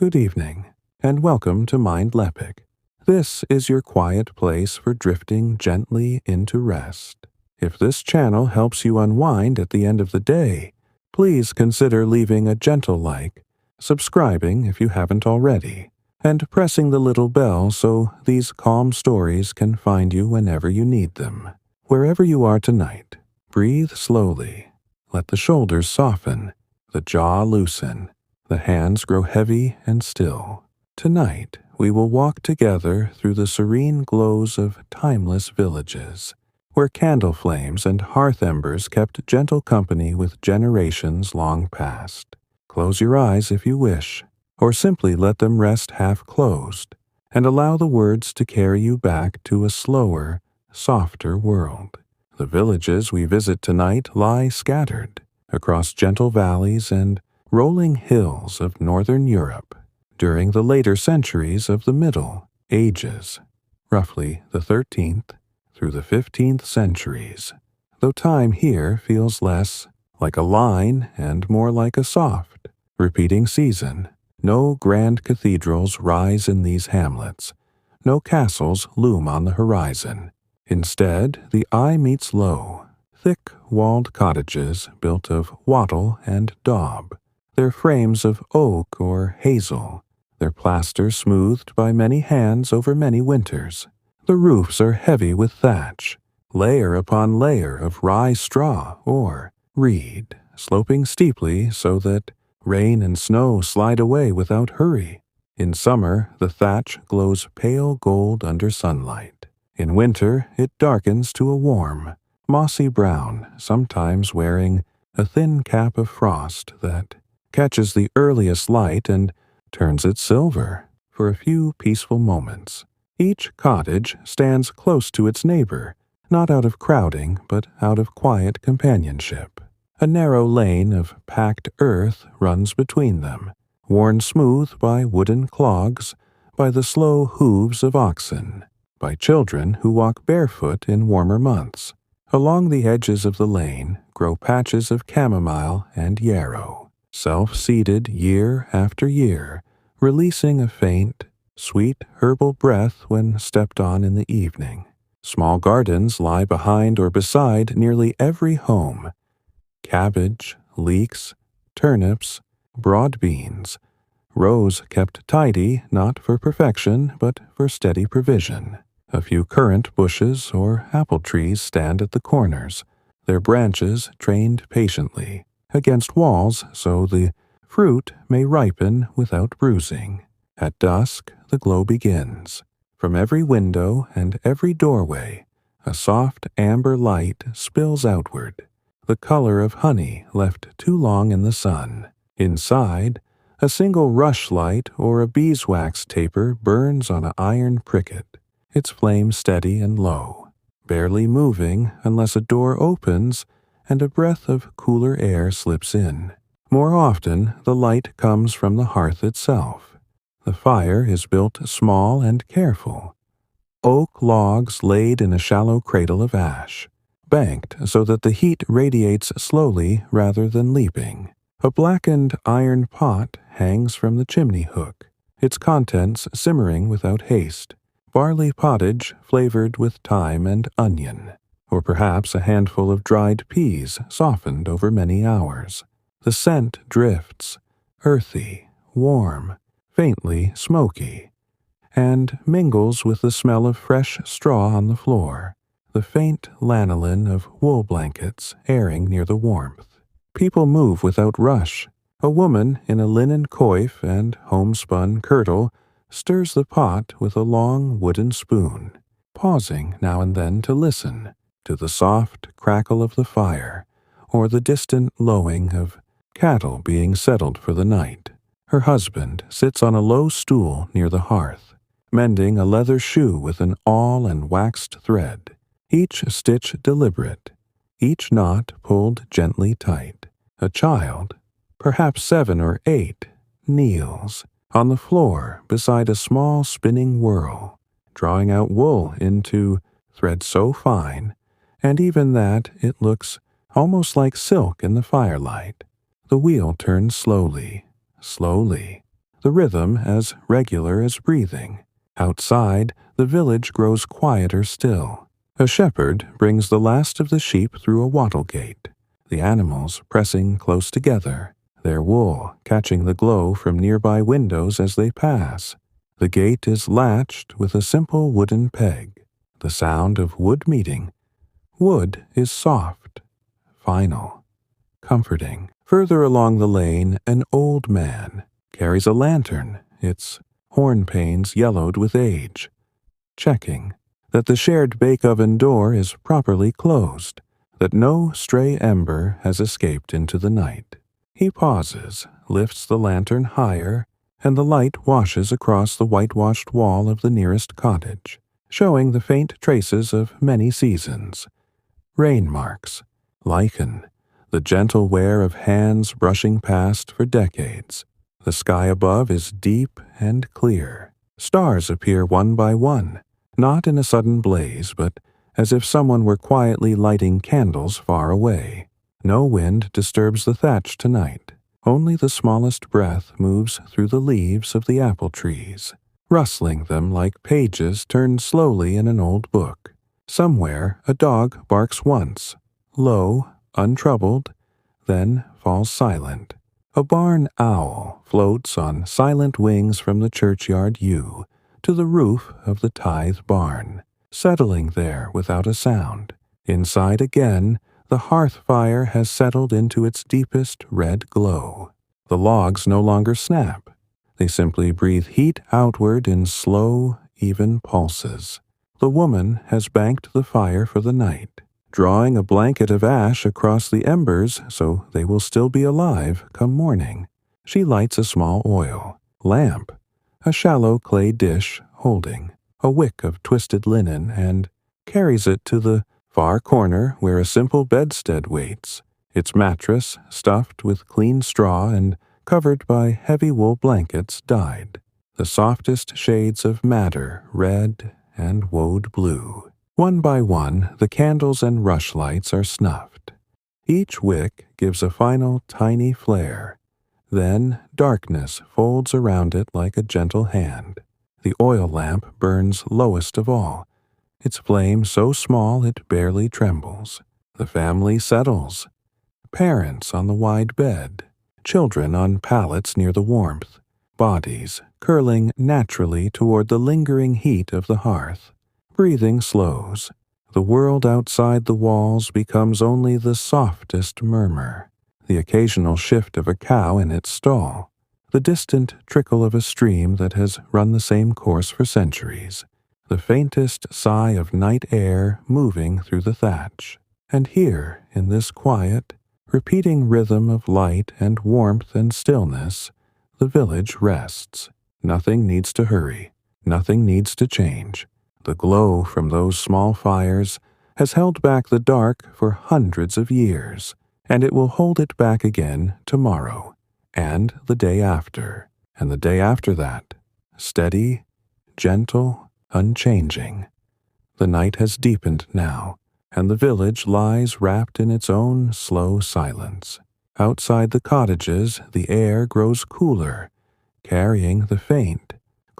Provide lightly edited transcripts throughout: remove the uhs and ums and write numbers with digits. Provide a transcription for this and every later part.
Good evening, and welcome to Mindleapic. This is your quiet place for drifting gently into rest. If this channel helps you unwind at the end of the day, please consider leaving a gentle like, subscribing if you haven't already, and pressing the little bell so these calm stories can find you whenever you need them. Wherever you are tonight, breathe slowly. Let the shoulders soften, the jaw loosen, the hands grow heavy and still. Tonight, we will walk together through the serene glows of timeless villages, where candle flames and hearth embers kept gentle company with generations long past. Close your eyes if you wish, or simply let them rest half closed, and allow the words to carry you back to a slower, softer world. The villages we visit tonight lie scattered across gentle valleys and rolling hills of northern Europe during the later centuries of the Middle Ages, roughly the 13th through the 15th centuries, though time here feels less like a line and more like a soft, repeating season. No grand cathedrals rise in these hamlets, no castles loom on the horizon. Instead, the eye meets low, thick-walled cottages built of wattle and daub, their frames of oak or hazel, their plaster smoothed by many hands over many winters. The roofs are heavy with thatch, layer upon layer of rye straw or reed, sloping steeply so that rain and snow slide away without hurry. In summer, the thatch glows pale gold under sunlight. In winter, it darkens to a warm, mossy brown, sometimes wearing a thin cap of frost that catches the earliest light and turns it silver for a few peaceful moments. Each cottage stands close to its neighbor, not out of crowding, but out of quiet companionship. A narrow lane of packed earth runs between them, worn smooth by wooden clogs, by the slow hooves of oxen, by children who walk barefoot in warmer months. Along the edges of the lane grow patches of chamomile and yarrow, self-seeded year after year, releasing a faint, sweet herbal breath when stepped on in the evening. Small gardens lie behind or beside nearly every home. Cabbage, leeks, turnips, broad beans, rows kept tidy not for perfection but for steady provision. A few currant bushes or apple trees stand at the corners, their branches trained patiently against walls so the fruit may ripen without bruising. At dusk, the glow begins. From every window and every doorway, a soft amber light spills outward, the color of honey left too long in the sun. Inside, a single rushlight or a beeswax taper burns on an iron pricket, its flame steady and low, barely moving unless a door opens and a breath of cooler air slips in. More often, the light comes from the hearth itself. The fire is built small and careful. Oak logs laid in a shallow cradle of ash, banked so that the heat radiates slowly rather than leaping. A blackened iron pot hangs from the chimney hook, its contents simmering without haste. Barley pottage flavored with thyme and onion, or perhaps a handful of dried peas softened over many hours. The scent drifts, earthy, warm, faintly smoky, and mingles with the smell of fresh straw on the floor, the faint lanolin of wool blankets airing near the warmth. People move without rush. A woman in a linen coif and homespun kirtle stirs the pot with a long wooden spoon, pausing now and then to listen to the soft crackle of the fire or the distant lowing of cattle being settled for the night. Her husband sits on a low stool near the hearth, mending a leather shoe with an awl and waxed thread, each stitch deliberate, each knot pulled gently tight. A child, perhaps 7 or 8, kneels on the floor beside a small spinning whorl, drawing out wool into thread so fine, and even that it looks almost like silk in the firelight. The wheel turns slowly, slowly. the rhythm as regular as breathing. Outside, the village grows quieter still. A shepherd brings the last of the sheep through a wattle gate, the animals pressing close together, their wool catching the glow from nearby windows as they pass. The gate is latched with a simple wooden peg, the sound of wood meeting. Wood is soft, final, comforting. Further along the lane, an old man carries a lantern, its horn panes yellowed with age, checking that the shared bake-oven door is properly closed, that no stray ember has escaped into the night. He pauses, lifts the lantern higher, and the light washes across the whitewashed wall of the nearest cottage, showing the faint traces of many seasons. Rain marks, lichen, the gentle wear of hands brushing past for decades. The sky above is deep and clear. Stars appear one by one, not in a sudden blaze, but as if someone were quietly lighting candles far away. No wind disturbs the thatch tonight. Only the smallest breath moves through the leaves of the apple trees, rustling them like pages turned slowly in an old book. Somewhere a dog barks once, low, untroubled, then falls silent. A barn owl floats on silent wings from the churchyard yew to the roof of the tithe barn, settling there without a sound. Inside again, the hearth fire has settled into its deepest red glow. The logs no longer snap. They simply breathe heat outward in slow, even pulses. The woman has banked the fire for the night, drawing a blanket of ash across the embers so they will still be alive come morning. She lights a small oil lamp, a shallow clay dish holding a wick of twisted linen, and carries it to the far corner where a simple bedstead waits, its mattress stuffed with clean straw and covered by heavy wool blankets dyed, the softest shades of madder, red, and woad blue. One by one, the candles and rushlights are snuffed. Each wick gives a final tiny flare. Then darkness folds around it like a gentle hand. The oil lamp burns lowest of all, its flame so small it barely trembles. The family settles. Parents on the wide bed, children on pallets near the warmth, bodies curling naturally toward the lingering heat of the hearth. Breathing slows. The world outside the walls becomes only the softest murmur, the occasional shift of a cow in its stall, the distant trickle of a stream that has run the same course for centuries, the faintest sigh of night air moving through the thatch. And here, in this quiet, repeating rhythm of light and warmth and stillness, the village rests. Nothing needs to hurry. Nothing needs to change. The glow from those small fires has held back the dark for hundreds of years, and it will hold it back again tomorrow, and the day after, and the day after that. Steady, gentle, unchanging. The night has deepened now, and the village lies wrapped in its own slow silence. Outside the cottages, the air grows cooler, carrying the faint,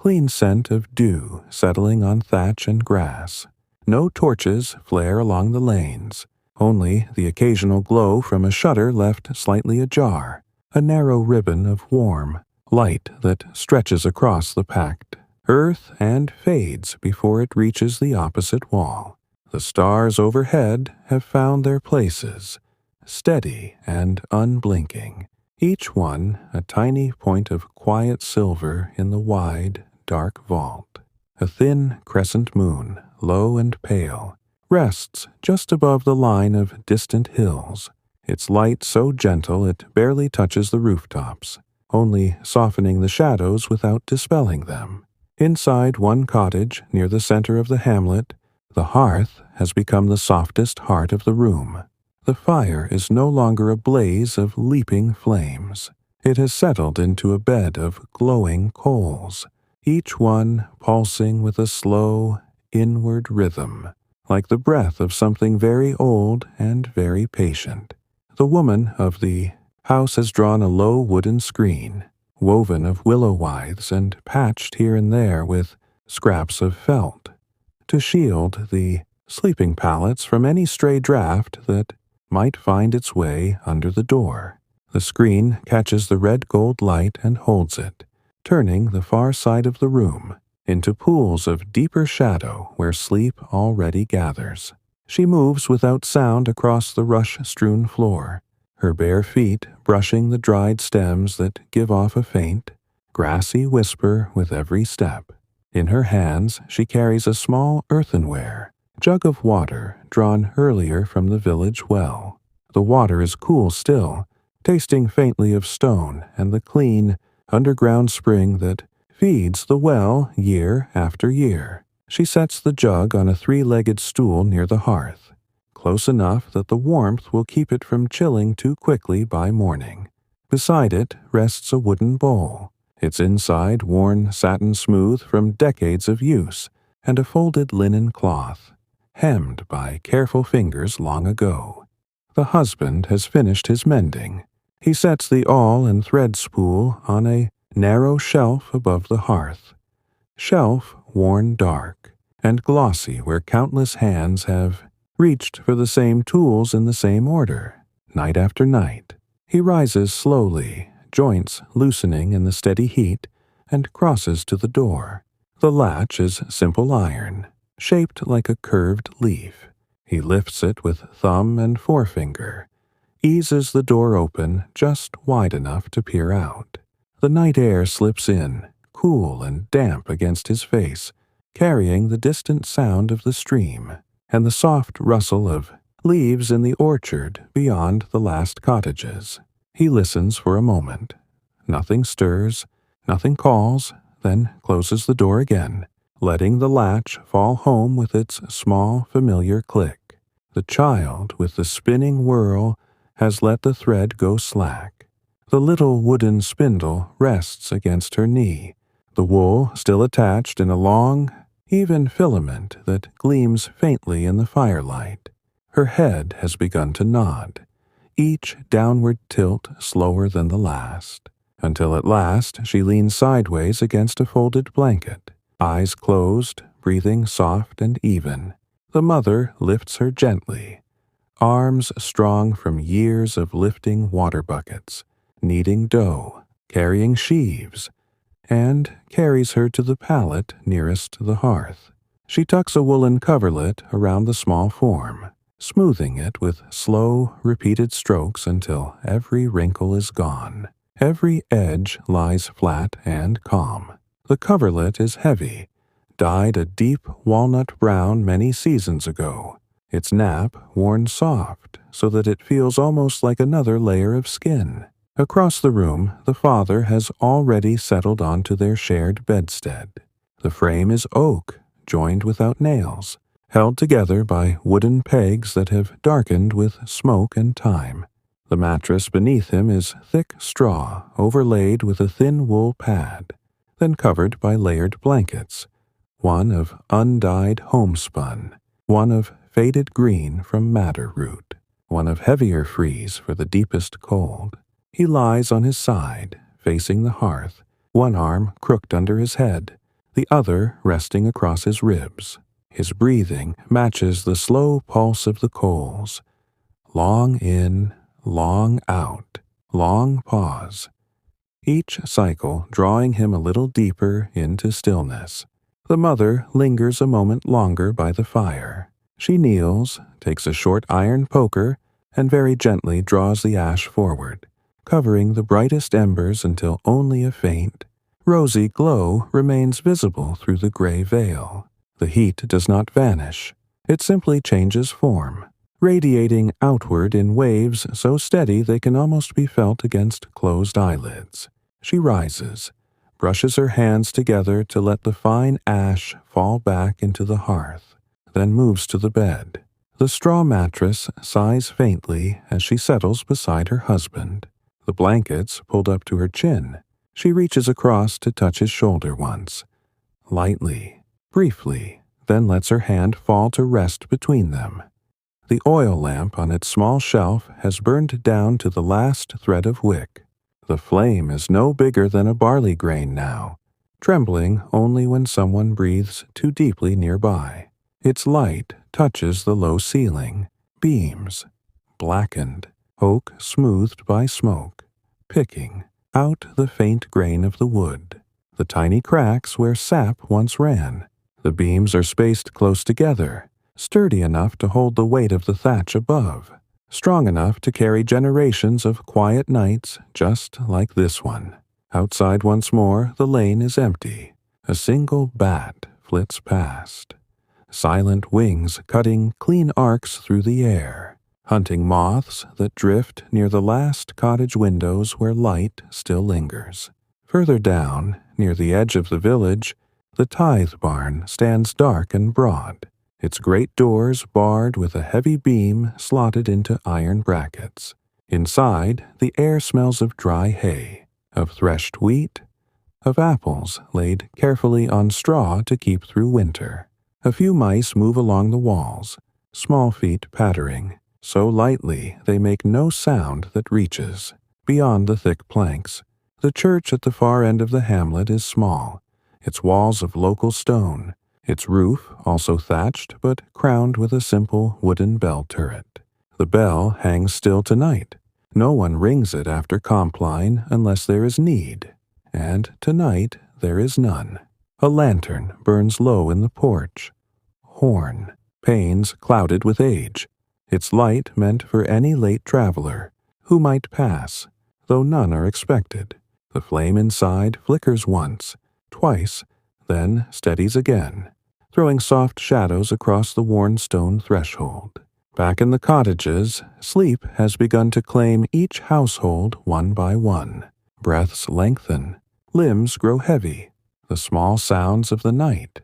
clean scent of dew settling on thatch and grass. No torches flare along the lanes, only the occasional glow from a shutter left slightly ajar, a narrow ribbon of warm light that stretches across the packed earth and fades before it reaches the opposite wall. The stars overhead have found their places, steady and unblinking, each one a tiny point of quiet silver in the wide, dark vault. A thin crescent moon, low and pale, rests just above the line of distant hills, its light so gentle it barely touches the rooftops, only softening the shadows without dispelling them. Inside one cottage near the center of the hamlet, the hearth has become the softest heart of the room. The fire is no longer a blaze of leaping flames. It has settled into a bed of glowing coals, each one pulsing with a slow, inward rhythm, like the breath of something very old and very patient. The woman of the house has drawn a low wooden screen, woven of willow withes and patched here and there with scraps of felt, to shield the sleeping pallets from any stray draft that might find its way under the door. The screen catches the red-gold light and holds it, turning the far side of the room into pools of deeper shadow where sleep already gathers. She moves without sound across the rush-strewn floor, her bare feet brushing the dried stems that give off a faint, grassy whisper with every step. In her hands she carries a small earthenware jug of water drawn earlier from the village well. The water is cool still, tasting faintly of stone and the clean, underground spring that feeds the well year after year. She sets the jug on a three-legged stool near the hearth, close enough that the warmth will keep it from chilling too quickly by morning. Beside it rests a wooden bowl, its inside worn satin smooth from decades of use, and a folded linen cloth, hemmed by careful fingers long ago. The husband has finished his mending. He sets the awl and thread spool on a narrow shelf above the hearth, shelf worn dark and glossy where countless hands have reached for the same tools in the same order, night after night. He rises slowly, joints loosening in the steady heat, and crosses to the door. The latch is simple iron, shaped like a curved leaf. He lifts it with thumb and forefinger, eases the door open just wide enough to peer out. The night air slips in, cool and damp against his face, carrying the distant sound of the stream and the soft rustle of leaves in the orchard beyond the last cottages. He listens for a moment. Nothing stirs, nothing calls, then closes the door again, letting the latch fall home with its small, familiar click. The child with the spinning whirl has let the thread go slack. The little wooden spindle rests against her knee, the wool still attached in a long, even filament that gleams faintly in the firelight. Her head has begun to nod, each downward tilt slower than the last, until at last she leans sideways against a folded blanket, eyes closed, breathing soft and even. The mother lifts her gently, arms strong from years of lifting water buckets, kneading dough, carrying sheaves, and carries her to the pallet nearest the hearth. She tucks a woolen coverlet around the small form, smoothing it with slow, repeated strokes until every wrinkle is gone. Every edge lies flat and calm. The coverlet is heavy, dyed a deep walnut brown many seasons ago, its nap worn soft so that it feels almost like another layer of skin. Across the room, the father has already settled onto their shared bedstead. The frame is oak, joined without nails, held together by wooden pegs that have darkened with smoke and time. The mattress beneath him is thick straw overlaid with a thin wool pad, then covered by layered blankets, one of undyed homespun, one of faded green from madder root, one of heavier frieze for the deepest cold. He lies on his side, facing the hearth, one arm crooked under his head, the other resting across his ribs. His breathing matches the slow pulse of the coals. Long in, long out, long pause, each cycle drawing him a little deeper into stillness. The mother lingers a moment longer by the fire. She kneels, takes a short iron poker, and very gently draws the ash forward, covering the brightest embers until only a faint, rosy glow remains visible through the gray veil. The heat does not vanish. It simply changes form, radiating outward in waves so steady they can almost be felt against closed eyelids. She rises, brushes her hands together to let the fine ash fall back into the hearth, then moves to the bed. The straw mattress sighs faintly as she settles beside her husband. The blankets pulled up to her chin. She reaches across to touch his shoulder once, lightly, briefly, then lets her hand fall to rest between them. The oil lamp on its small shelf has burned down to the last thread of wick. The flame is no bigger than a barley grain now, trembling only when someone breathes too deeply nearby. Its light touches the low ceiling, beams, blackened, oak smoothed by smoke, picking out the faint grain of the wood, the tiny cracks where sap once ran. The beams are spaced close together, sturdy enough to hold the weight of the thatch above, strong enough to carry generations of quiet nights just like this one. Outside once more, the lane is empty. A single bat flits past, silent wings cutting clean arcs through the air, hunting moths that drift near the last cottage windows where light still lingers. Further down, near the edge of the village, the tithe barn stands dark and broad, its great doors barred with a heavy beam slotted into iron brackets. Inside, the air smells of dry hay, of threshed wheat, of apples laid carefully on straw to keep through winter. A few mice move along the walls, small feet pattering, so lightly they make no sound that reaches beyond the thick planks. The church at the far end of the hamlet is small, its walls of local stone, its roof also thatched but crowned with a simple wooden bell turret. The bell hangs still tonight. No one rings it after Compline unless there is need, and tonight there is none. A lantern burns low in the porch. Horn, panes clouded with age, its light meant for any late traveler who might pass, though none are expected. The flame inside flickers once, twice, then steadies again, throwing soft shadows across the worn stone threshold. Back in the cottages, sleep has begun to claim each household one by one. Breaths lengthen, limbs grow heavy, the small sounds of the night,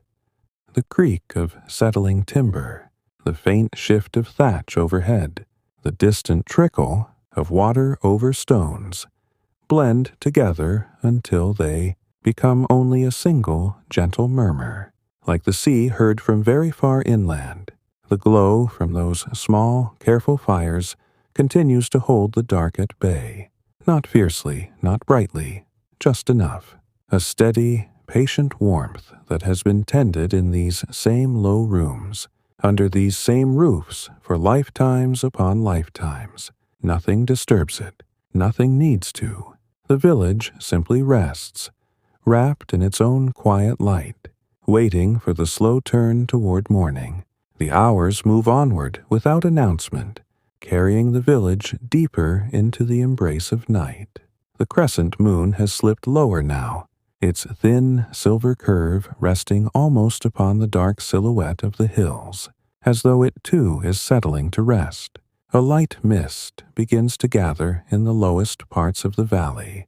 the creak of settling timber, the faint shift of thatch overhead, the distant trickle of water over stones, blend together until they become only a single gentle murmur, like the sea heard from very far inland. The glow from those small, careful fires continues to hold the dark at bay. Not fiercely, not brightly, just enough. A steady, patient warmth that has been tended in these same low rooms, under these same roofs for lifetimes upon lifetimes. Nothing disturbs it. Nothing needs to. The village simply rests, wrapped in its own quiet light, waiting for the slow turn toward morning. The hours move onward without announcement, carrying the village deeper into the embrace of night. The crescent moon has slipped lower now, its thin silver curve resting almost upon the dark silhouette of the hills, as though it too is settling to rest. A light mist begins to gather in the lowest parts of the valley.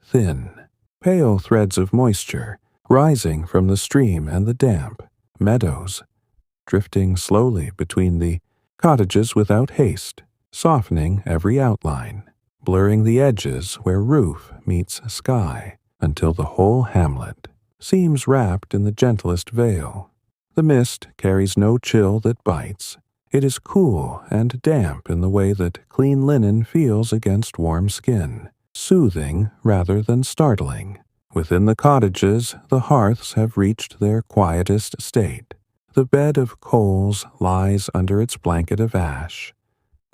Thin, pale threads of moisture rising from the stream and the damp meadows, drifting slowly between the cottages without haste, softening every outline, blurring the edges where roof meets sky, until the whole hamlet seems wrapped in the gentlest veil. The mist carries no chill that bites. It is cool and damp in the way that clean linen feels against warm skin, soothing rather than startling. Within the cottages, the hearths have reached their quietest state. The bed of coals lies under its blanket of ash,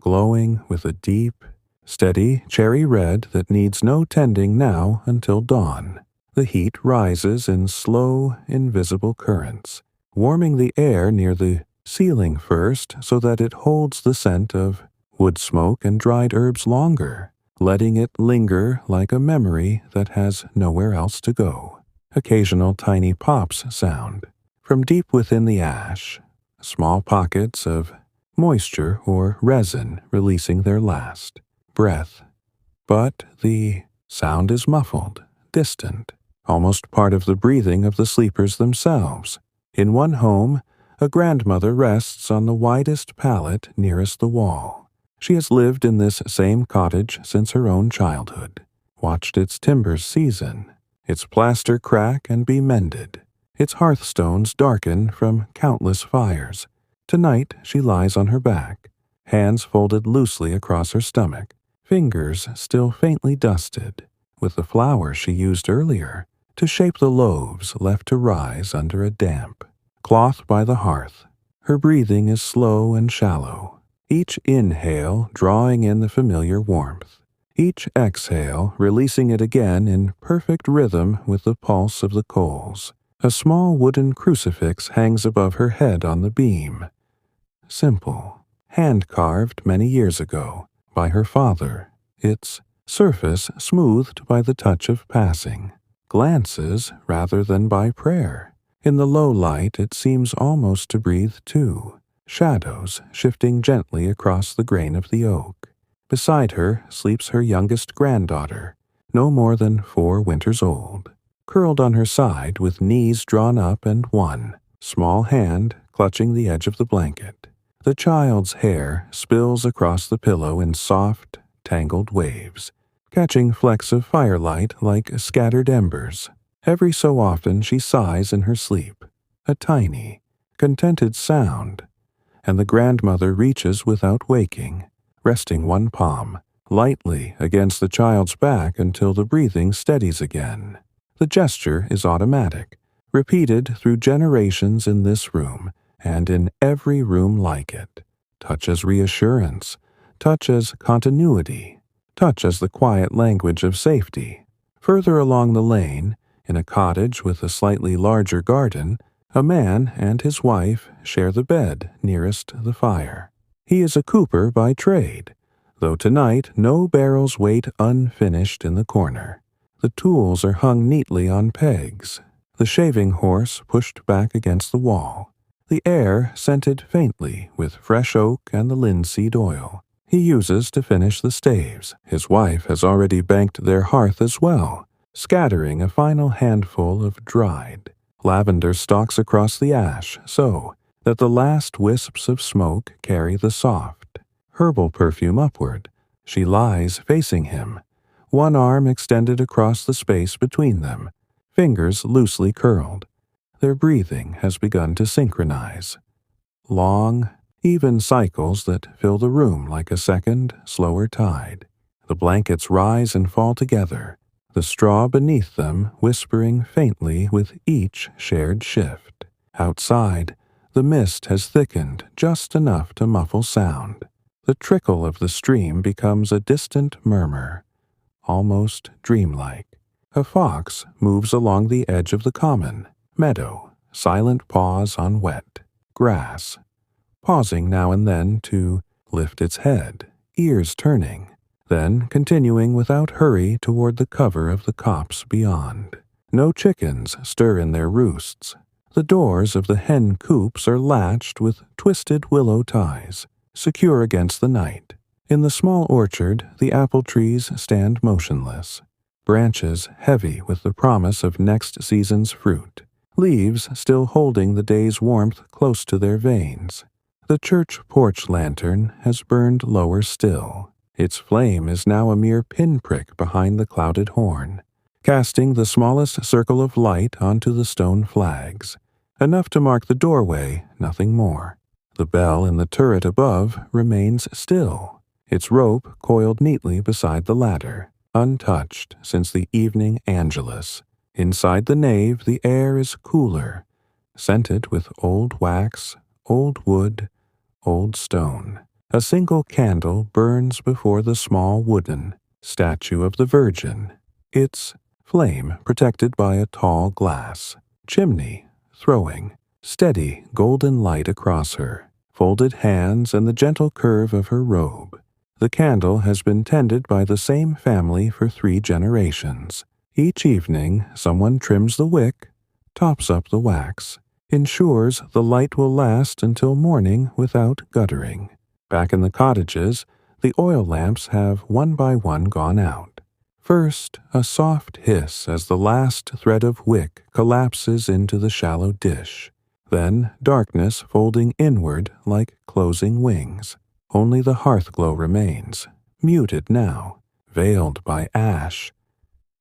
glowing with a deep, steady cherry red that needs no tending now until dawn. The heat rises in slow, invisible currents, warming the air near the ceiling first so that it holds the scent of wood smoke and dried herbs longer, letting it linger like a memory that has nowhere else to go. Occasional tiny pops sound from deep within the ash, small pockets of moisture or resin releasing their last breath. But the sound is muffled, distant, almost part of the breathing of the sleepers themselves. In one home, a grandmother rests on the widest pallet nearest the wall. She has lived in this same cottage since her own childhood, watched its timbers season, its plaster crack and be mended, its hearthstones darken from countless fires. Tonight she lies on her back, hands folded loosely across her stomach, fingers still faintly dusted with the flour she used earlier to shape the loaves left to rise under a damp cloth by the hearth. Her breathing is slow and shallow, each inhale drawing in the familiar warmth, each exhale releasing it again in perfect rhythm with the pulse of the coals. A small wooden crucifix hangs above her head on the beam. Simple, hand-carved many years ago by her father, its surface smoothed by the touch of passing glances rather than by prayer. In the low light it seems almost to breathe too, shadows shifting gently across the grain of the oak. Beside her sleeps her youngest granddaughter, no more than 4 winters old, curled on her side with knees drawn up and one small hand clutching the edge of the blanket. The child's hair spills across the pillow in soft, tangled waves, catching flecks of firelight like scattered embers. Every so often she sighs in her sleep, a tiny, contented sound, and the grandmother reaches without waking, resting one palm lightly against the child's back until the breathing steadies again. The gesture is automatic, repeated through generations in this room and in every room like it. Touch as reassurance, touch as continuity, touch as the quiet language of safety. Further along the lane, in a cottage with a slightly larger garden, a man and his wife share the bed nearest the fire. He is a cooper by trade, though tonight no barrels wait unfinished in the corner. The tools are hung neatly on pegs, the shaving horse pushed back against the wall, the air scented faintly with fresh oak and the linseed oil he uses to finish the staves. His wife has already banked their hearth as well, scattering a final handful of dried lavender stalks across the ash so that the last wisps of smoke carry the soft, herbal perfume upward. She lies facing him, one arm extended across the space between them, fingers loosely curled. Their breathing has begun to synchronize. Long, even cycles that fill the room like a second, slower tide. The blankets rise and fall together, the straw beneath them whispering faintly with each shared shift. Outside, the mist has thickened just enough to muffle sound. The trickle of the stream becomes a distant murmur, almost dreamlike. A fox moves along the edge of the common meadow, silent paws on wet grass, pausing now and then to lift its head, ears turning, then continuing without hurry toward the cover of the copse beyond. No chickens stir in their roosts. The doors of the hen coops are latched with twisted willow ties, secure against the night. In the small orchard, the apple trees stand motionless, branches heavy with the promise of next season's fruit, leaves still holding the day's warmth close to their veins. The church porch lantern has burned lower still. Its flame is now a mere pinprick behind the clouded horn, casting the smallest circle of light onto the stone flags, enough to mark the doorway, nothing more. The bell in the turret above remains still, its rope coiled neatly beside the ladder, untouched since the evening angelus. Inside the nave the air is cooler, scented with old wax, old wood, old stone. A single candle burns before the small wooden statue of the Virgin, its flame protected by a tall glass chimney, throwing steady golden light across her folded hands and the gentle curve of her robe. The candle has been tended by the same family for 3 generations. Each evening, someone trims the wick, tops up the wax, ensures the light will last until morning without guttering. Back in the cottages, the oil lamps have one by one gone out. First, a soft hiss as the last thread of wick collapses into the shallow dish. Then darkness folding inward like closing wings. Only the hearth glow remains, muted now, veiled by ash,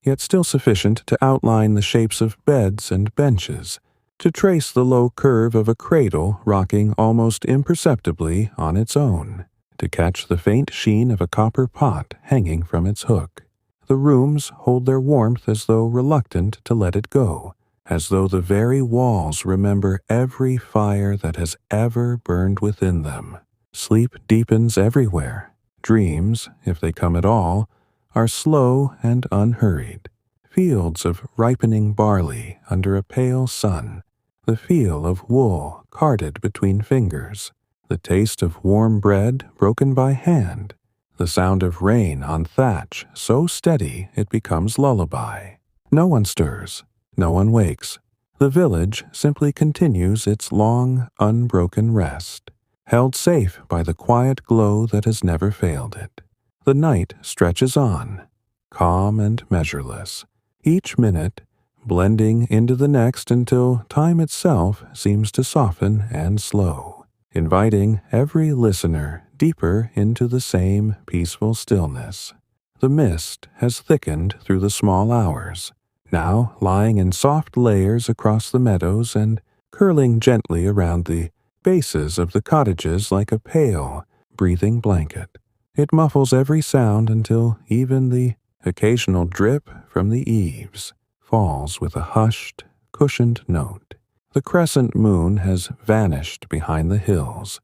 yet still sufficient to outline the shapes of beds and benches, to trace the low curve of a cradle rocking almost imperceptibly on its own. to catch the faint sheen of a copper pot hanging from its hook. The rooms hold their warmth as though reluctant to let it go, as though the very walls remember every fire that has ever burned within them. Sleep deepens everywhere. Dreams, if they come at all, are slow and unhurried. Fields of ripening barley under a pale sun, the feel of wool carded between fingers, the taste of warm bread broken by hand, the sound of rain on thatch so steady it becomes lullaby. No one stirs, no one wakes. The village simply continues its long, unbroken rest, held safe by the quiet glow that has never failed it. The night stretches on, calm and measureless, each minute blending into the next until time itself seems to soften and slow, inviting every listener deeper into the same peaceful stillness. The mist has thickened through the small hours, now lying in soft layers across the meadows and curling gently around the bases of the cottages like a pale, breathing blanket. It muffles every sound until even the occasional drip from the eaves falls with a hushed, cushioned note. The crescent moon has vanished behind the hills,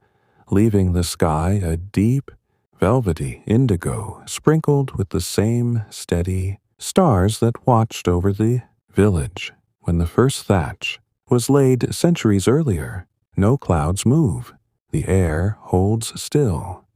leaving the sky a deep, velvety indigo sprinkled with the same steady stars that watched over the village when the first thatch was laid centuries earlier. No clouds move. The air holds still,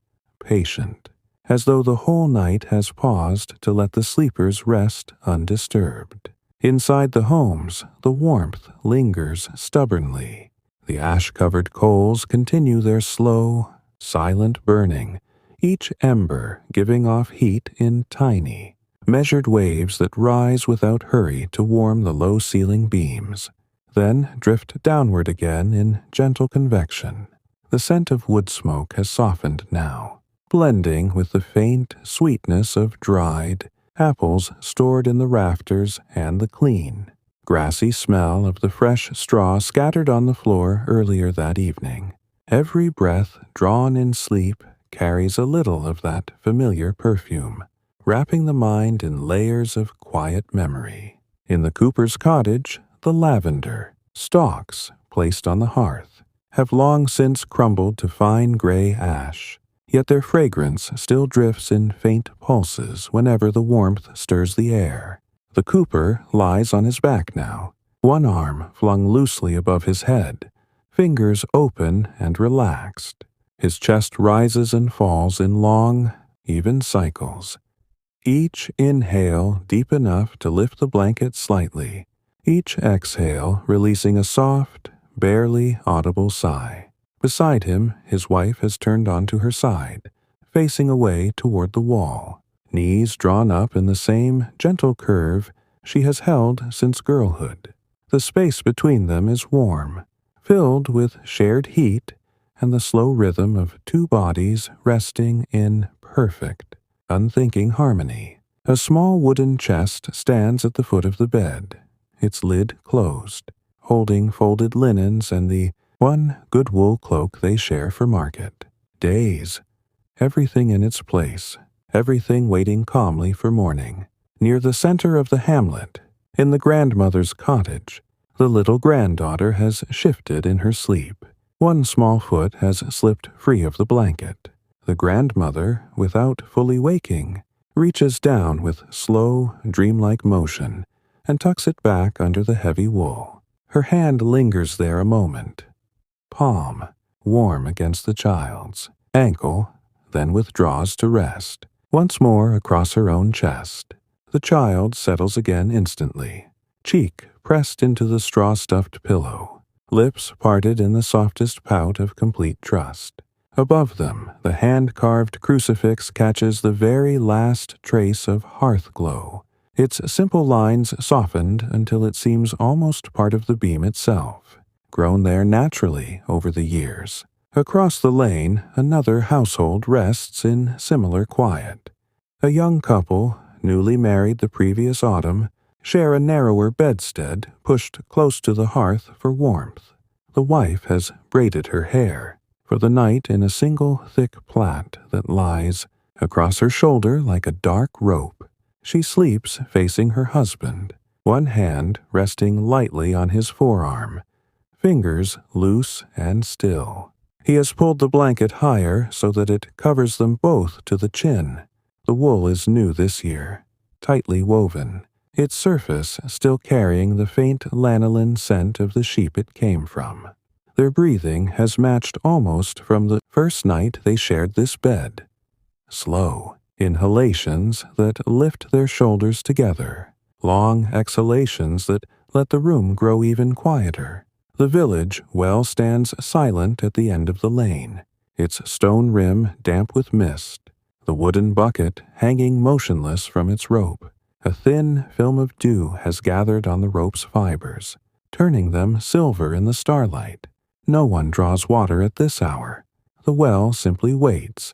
patient, as though the whole night has paused to let the sleepers rest undisturbed. Inside the homes, the warmth lingers stubbornly. The ash-covered coals continue their slow, silent burning, each ember giving off heat in tiny, measured waves that rise without hurry to warm the low-ceiling beams, then drift downward again in gentle convection. The scent of wood smoke has softened now, blending with the faint sweetness of dried apples stored in the rafters and the clean, grassy smell of the fresh straw scattered on the floor earlier that evening. Every breath drawn in sleep carries a little of that familiar perfume, wrapping the mind in layers of quiet memory. In the cooper's cottage, the lavender stalks placed on the hearth have long since crumbled to fine gray ash, yet their fragrance still drifts in faint pulses whenever the warmth stirs the air. The cooper lies on his back now, one arm flung loosely above his head, fingers open and relaxed. His chest rises and falls in long, even cycles. Each inhale deep enough to lift the blanket slightly, each exhale releasing a soft, barely audible sigh. Beside him, his wife has turned onto her side, facing away toward the wall, knees drawn up in the same gentle curve she has held since girlhood. The space between them is warm, filled with shared heat and the slow rhythm of two bodies resting in perfect, unthinking harmony. A small wooden chest stands at the foot of the bed, its lid closed, holding folded linens and the one good wool cloak they share for market. Days. Everything in its place, everything waiting calmly for morning. Near the center of the hamlet, in the grandmother's cottage, the little granddaughter has shifted in her sleep. One small foot has slipped free of the blanket. The grandmother, without fully waking, reaches down with slow, dreamlike motion and tucks it back under the heavy wool. Her hand lingers there a moment. Palm, warm against the child's. Ankle, then withdraws to rest. Once more across her own chest. The child settles again instantly. Cheek pressed into the straw-stuffed pillow. Lips parted in the softest pout of complete trust. Above them, the hand-carved crucifix catches the very last trace of hearth glow, its simple lines softened until it seems almost part of the beam itself, grown there naturally over the years. Across the lane, another household rests in similar quiet. A young couple, newly married the previous autumn, share a narrower bedstead pushed close to the hearth for warmth. The wife has braided her hair, for the night in a single thick plait that lies across her shoulder like a dark rope. She sleeps facing her husband, one hand resting lightly on his forearm, fingers loose and still. He has pulled the blanket higher so that it covers them both to the chin. The wool is new this year, tightly woven, its surface still carrying the faint lanolin scent of the sheep it came from. Their breathing has matched almost from the first night they shared this bed. Slow inhalations that lift their shoulders together, long exhalations that let the room grow even quieter. The village well stands silent at the end of the lane, its stone rim damp with mist, the wooden bucket hanging motionless from its rope. A thin film of dew has gathered on the rope's fibers, turning them silver in the starlight. No one draws water at this hour. The well simply waits,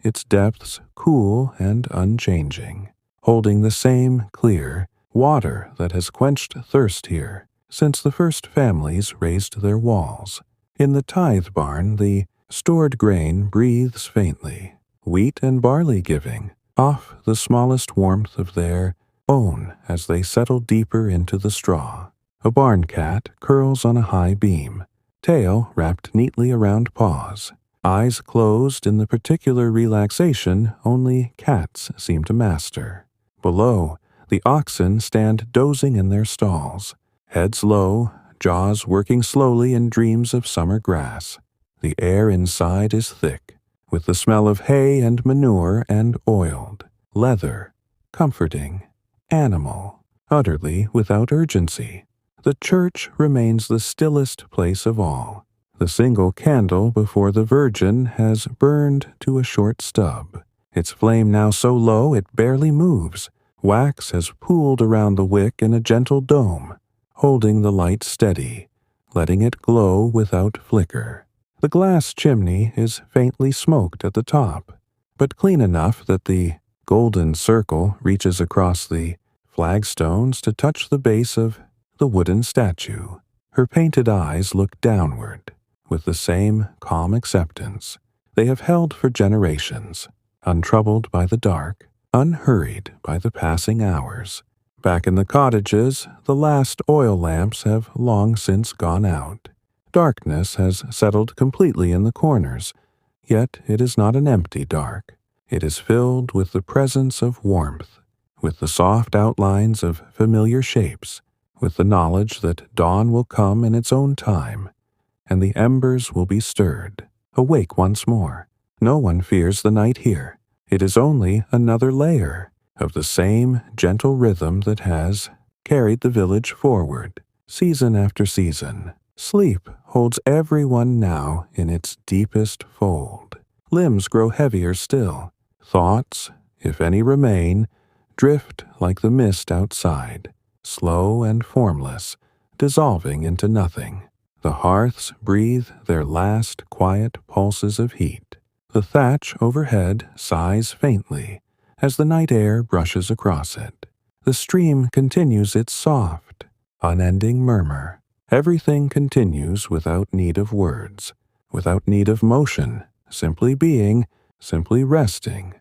its depths cool and unchanging, holding the same clear water that has quenched thirst here since the first families raised their walls. In the tithe barn, the stored grain breathes faintly, wheat and barley giving off the smallest warmth of their own as they settle deeper into the straw. A barn cat curls on a high beam, tail wrapped neatly around paws, eyes closed in the particular relaxation only cats seem to master. Below, the oxen stand dozing in their stalls, heads low, jaws working slowly in dreams of summer grass. The air inside is thick, with the smell of hay and manure and oiled, leather, comforting, animal, utterly without urgency. The church remains the stillest place of all. The single candle before the Virgin has burned to a short stub, its flame now so low it barely moves. Wax has pooled around the wick in a gentle dome, holding the light steady, letting it glow without flicker. The glass chimney is faintly smoked at the top, but clean enough that the golden circle reaches across the flagstones to touch the base of the wooden statue. Her painted eyes look downward, with the same calm acceptance they have held for generations, untroubled by the dark, unhurried by the passing hours. Back in the cottages, the last oil lamps have long since gone out. Darkness has settled completely in the corners, yet it is not an empty dark. It is filled with the presence of warmth, with the soft outlines of familiar shapes, with the knowledge that dawn will come in its own time, and the embers will be stirred, awake once more. No one fears the night here. It is only another layer of the same gentle rhythm that has carried the village forward, season after season. Sleep holds everyone now in its deepest fold. Limbs grow heavier still. Thoughts, if any remain, drift like the mist outside, slow and formless, dissolving into nothing. The hearths breathe their last quiet pulses of heat. The thatch overhead sighs faintly as the night air brushes across it. The stream continues its soft, unending murmur. Everything continues without need of words, without need of motion, simply being, simply resting,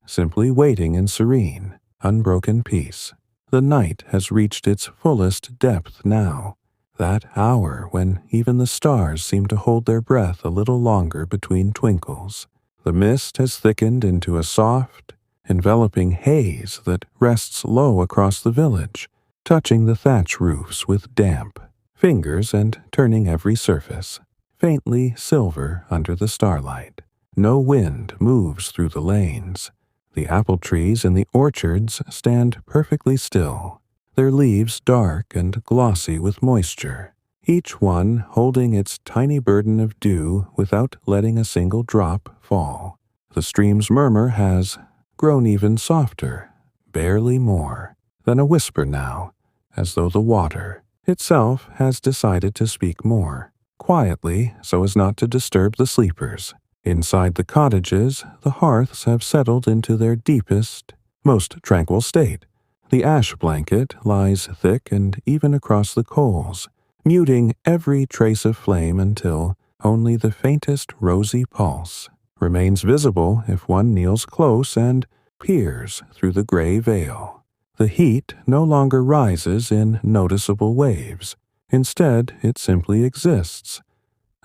simply waiting in serene, unbroken peace. The night has reached its fullest depth now, that hour when even the stars seem to hold their breath a little longer between twinkles. The mist has thickened into a soft, enveloping haze that rests low across the village, touching the thatch roofs with damp fingers and turning every surface, faintly silver under the starlight. No wind moves through the lanes. The apple trees in the orchards stand perfectly still, their leaves dark and glossy with moisture, each one holding its tiny burden of dew without letting a single drop fall. The stream's murmur has grown even softer, barely more than a whisper now, as though the water itself has decided to speak more, quietly so as not to disturb the sleepers. Inside the cottages, the hearths have settled into their deepest, most tranquil state. The ash blanket lies thick and even across the coals, muting every trace of flame until only the faintest rosy pulse remains visible if one kneels close and peers through the gray veil. The heat no longer rises in noticeable waves. Instead, it simply exists,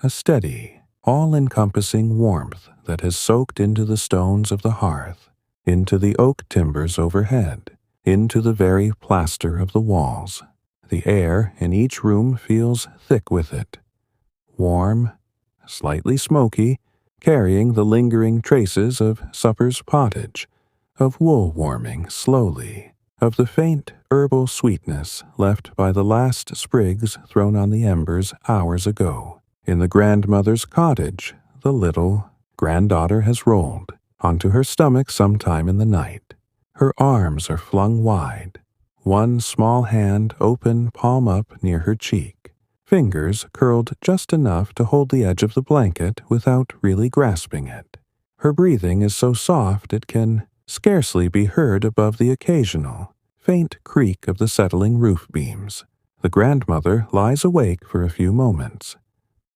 a steady, all-encompassing warmth that has soaked into the stones of the hearth, into the oak timbers overhead, into the very plaster of the walls. The air in each room feels thick with it, warm, slightly smoky, carrying the lingering traces of supper's pottage, of wool warming slowly, of the faint herbal sweetness left by the last sprigs thrown on the embers hours ago. In the grandmother's cottage, the little granddaughter has rolled onto her stomach sometime in the night. Her arms are flung wide, one small hand open palm up near her cheek, fingers curled just enough to hold the edge of the blanket without really grasping it. Her breathing is so soft it can scarcely be heard above the occasional, faint creak of the settling roof beams. The grandmother lies awake for a few moments,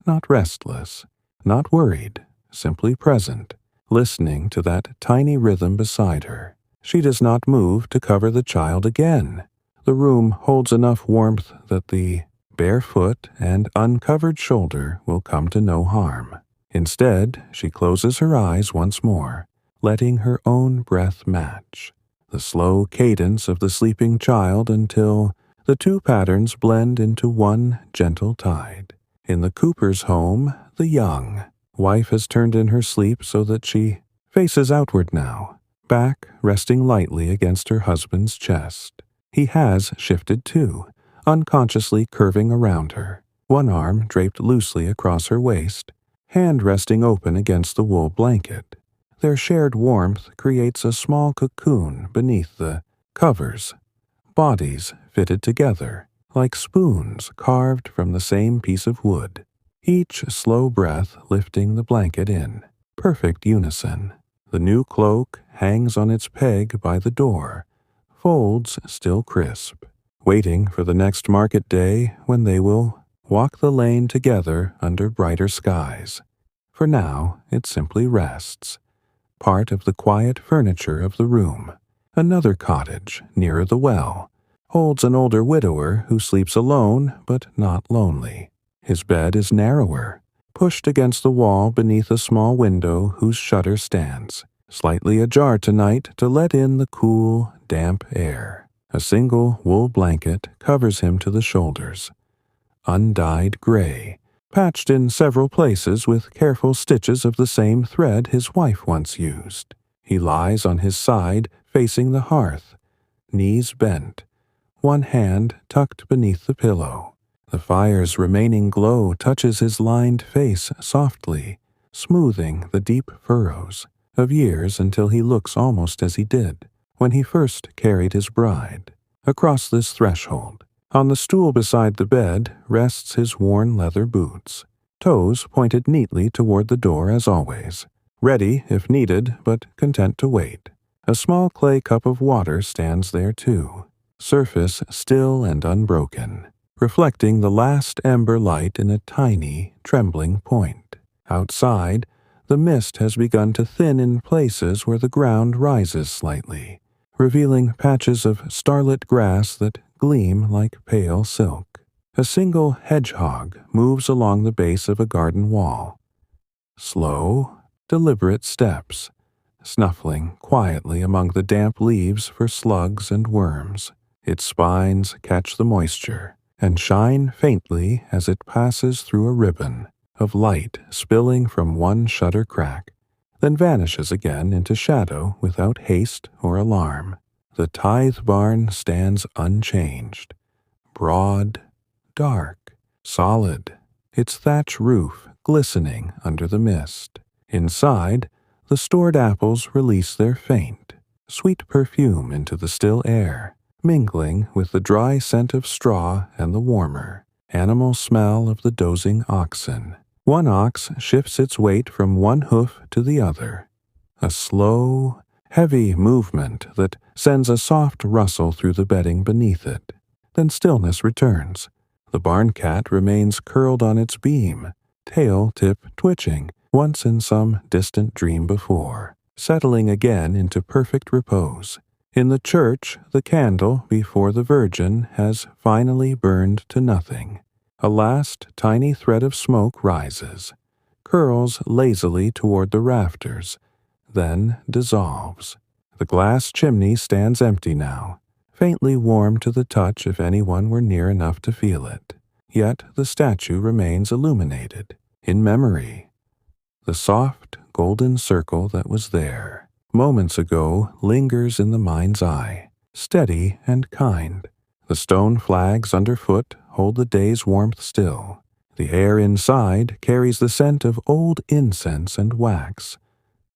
not restless, not worried, simply present, listening to that tiny rhythm beside her. She does not move to cover the child again. The room holds enough warmth that the bare foot and uncovered shoulder will come to no harm. Instead, she closes her eyes once more, letting her own breath match the slow cadence of the sleeping child until the two patterns blend into one gentle tide. In the Cooper's home, the young wife has turned in her sleep so that she faces outward now, back resting lightly against her husband's chest. He has shifted too, unconsciously curving around her, one arm draped loosely across her waist, hand resting open against the wool blanket. Their shared warmth creates a small cocoon beneath the covers, bodies fitted together, like spoons carved from the same piece of wood, each slow breath lifting the blanket in perfect unison. The new cloak hangs on its peg by the door, folds still crisp, waiting for the next market day when they will walk the lane together under brighter skies. For now, it simply rests, part of the quiet furniture of the room. Another cottage, nearer the well, holds an older widower who sleeps alone but not lonely. His bed is narrower, pushed against the wall beneath a small window whose shutter stands slightly ajar tonight to let in the cool, damp air. A single wool blanket covers him to the shoulders, undyed gray, patched in several places with careful stitches of the same thread his wife once used. He lies on his side facing the hearth, knees bent, one hand tucked beneath the pillow. The fire's remaining glow touches his lined face softly, smoothing the deep furrows of years until he looks almost as he did when he first carried his bride. Across this threshold, on the stool beside the bed, rests his worn leather boots, toes pointed neatly toward the door as always, ready if needed but content to wait. A small clay cup of water stands there too, surface still and unbroken, reflecting the last ember light in a tiny, trembling point. Outside, the mist has begun to thin in places where the ground rises slightly, revealing patches of starlit grass that gleam like pale silk. A single hedgehog moves along the base of a garden wall. Slow, deliberate steps, snuffling quietly among the damp leaves for slugs and worms. Its spines catch the moisture and shine faintly as it passes through a ribbon of light spilling from one shutter crack, then vanishes again into shadow without haste or alarm. The tithe barn stands unchanged, broad, dark, solid, its thatch roof glistening under the mist. Inside, the stored apples release their faint, sweet perfume into the still air, mingling with the dry scent of straw and the warmer, animal smell of the dozing oxen. One ox shifts its weight from one hoof to the other, a slow, heavy movement that sends a soft rustle through the bedding beneath it. Then stillness returns. The barn cat remains curled on its beam, tail tip twitching, once in some distant dream before, settling again into perfect repose. In the church, the candle before the Virgin has finally burned to nothing. A last tiny thread of smoke rises, curls lazily toward the rafters, then dissolves. The glass chimney stands empty now, faintly warm to the touch if anyone were near enough to feel it. Yet the statue remains illuminated, in memory. The soft, golden circle that was there moments ago lingers in the mind's eye, steady and kind. The stone flags underfoot hold the day's warmth still. The air inside carries the scent of old incense and wax,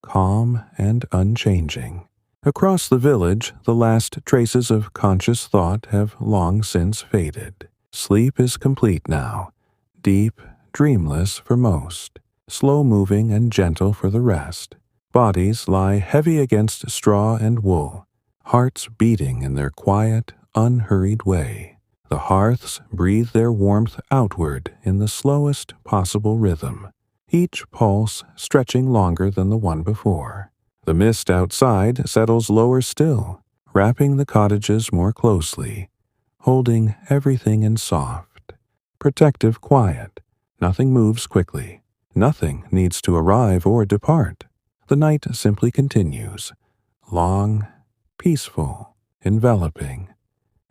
calm and unchanging. Across the village, the last traces of conscious thought have long since faded. Sleep is complete now, deep, dreamless for most, slow-moving and gentle for the rest. Bodies lie heavy against straw and wool, hearts beating in their quiet, unhurried way. The hearths breathe their warmth outward in the slowest possible rhythm, each pulse stretching longer than the one before. The mist outside settles lower still, wrapping the cottages more closely, holding everything in soft, protective quiet. Nothing moves quickly. Nothing needs to arrive or depart. The night simply continues, long, peaceful, enveloping,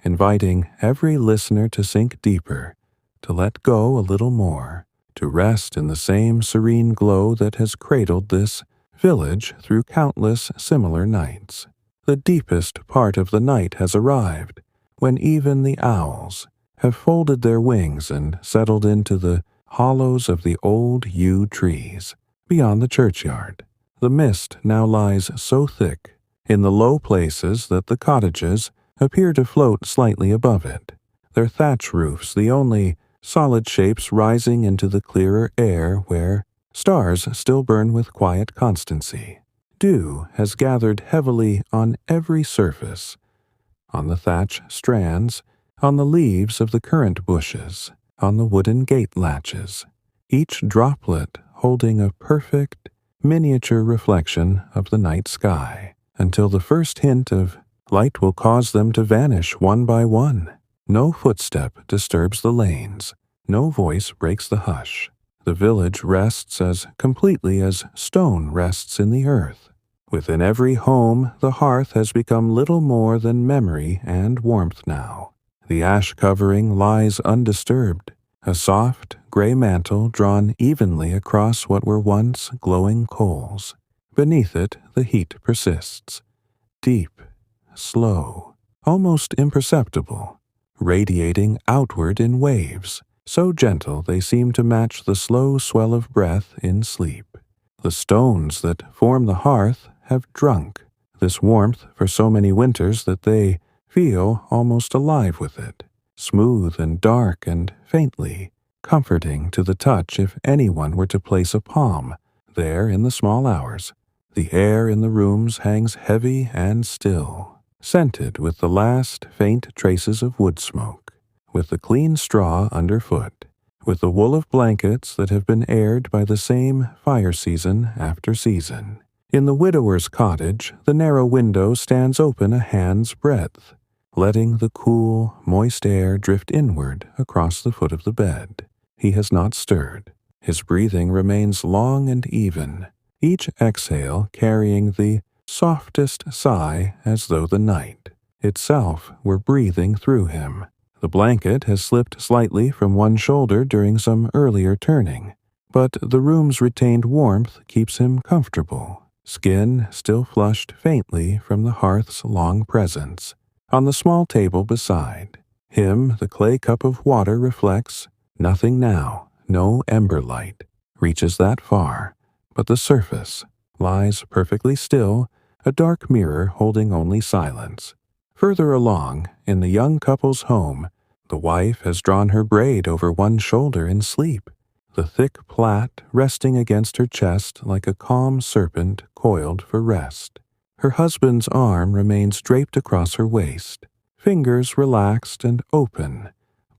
inviting every listener to sink deeper, to let go a little more, to rest in the same serene glow that has cradled this village through countless similar nights. The deepest part of the night has arrived, when even the owls have folded their wings and settled into the hollows of the old yew trees beyond the churchyard. The mist now lies so thick in the low places that the cottages appear to float slightly above it, their thatch roofs the only solid shapes rising into the clearer air where stars still burn with quiet constancy. Dew has gathered heavily on every surface, on the thatch strands, on the leaves of the currant bushes, on the wooden gate latches, each droplet holding a perfect, miniature reflection of the night sky, until the first hint of light will cause them to vanish one by one. No footstep disturbs the lanes, no voice breaks the hush. The village rests as completely as stone rests in the earth. Within every home, the hearth has become little more than memory and warmth now. The ash covering lies undisturbed, a soft, gray mantle drawn evenly across what were once glowing coals. Beneath it, the heat persists, deep, slow, almost imperceptible, radiating outward in waves, so gentle they seem to match the slow swell of breath in sleep. The stones that form the hearth have drunk this warmth for so many winters that they feel almost alive with it, smooth and dark and faintly comforting to the touch if anyone were to place a palm there in the small hours. The air in the rooms hangs heavy and still, scented with the last faint traces of wood smoke, with the clean straw underfoot, with the wool of blankets that have been aired by the same fire season after season. In the widower's cottage, the narrow window stands open a hand's breadth, letting the cool, moist air drift inward across the foot of the bed. He has not stirred. His breathing remains long and even, each exhale carrying the softest sigh as though the night itself were breathing through him. The blanket has slipped slightly from one shoulder during some earlier turning, but the room's retained warmth keeps him comfortable, skin still flushed faintly from the hearth's long presence. On the small table beside him, the clay cup of water reflects nothing now, no ember light reaches that far, but the surface lies perfectly still, a dark mirror holding only silence. Further along, in the young couple's home, the wife has drawn her braid over one shoulder in sleep, the thick plait resting against her chest like a calm serpent coiled for rest. Her husband's arm remains draped across her waist, fingers relaxed and open,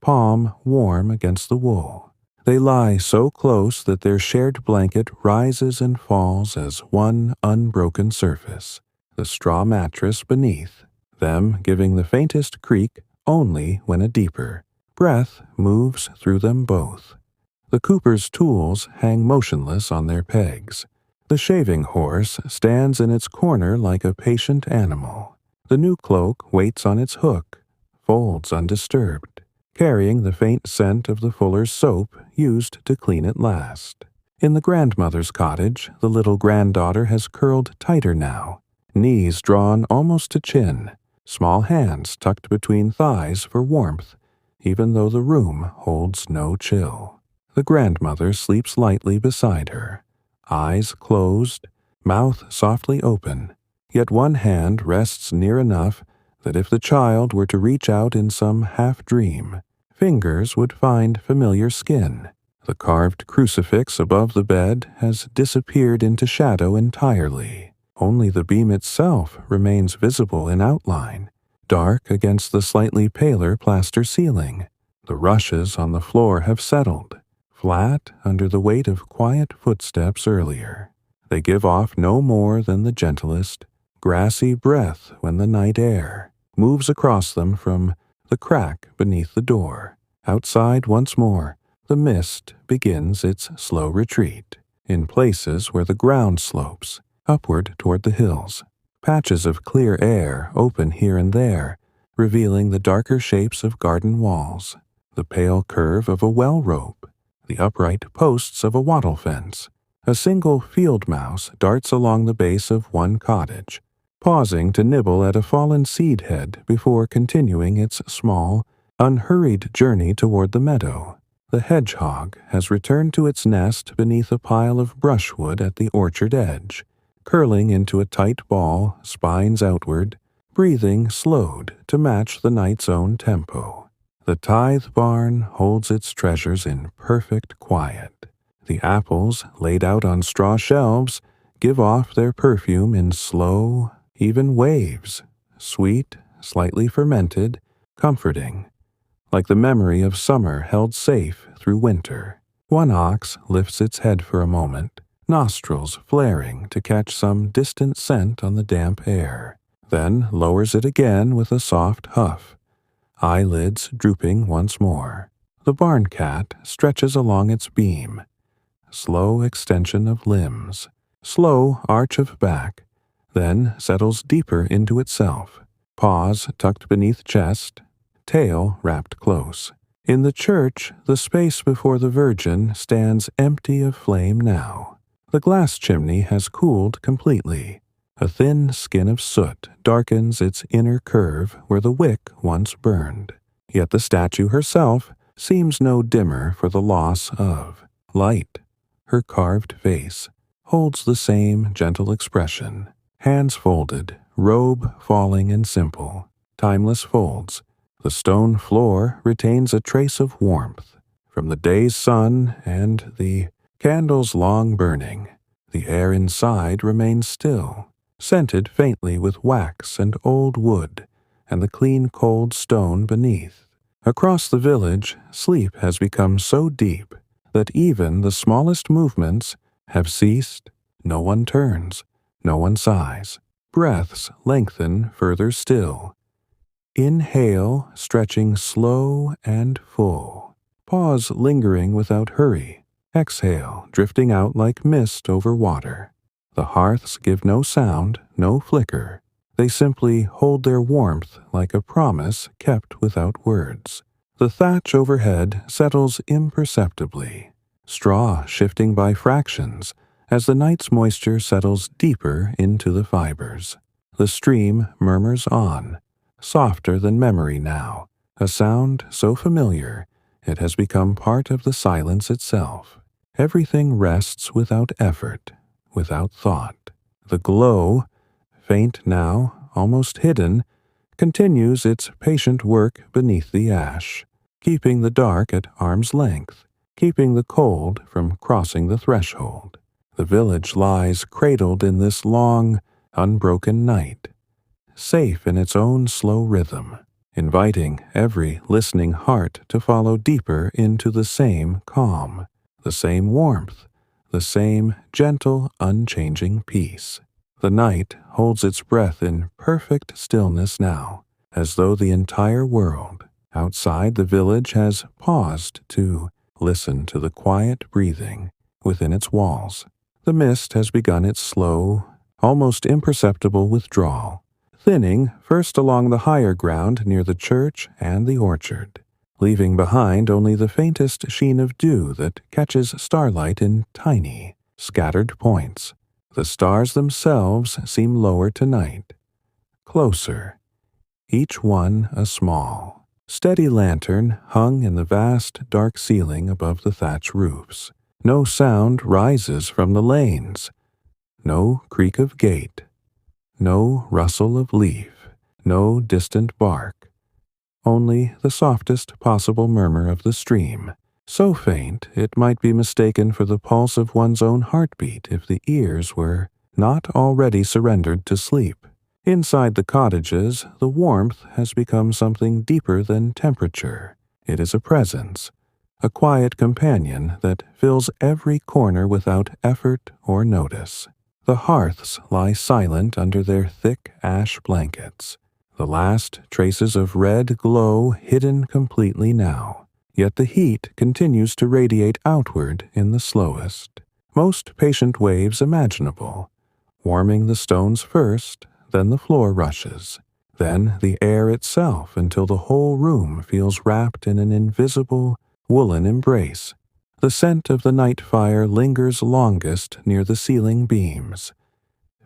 palm warm against the wool. They lie so close that their shared blanket rises and falls as one unbroken surface, the straw mattress beneath, them giving the faintest creak only when a deeper breath moves through them both. The cooper's tools hang motionless on their pegs. The shaving horse stands in its corner like a patient animal. The new cloak waits on its hook, folds undisturbed, carrying the faint scent of the fuller's soap used to clean it last. In the grandmother's cottage, the little granddaughter has curled tighter now, knees drawn almost to chin, small hands tucked between thighs for warmth, even though the room holds no chill. The grandmother sleeps lightly beside her, eyes closed, mouth softly open, yet one hand rests near enough that if the child were to reach out in some half-dream, fingers would find familiar skin. The carved crucifix above the bed has disappeared into shadow entirely. Only the beam itself remains visible in outline, dark against the slightly paler plaster ceiling. The rushes on the floor have settled, flat under the weight of quiet footsteps earlier. They give off no more than the gentlest, grassy breath when the night air moves across them from the crack beneath the door. Outside once more, the mist begins its slow retreat. In places where the ground slopes upward toward the hills, patches of clear air open here and there, revealing the darker shapes of garden walls, the pale curve of a well rope, the upright posts of a wattle fence. A single field mouse darts along the base of one cottage, pausing to nibble at a fallen seed head before continuing its small, unhurried journey toward the meadow. The hedgehog has returned to its nest beneath a pile of brushwood at the orchard edge, curling into a tight ball, spines outward, breathing slowed to match the night's own tempo. The tithe barn holds its treasures in perfect quiet. The apples, laid out on straw shelves, give off their perfume in slow, even waves, sweet, slightly fermented, comforting, like the memory of summer held safe through winter. One ox lifts its head for a moment, nostrils flaring to catch some distant scent on the damp air, then lowers it again with a soft huff, eyelids drooping once more. The barn cat stretches along its beam, slow extension of limbs, slow arch of back, then settles deeper into itself, paws tucked beneath chest, tail wrapped close. In the church, the space before the Virgin stands empty of flame now. The glass chimney has cooled completely. A thin skin of soot darkens its inner curve where the wick once burned. Yet the statue herself seems no dimmer for the loss of light. Her carved face holds the same gentle expression, hands folded, robe falling in simple, timeless folds. The stone floor retains a trace of warmth from the day's sun and the candles long burning. The air inside remains still, scented faintly with wax and old wood, and the clean cold stone beneath. Across the village, sleep has become so deep that even the smallest movements have ceased. No one turns, no one sighs. Breaths lengthen further still. Inhale, stretching slow and full. Pause lingering without hurry. Exhale, drifting out like mist over water. The hearths give no sound, no flicker. They simply hold their warmth like a promise kept without words. The thatch overhead settles imperceptibly, straw shifting by fractions as the night's moisture settles deeper into the fibers. The stream murmurs on, softer than memory now, a sound so familiar it has become part of the silence itself. Everything rests without effort, without thought. The glow, faint now, almost hidden, continues its patient work beneath the ash, keeping the dark at arm's length, keeping the cold from crossing the threshold. The village lies cradled in this long, unbroken night, safe in its own slow rhythm. inviting every listening heart to follow deeper into the same calm, the same warmth, the same gentle, unchanging peace. The night holds its breath in perfect stillness now, as though the entire world outside the village has paused to listen to the quiet breathing within its walls. The mist has begun its slow, almost imperceptible withdrawal, thinning first along the higher ground near the church and the orchard, leaving behind only the faintest sheen of dew that catches starlight in tiny, scattered points. The stars themselves seem lower tonight, closer, each one a small, steady lantern hung in the vast dark ceiling above the thatch roofs. No sound rises from the lanes, no creak of gate, no rustle of leaf, no distant bark, only the softest possible murmur of the stream, so faint it might be mistaken for the pulse of one's own heartbeat if the ears were not already surrendered to sleep. Inside the cottages, the warmth has become something deeper than temperature. It is a presence, a quiet companion that fills every corner without effort or notice. The hearths lie silent under their thick ash blankets, the last traces of red glow hidden completely now. Yet the heat continues to radiate outward in the slowest, most patient waves imaginable, warming the stones first, then the floor rushes, then the air itself until the whole room feels wrapped in an invisible, woolen embrace. The scent of the night fire lingers longest near the ceiling beams.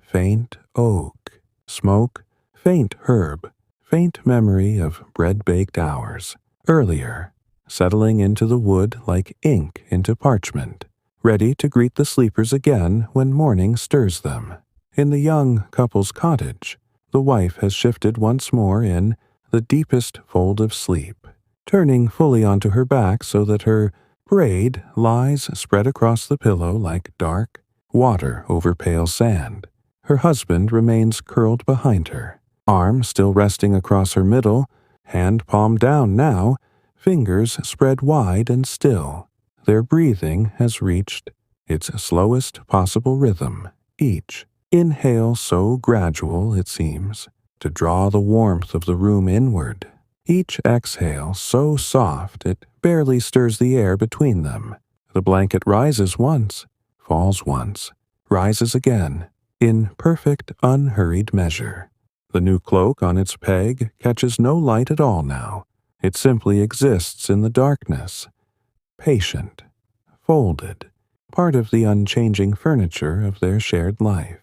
Faint oak, smoke, faint herb, faint memory of bread-baked hours, earlier, settling into the wood like ink into parchment, ready to greet the sleepers again when morning stirs them. In the young couple's cottage, the wife has shifted once more in the deepest fold of sleep, turning fully onto her back so that her braid lies spread across the pillow like dark water over pale sand. Her husband remains curled behind her, arm still resting across her middle, hand palm down now, fingers spread wide and still. Their breathing has reached its slowest possible rhythm, each inhale so gradual, it seems, to draw the warmth of the room inward. Each exhale so soft it barely stirs the air between them. The blanket rises once, falls once, rises again, in perfect unhurried measure. The new cloak on its peg catches no light at all now. It simply exists in the darkness, patient, folded, part of the unchanging furniture of their shared life.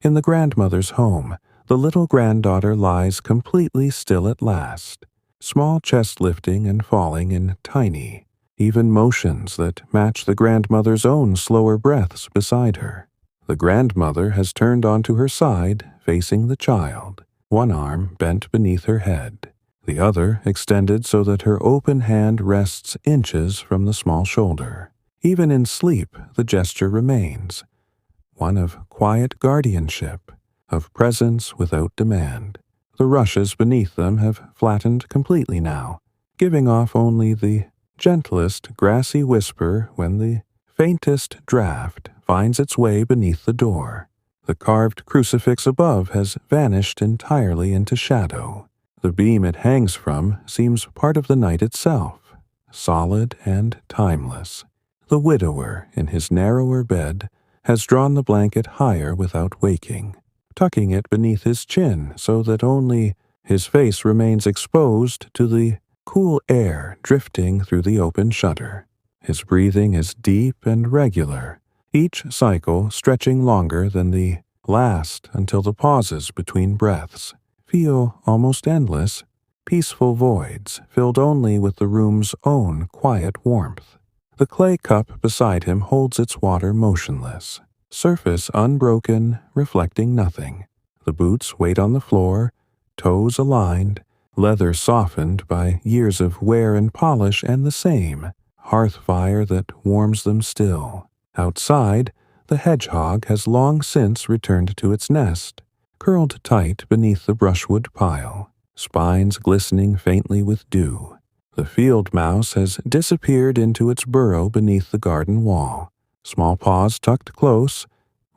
In the grandmother's home, the little granddaughter lies completely still at last, small chest lifting and falling in tiny, even motions that match the grandmother's own slower breaths beside her. The grandmother has turned onto her side, facing the child, one arm bent beneath her head, the other extended so that her open hand rests inches from the small shoulder. Even in sleep, the gesture remains, one of quiet guardianship, of presence without demand. The rushes beneath them have flattened completely now, giving off only the gentlest grassy whisper when the faintest draft finds its way beneath the door. The carved crucifix above has vanished entirely into shadow. The beam it hangs from seems part of the night itself, solid and timeless. The widower, in his narrower bed, has drawn the blanket higher without waking, tucking it beneath his chin so that only his face remains exposed to the cool air drifting through the open shutter. His breathing is deep and regular, each cycle stretching longer than the last until the pauses between breaths feel almost endless, peaceful voids filled only with the room's own quiet warmth. The clay cup beside him holds its water motionless, surface unbroken, reflecting nothing. The boots wait on the floor, toes aligned, leather softened by years of wear and polish, and the same hearth fire that warms them still. Outside, the hedgehog has long since returned to its nest, curled tight beneath the brushwood pile, spines glistening faintly with dew. The field mouse has disappeared into its burrow beneath the garden wall, small paws tucked close,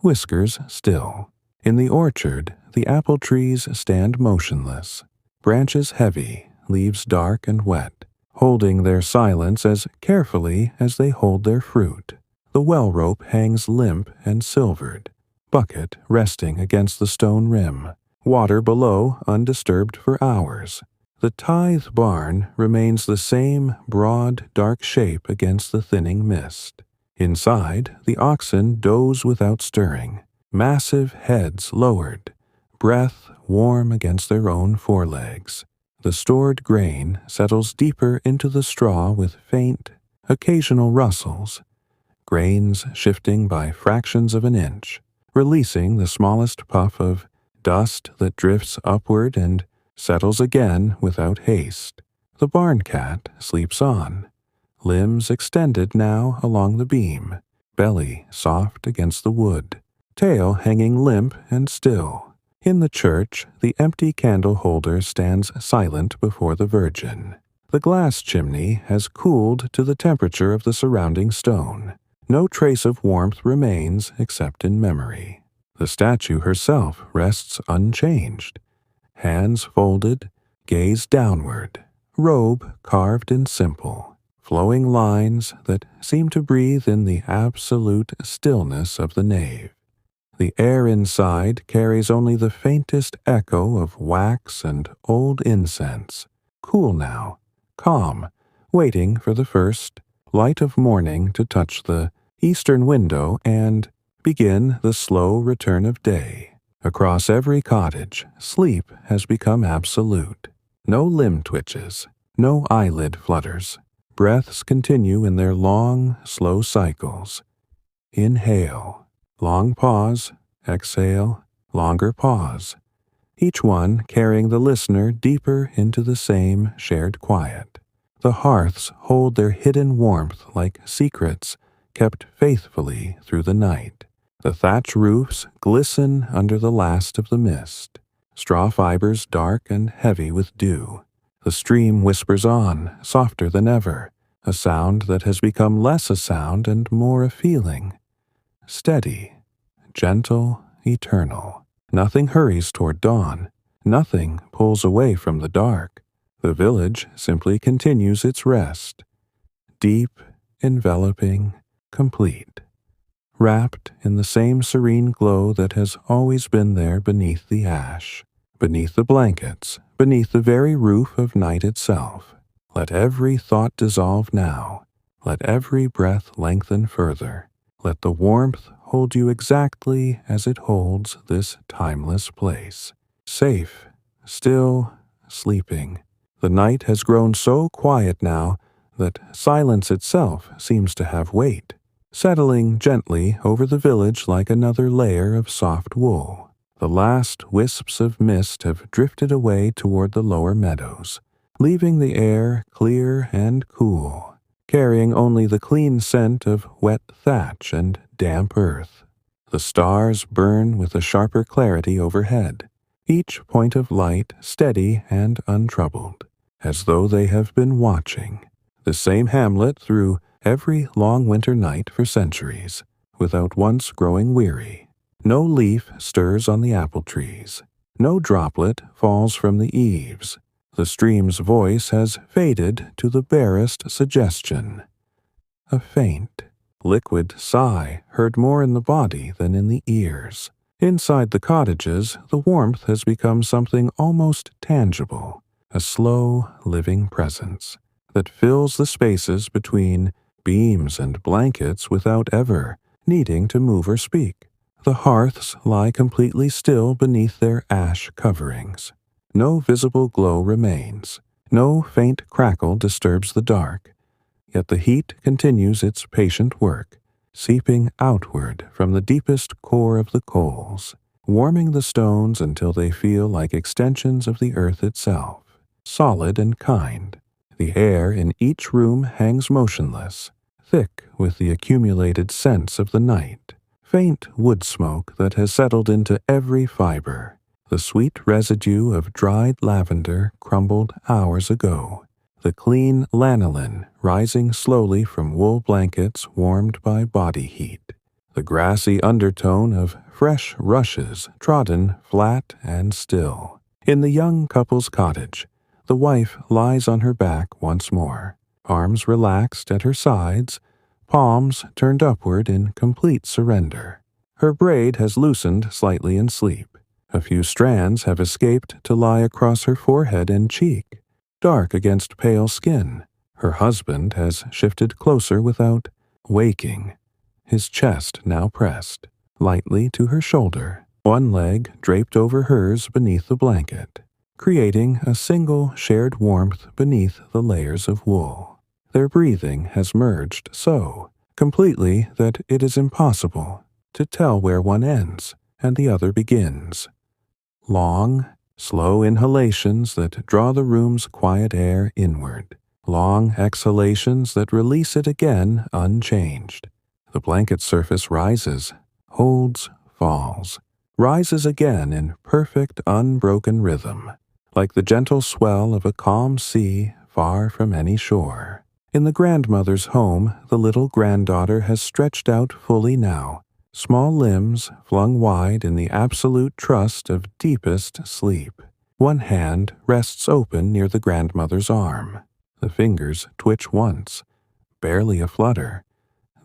whiskers still. In the orchard, the apple trees stand motionless, branches heavy, leaves dark and wet, holding their silence as carefully as they hold their fruit. The well rope hangs limp and silvered, bucket resting against the stone rim, water below undisturbed for hours. The tithe barn remains the same broad, dark shape against the thinning mist. Inside, the oxen doze without stirring, massive heads lowered, breath warm against their own forelegs. The stored grain settles deeper into the straw with faint, occasional rustles, grains shifting by fractions of an inch, releasing the smallest puff of dust that drifts upward and settles again without haste. The barn cat sleeps on, limbs extended now along the beam, belly soft against the wood, tail hanging limp and still. In the church, the empty candle holder stands silent before the Virgin. The glass chimney has cooled to the temperature of the surrounding stone. No trace of warmth remains except in memory. The statue herself rests unchanged, hands folded, gaze downward, robe carved in simple, flowing lines that seem to breathe in the absolute stillness of the nave. The air inside carries only the faintest echo of wax and old incense, cool now, calm, waiting for the first light of morning to touch the eastern window and begin the slow return of day. Across every cottage, sleep has become absolute. No limb twitches, no eyelid flutters. Breaths continue in their long, slow cycles. Inhale, long pause, exhale, longer pause, each one carrying the listener deeper into the same shared quiet. The hearths hold their hidden warmth like secrets kept faithfully through the night. The thatch roofs glisten under the last of the mist, straw fibers dark and heavy with dew. The stream whispers on, softer than ever, a sound that has become less a sound and more a feeling. Steady, gentle, eternal. Nothing hurries toward dawn. Nothing pulls away from the dark. The village simply continues its rest. Deep, enveloping, complete. Wrapped in the same serene glow that has always been there beneath the ash, beneath the blankets, beneath the very roof of night itself. Let every thought dissolve now. Let every breath lengthen further. Let the warmth hold you exactly as it holds this timeless place. Safe, still, sleeping. The night has grown so quiet now that silence itself seems to have weight, settling gently over the village like another layer of soft wool. The last wisps of mist have drifted away toward the lower meadows, leaving the air clear and cool, carrying only the clean scent of wet thatch and damp earth. The stars burn with a sharper clarity overhead, each point of light steady and untroubled, as though they have been watching. The same hamlet through every long winter night for centuries, without once growing weary. No leaf stirs on the apple trees. No droplet falls from the eaves. The stream's voice has faded to the barest suggestion. A faint, liquid sigh heard more in the body than in the ears. Inside the cottages, the warmth has become something almost tangible, a slow, living presence that fills the spaces between beams and blankets without ever needing to move or speak. The hearths lie completely still beneath their ash coverings. No visible glow remains. No faint crackle disturbs the dark. Yet the heat continues its patient work, seeping outward from the deepest core of the coals, warming the stones until they feel like extensions of the earth itself, solid and kind. The air in each room hangs motionless, thick with the accumulated scents of the night, faint wood smoke that has settled into every fiber. the sweet residue of dried lavender crumbled hours ago, the clean lanolin rising slowly from wool blankets warmed by body heat, the grassy undertone of fresh rushes trodden flat and still. In the young couple's cottage, the wife lies on her back once more, arms relaxed at her sides, palms turned upward in complete surrender. Her braid has loosened slightly in sleep. A few strands have escaped to lie across her forehead and cheek, dark against pale skin. Her husband has shifted closer without waking, his chest now pressed lightly to her shoulder, one leg draped over hers beneath the blanket, creating a single shared warmth beneath the layers of wool. Their breathing has merged so completely that it is impossible to tell where one ends and the other begins. Long, slow inhalations that draw the room's quiet air inward, long exhalations that release it again unchanged. The blanket surface rises, holds, falls, rises again in perfect unbroken rhythm, like the gentle swell of a calm sea far from any shore. In the grandmother's home, the little granddaughter has stretched out fully now, small limbs flung wide in the absolute trust of deepest sleep. One hand rests open near the grandmother's arm. The fingers twitch once, barely a flutter,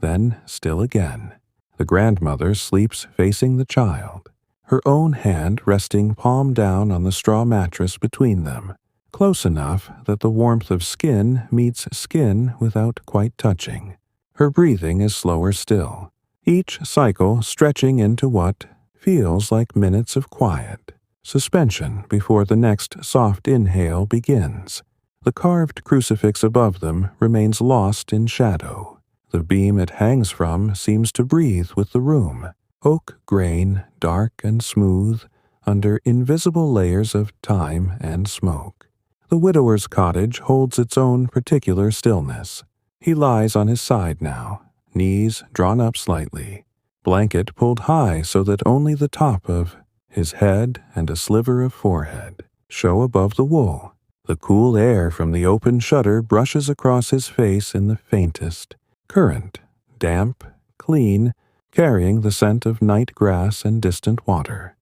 then still again. The grandmother sleeps facing the child, her own hand resting palm down on the straw mattress between them, close enough that the warmth of skin meets skin without quite touching. Her breathing is slower still, each cycle stretching into what feels like minutes of quiet, suspension before the next soft inhale begins. The carved crucifix above them remains lost in shadow. The beam it hangs from seems to breathe with the room, oak grain, dark and smooth, under invisible layers of time and smoke. The widower's cottage holds its own particular stillness. He lies on his side now, knees drawn up slightly, blanket pulled high so that only the top of his head and a sliver of forehead show above the wool. The cool air from the open shutter brushes across his face in the faintest current, damp, clean, carrying the scent of night grass and distant water.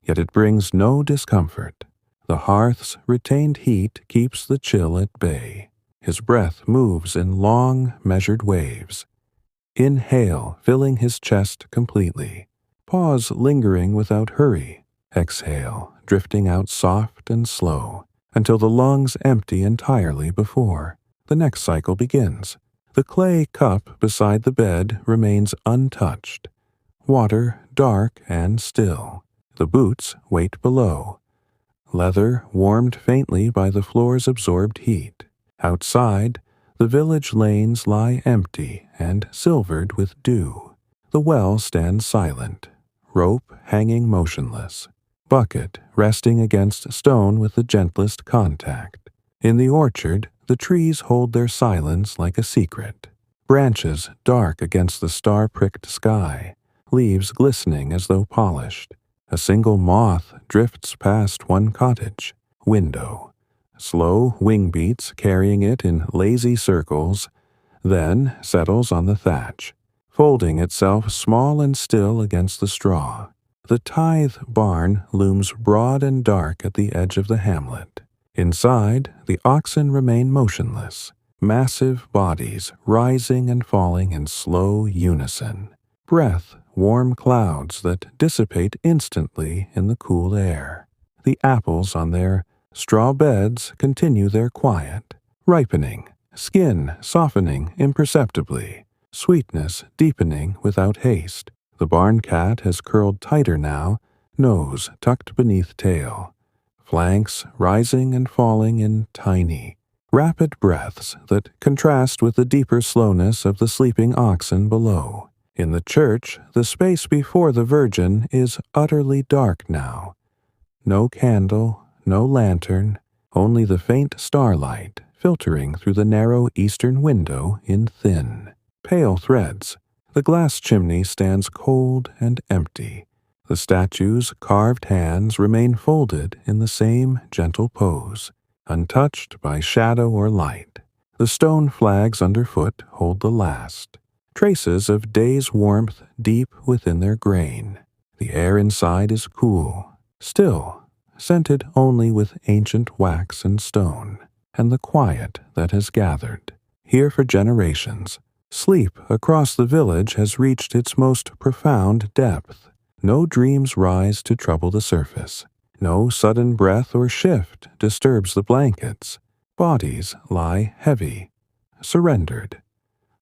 Yet it brings no discomfort. The hearth's retained heat keeps the chill at bay. His breath moves in long, measured waves. Inhale, filling his chest completely. Pause, lingering without hurry. Exhale, drifting out soft and slow, until the lungs empty entirely before the next cycle begins. The clay cup beside the bed remains untouched. Water dark and still. The boots wait below. Leather warmed faintly by the floor's absorbed heat. Outside, the village lanes lie empty and silvered with dew. The well stands silent, rope hanging motionless, bucket resting against stone with the gentlest contact. In the orchard, the trees hold their silence like a secret. Branches dark against the star-pricked sky, leaves glistening as though polished. A single moth drifts past one cottage window, slow wing beats carrying it in lazy circles, then settles on the thatch, folding itself small and still against the straw. The tithe barn looms broad and dark at the edge of the hamlet. Inside, the oxen remain motionless, massive bodies rising and falling in slow unison. Breath, warm clouds that dissipate instantly in the cool air. The apples on their straw beds continue their quiet, ripening, skin softening imperceptibly, sweetness deepening without haste. The barn cat has curled tighter now, nose tucked beneath tail, flanks rising and falling in tiny, rapid breaths that contrast with the deeper slowness of the sleeping oxen below. In the church, the space before the Virgin is utterly dark now. No candle, no lantern, only the faint starlight filtering through the narrow eastern window in thin, pale threads. The glass chimney stands cold and empty, The statue's carved hands remain folded in the same gentle pose, untouched by shadow or light. The stone flags underfoot hold the last, traces of day's warmth deep within their grain. The air inside is cool, still, scented only with ancient wax and stone, and the quiet that has gathered. Here for generations, sleep across the village has reached its most profound depth. No dreams rise to trouble the surface. No sudden breath or shift disturbs the blankets. Bodies lie heavy, surrendered.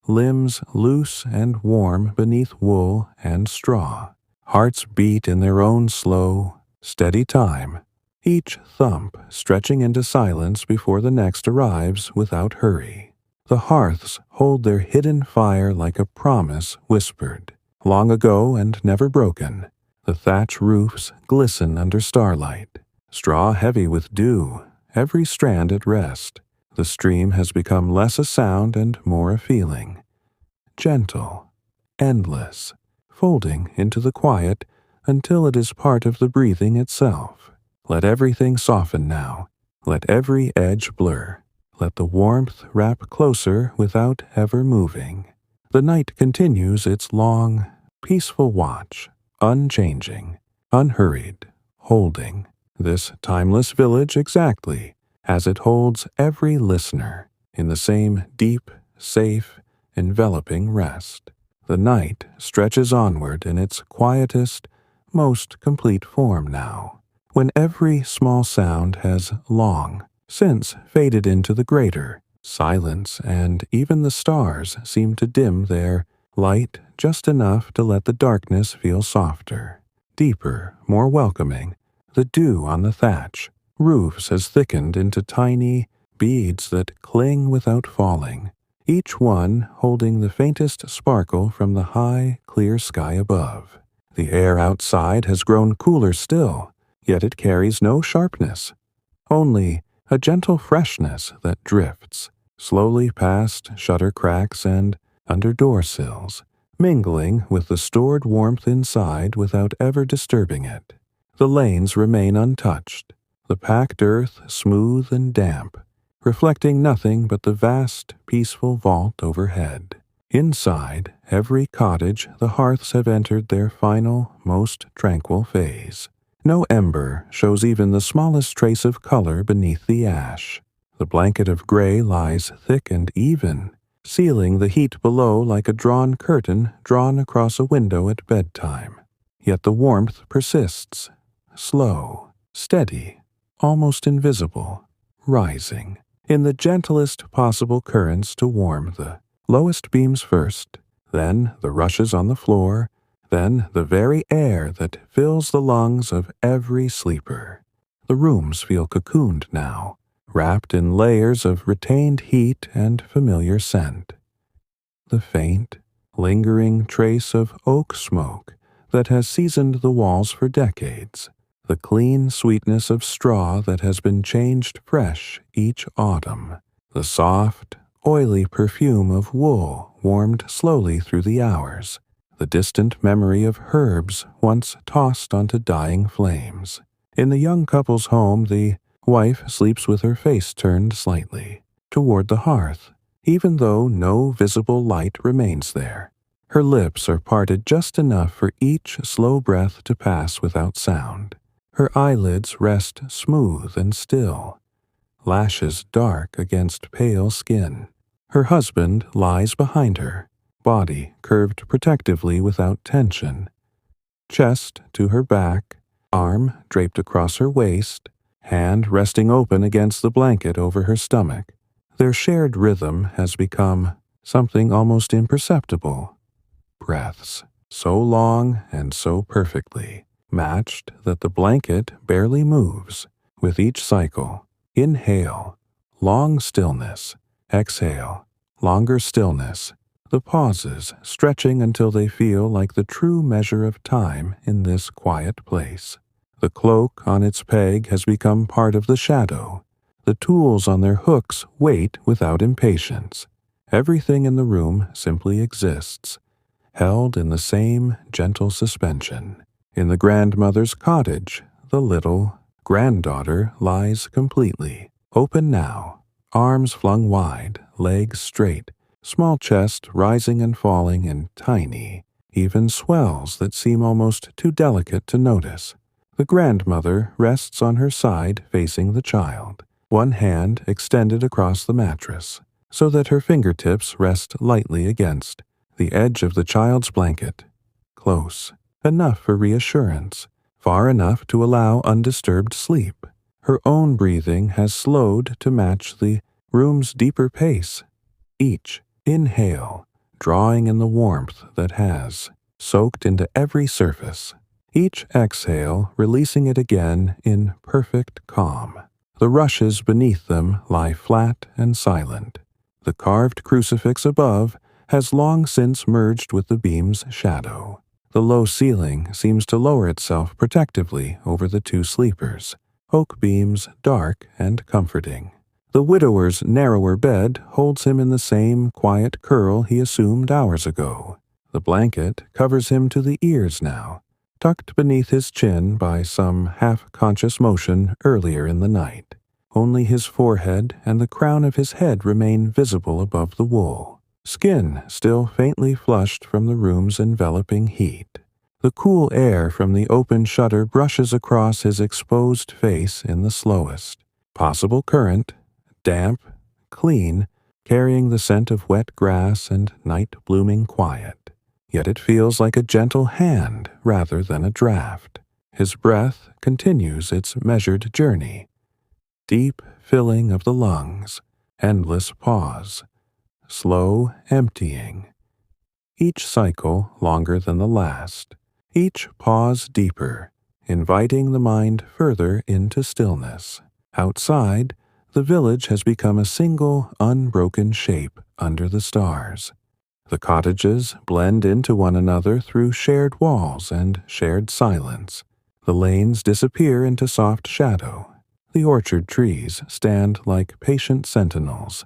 Limbs loose and warm beneath wool and straw. Hearts beat in their own slow, steady time, each thump stretching into silence before the next arrives without hurry. The hearths hold their hidden fire like a promise whispered, long ago and never broken. The thatch roofs glisten under starlight, straw heavy with dew, every strand at rest. The stream has become less a sound and more a feeling. Gentle, endless, folding into the quiet until it is part of the breathing itself. Let everything soften now. Let every edge blur. Let the warmth wrap closer without ever moving. The night continues its long, peaceful watch, unchanging, unhurried, holding this timeless village exactly as it holds every listener in the same deep, safe, enveloping rest. The night stretches onward in its quietest, most complete form now, when every small sound has long since faded into the greater. Silence and even the stars seem to dim their light just enough to let the darkness feel softer, deeper, more welcoming. The dew on the thatch roofs has thickened into tiny beads that cling without falling, each one holding the faintest sparkle from the high, clear sky above. The air outside has grown cooler still, yet it carries no sharpness, only a gentle freshness that drifts slowly past shutter cracks and under door sills, mingling with the stored warmth inside without ever disturbing it. The lanes remain untouched, the packed earth smooth and damp, reflecting nothing but the vast, peaceful vault overhead. Inside every cottage the hearths have entered their final, most tranquil phase. No ember shows even the smallest trace of color beneath the ash. The blanket of gray lies thick and even, sealing the heat below like a drawn curtain drawn across a window at bedtime. Yet the warmth persists, slow, steady, almost invisible, rising in the gentlest possible currents to warm the lowest beams first, then the rushes on the floor, then the very air that fills the lungs of every sleeper. The rooms feel cocooned now, wrapped in layers of retained heat and familiar scent. The faint, lingering trace of oak smoke that has seasoned the walls for decades, the clean sweetness of straw that has been changed fresh each autumn, the soft, oily perfume of wool warmed slowly through the hours, the distant memory of herbs once tossed onto dying flames. In the young couple's home, the wife sleeps with her face turned slightly toward the hearth, even though no visible light remains there. Her lips are parted just enough for each slow breath to pass without sound. Her eyelids rest smooth and still, lashes dark against pale skin. Her husband lies behind her, body curved protectively without tension, chest to her back, arm draped across her waist, hand resting open against the blanket over her stomach. Their shared rhythm has become something almost imperceptible. Breaths, so long and so perfectly matched that the blanket barely moves. With each cycle, inhale, long stillness, exhale, longer stillness, the pauses stretching until they feel like the true measure of time in this quiet place. The cloak on its peg has become part of the shadow. The tools on their hooks wait without impatience. Everything in the room simply exists, held in the same gentle suspension. In the grandmother's cottage, the little granddaughter lies completely, open now, arms flung wide, legs straight, small chest rising and falling in tiny, even swells that seem almost too delicate to notice. The grandmother rests on her side facing the child, one hand extended across the mattress, so that her fingertips rest lightly against the edge of the child's blanket. Close, enough for reassurance, far enough to allow undisturbed sleep. Her own breathing has slowed to match the room's deeper pace. Each inhale, drawing in the warmth that has soaked into every surface. Each exhale, releasing it again in perfect calm. The rushes beneath them lie flat and silent. The carved crucifix above has long since merged with the beam's shadow. The low ceiling seems to lower itself protectively over the two sleepers, oak beams dark and comforting. The widower's narrower bed holds him in the same quiet curl he assumed hours ago. The blanket covers him to the ears now, tucked beneath his chin by some half-conscious motion earlier in the night. Only his forehead and the crown of his head remain visible above the wool, skin still faintly flushed from the room's enveloping heat. The cool air from the open shutter brushes across his exposed face in the slowest possible current, damp, clean, carrying the scent of wet grass and night-blooming quiet. Yet it feels like a gentle hand rather than a draft. His breath continues its measured journey. Deep filling of the lungs, endless pause, slow emptying. Each cycle longer than the last, each pause deeper, inviting the mind further into stillness. Outside, the village has become a single, unbroken shape under the stars. The cottages blend into one another through shared walls and shared silence. The lanes disappear into soft shadow. The orchard trees stand like patient sentinels,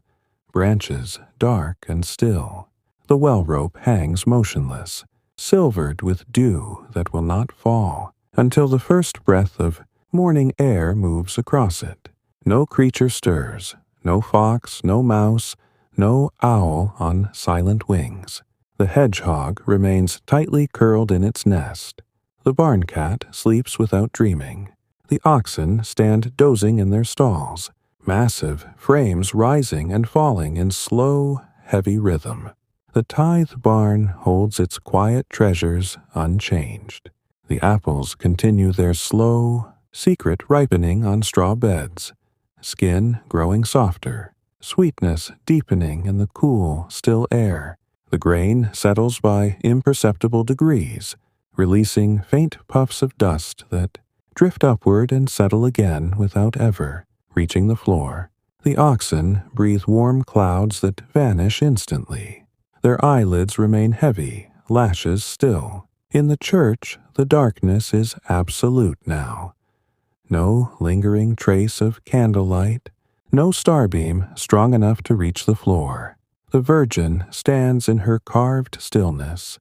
branches dark and still. The well rope hangs motionless, silvered with dew that will not fall until the first breath of morning air moves across it. No creature stirs, no fox, no mouse, no owl on silent wings. The hedgehog remains tightly curled in its nest. The barn cat sleeps without dreaming. The oxen stand dozing in their stalls, massive frames rising and falling in slow, heavy rhythm. The tithe barn holds its quiet treasures unchanged. The apples continue their slow, secret ripening on straw beds, skin growing softer, sweetness deepening in the cool, still air. The grain settles by imperceptible degrees, releasing faint puffs of dust that drift upward and settle again without ever reaching the floor. The oxen breathe warm clouds that vanish instantly. Their eyelids remain heavy, lashes still. In the church, the darkness is absolute now. No lingering trace of candlelight, no starbeam strong enough to reach the floor. The Virgin stands in her carved stillness,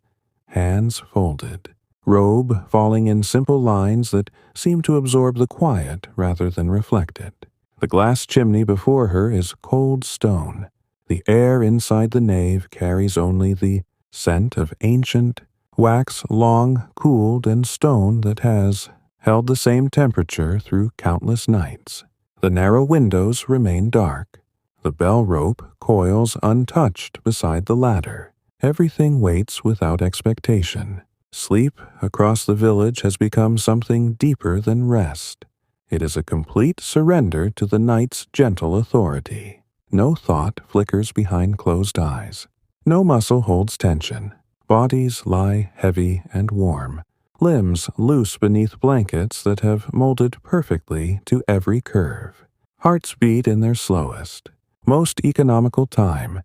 hands folded, robe falling in simple lines that seem to absorb the quiet rather than reflect it. The glass chimney before her is cold stone. The air inside the nave carries only the scent of ancient wax long cooled and stone that has held the same temperature through countless nights. The narrow windows remain dark. The bell rope coils untouched beside the ladder. Everything waits without expectation. Sleep across the village has become something deeper than rest. It is a complete surrender to the night's gentle authority. No thought flickers behind closed eyes. No muscle holds tension. Bodies lie heavy and warm, limbs loose beneath blankets that have molded perfectly to every curve. Hearts beat in their slowest, most economical time,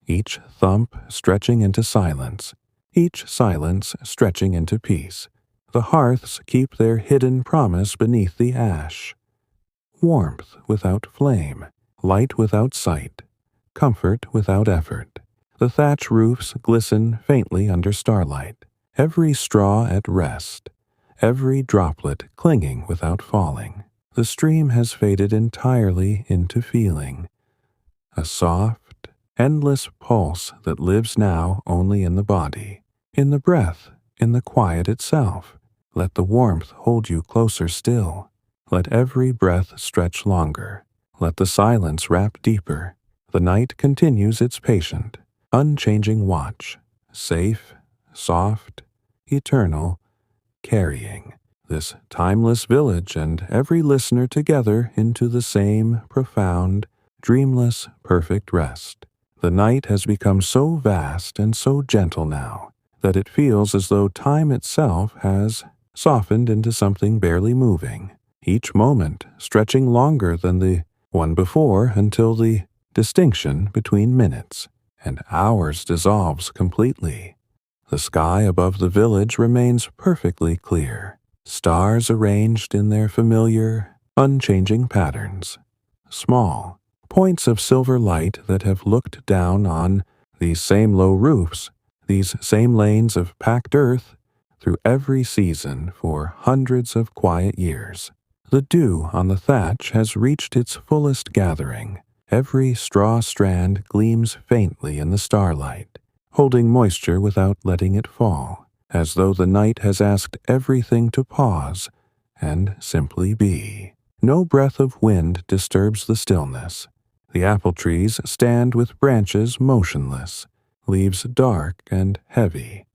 each thump stretching into silence, each silence stretching into peace. The hearths keep their hidden promise beneath the ash. Warmth without flame, light without sight, comfort without effort. The thatch roofs glisten faintly under starlight, every straw at rest, every droplet clinging without falling. The stream has faded entirely into feeling, a soft, endless pulse that lives now only in the body, in the breath, in the quiet itself. Let the warmth hold you closer still. Let every breath stretch longer. Let the silence wrap deeper. The night continues its patient, unchanging watch, safe, soft, eternal, carrying this timeless village and every listener together into the same profound, dreamless, perfect rest. The night has become so vast and so gentle now that it feels as though time itself has softened into something barely moving, each moment stretching longer than the one before until the distinction between minutes and hours dissolves completely. The sky above the village remains perfectly clear, stars arranged in their familiar, unchanging patterns, small points of silver light that have looked down on these same low roofs, these same lanes of packed earth, through every season for hundreds of quiet years. The dew on the thatch has reached its fullest gathering. Every straw strand gleams faintly in the starlight, holding moisture without letting it fall, as though the night has asked everything to pause and simply be. No breath of wind disturbs the stillness. The apple trees stand with branches motionless, leaves dark and heavy,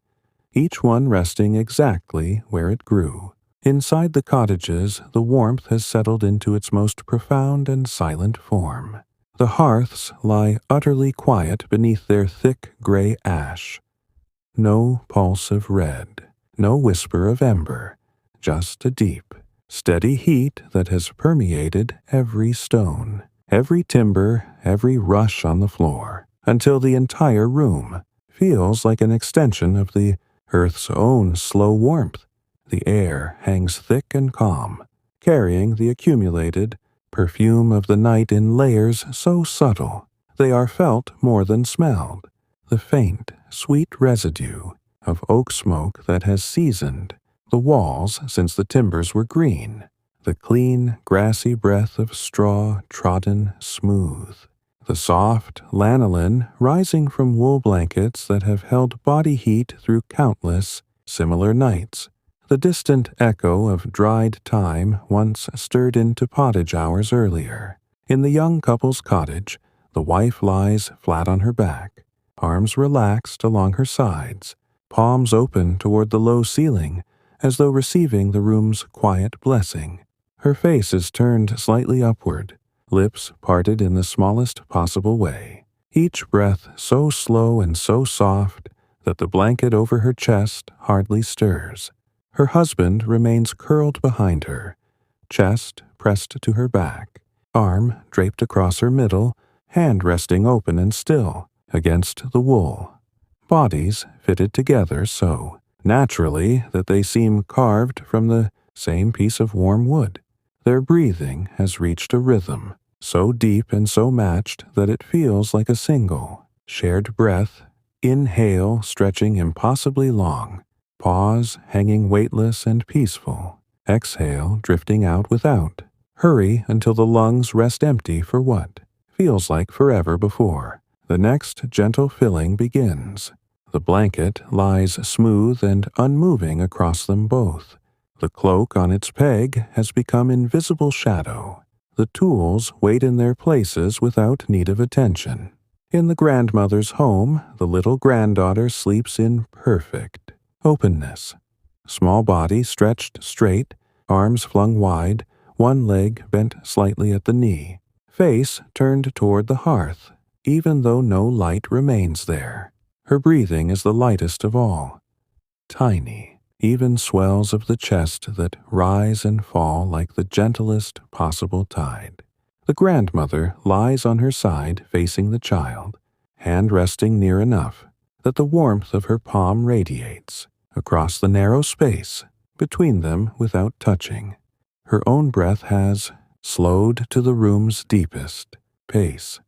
each one resting exactly where it grew. Inside the cottages, the warmth has settled into its most profound and silent form. The hearths lie utterly quiet beneath their thick gray ash. No pulse of red, no whisper of ember, just a deep, steady heat that has permeated every stone, every timber, every rush on the floor, until the entire room feels like an extension of the earth's own slow warmth. The air hangs thick and calm, carrying the accumulated perfume of the night in layers so subtle they are felt more than smelled. The faint, sweet residue of oak smoke that has seasoned the walls since the timbers were green, the clean, grassy breath of straw trodden smooth, the soft lanolin rising from wool blankets that have held body heat through countless similar nights, the distant echo of dried thyme once stirred into pottage hours earlier. In the young couple's cottage, the wife lies flat on her back, arms relaxed along her sides, palms open toward the low ceiling, as though receiving the room's quiet blessing. Her face is turned slightly upward, lips parted in the smallest possible way, each breath so slow and so soft that the blanket over her chest hardly stirs. Her husband remains curled behind her, chest pressed to her back, arm draped across her middle, hand resting open and still against the wool. Bodies fitted together so naturally that they seem carved from the same piece of warm wood. Their breathing has reached a rhythm, so deep and so matched that it feels like a single, shared breath, inhale stretching impossibly long, pause hanging weightless and peaceful, exhale drifting out without, hurry until the lungs rest empty for what feels like forever before the next gentle filling begins. The blanket lies smooth and unmoving across them both. The cloak on its peg has become invisible shadow. The tools wait in their places without need of attention. In the grandmother's home, the little granddaughter sleeps in perfect openness. Small body stretched straight, arms flung wide, one leg bent slightly at the knee, face turned toward the hearth, even though no light remains there. Her breathing is the lightest of all. Tiny, even swells of the chest that rise and fall like the gentlest possible tide. The grandmother lies on her side facing the child, hand resting near enough that the warmth of her palm radiates across the narrow space between them without touching. Her own breath has slowed to the room's deepest pace,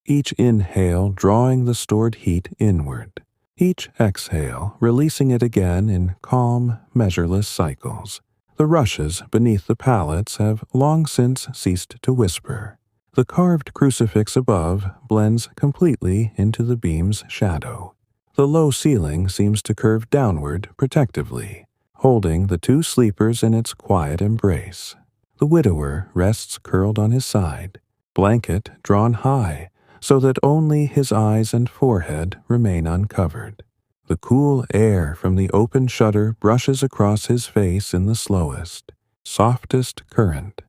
each inhale drawing the stored heat inward, each exhale releasing it again in calm, measureless cycles. The rushes beneath the pallets have long since ceased to whisper. The carved crucifix above blends completely into the beam's shadow. The low ceiling seems to curve downward protectively, holding the two sleepers in its quiet embrace. The widower rests curled on his side, blanket drawn high, so that only his eyes and forehead remain uncovered. The cool air from the open shutter brushes across his face in the slowest, softest current,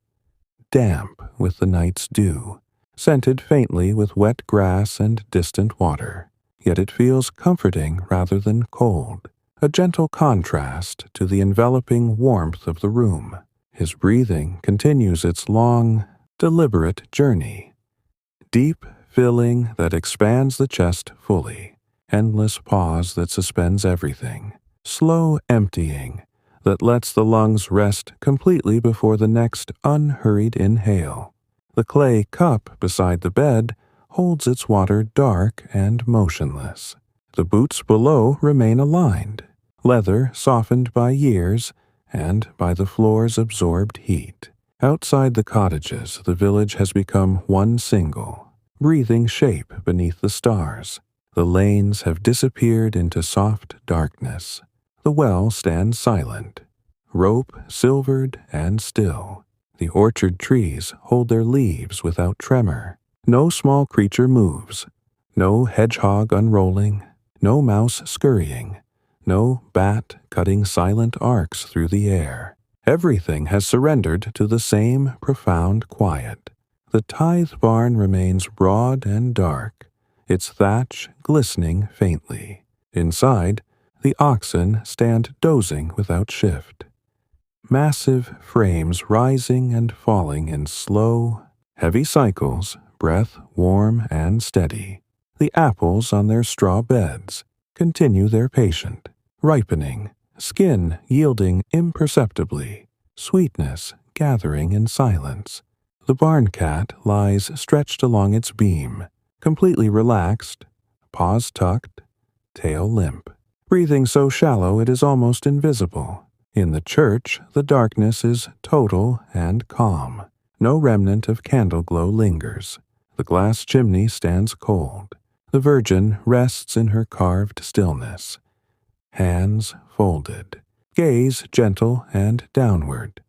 damp with the night's dew, scented faintly with wet grass and distant water. Yet it feels comforting rather than cold, a gentle contrast to the enveloping warmth of the room. His breathing continues its long, deliberate journey. Deep filling that expands the chest fully. Endless pause that suspends everything. Slow emptying that lets the lungs rest completely before the next unhurried inhale. The clay cup beside the bed holds its water dark and motionless. The boots below remain aligned, leather softened by years and by the floor's absorbed heat. Outside the cottages, the village has become one single, breathing shape beneath the stars. The lanes have disappeared into soft darkness. The well stands silent, rope silvered and still. The orchard trees hold their leaves without tremor. No small creature moves, no hedgehog unrolling, no mouse scurrying, no bat cutting silent arcs through the air. Everything has surrendered to the same profound quiet. The tithe barn remains broad and dark, its thatch glistening faintly. Inside, the oxen stand dozing without shift. Massive frames rising and falling in slow, heavy cycles, breath warm and steady. The apples on their straw beds continue their patient, ripening, skin yielding imperceptibly, sweetness gathering in silence. The barn cat lies stretched along its beam, completely relaxed, paws tucked, tail limp, breathing so shallow it is almost invisible. In the church, the darkness is total and calm. No remnant of candle glow lingers. The glass chimney stands cold. The Virgin rests in her carved stillness, hands folded, gaze gentle and downward,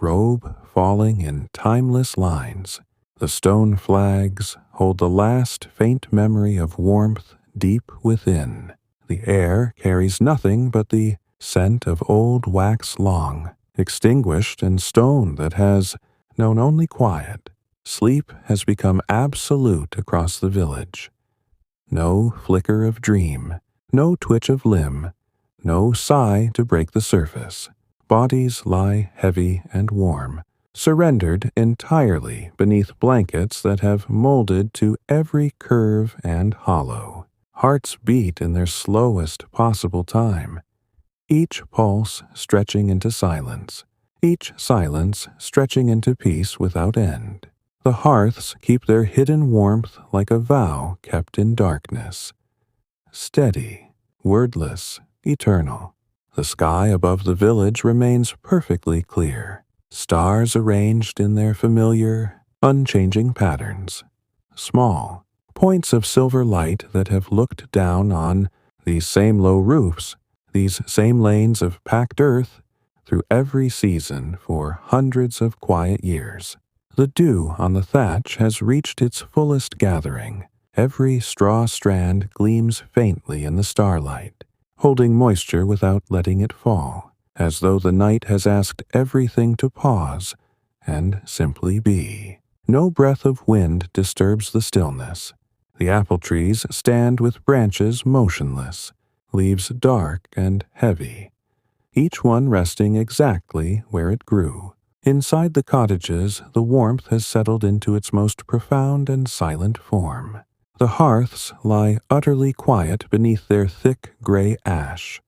robe falling in timeless lines. The stone flags hold the last faint memory of warmth deep within. The air carries nothing but the scent of old wax long, extinguished and stone that has known only quiet. Sleep has become absolute across the village. No flicker of dream, no twitch of limb, no sigh to break the surface. Bodies lie heavy and warm, surrendered entirely beneath blankets that have molded to every curve and hollow. Hearts beat in their slowest possible time, each pulse stretching into silence, each silence stretching into peace without end. The hearths keep their hidden warmth like a vow kept in darkness. Steady, wordless, eternal. The sky above the village remains perfectly clear, stars arranged in their familiar, unchanging patterns. Small, points of silver light that have looked down on these same low roofs, these same lanes of packed earth, through every season for hundreds of quiet years. The dew on the thatch has reached its fullest gathering. Every straw strand gleams faintly in the starlight, holding moisture without letting it fall, as though the night has asked everything to pause and simply be. No breath of wind disturbs the stillness. The apple trees stand with branches motionless, leaves dark and heavy, each one resting exactly where it grew. Inside the cottages, the warmth has settled into its most profound and silent form. The hearths lie utterly quiet beneath their thick gray ash.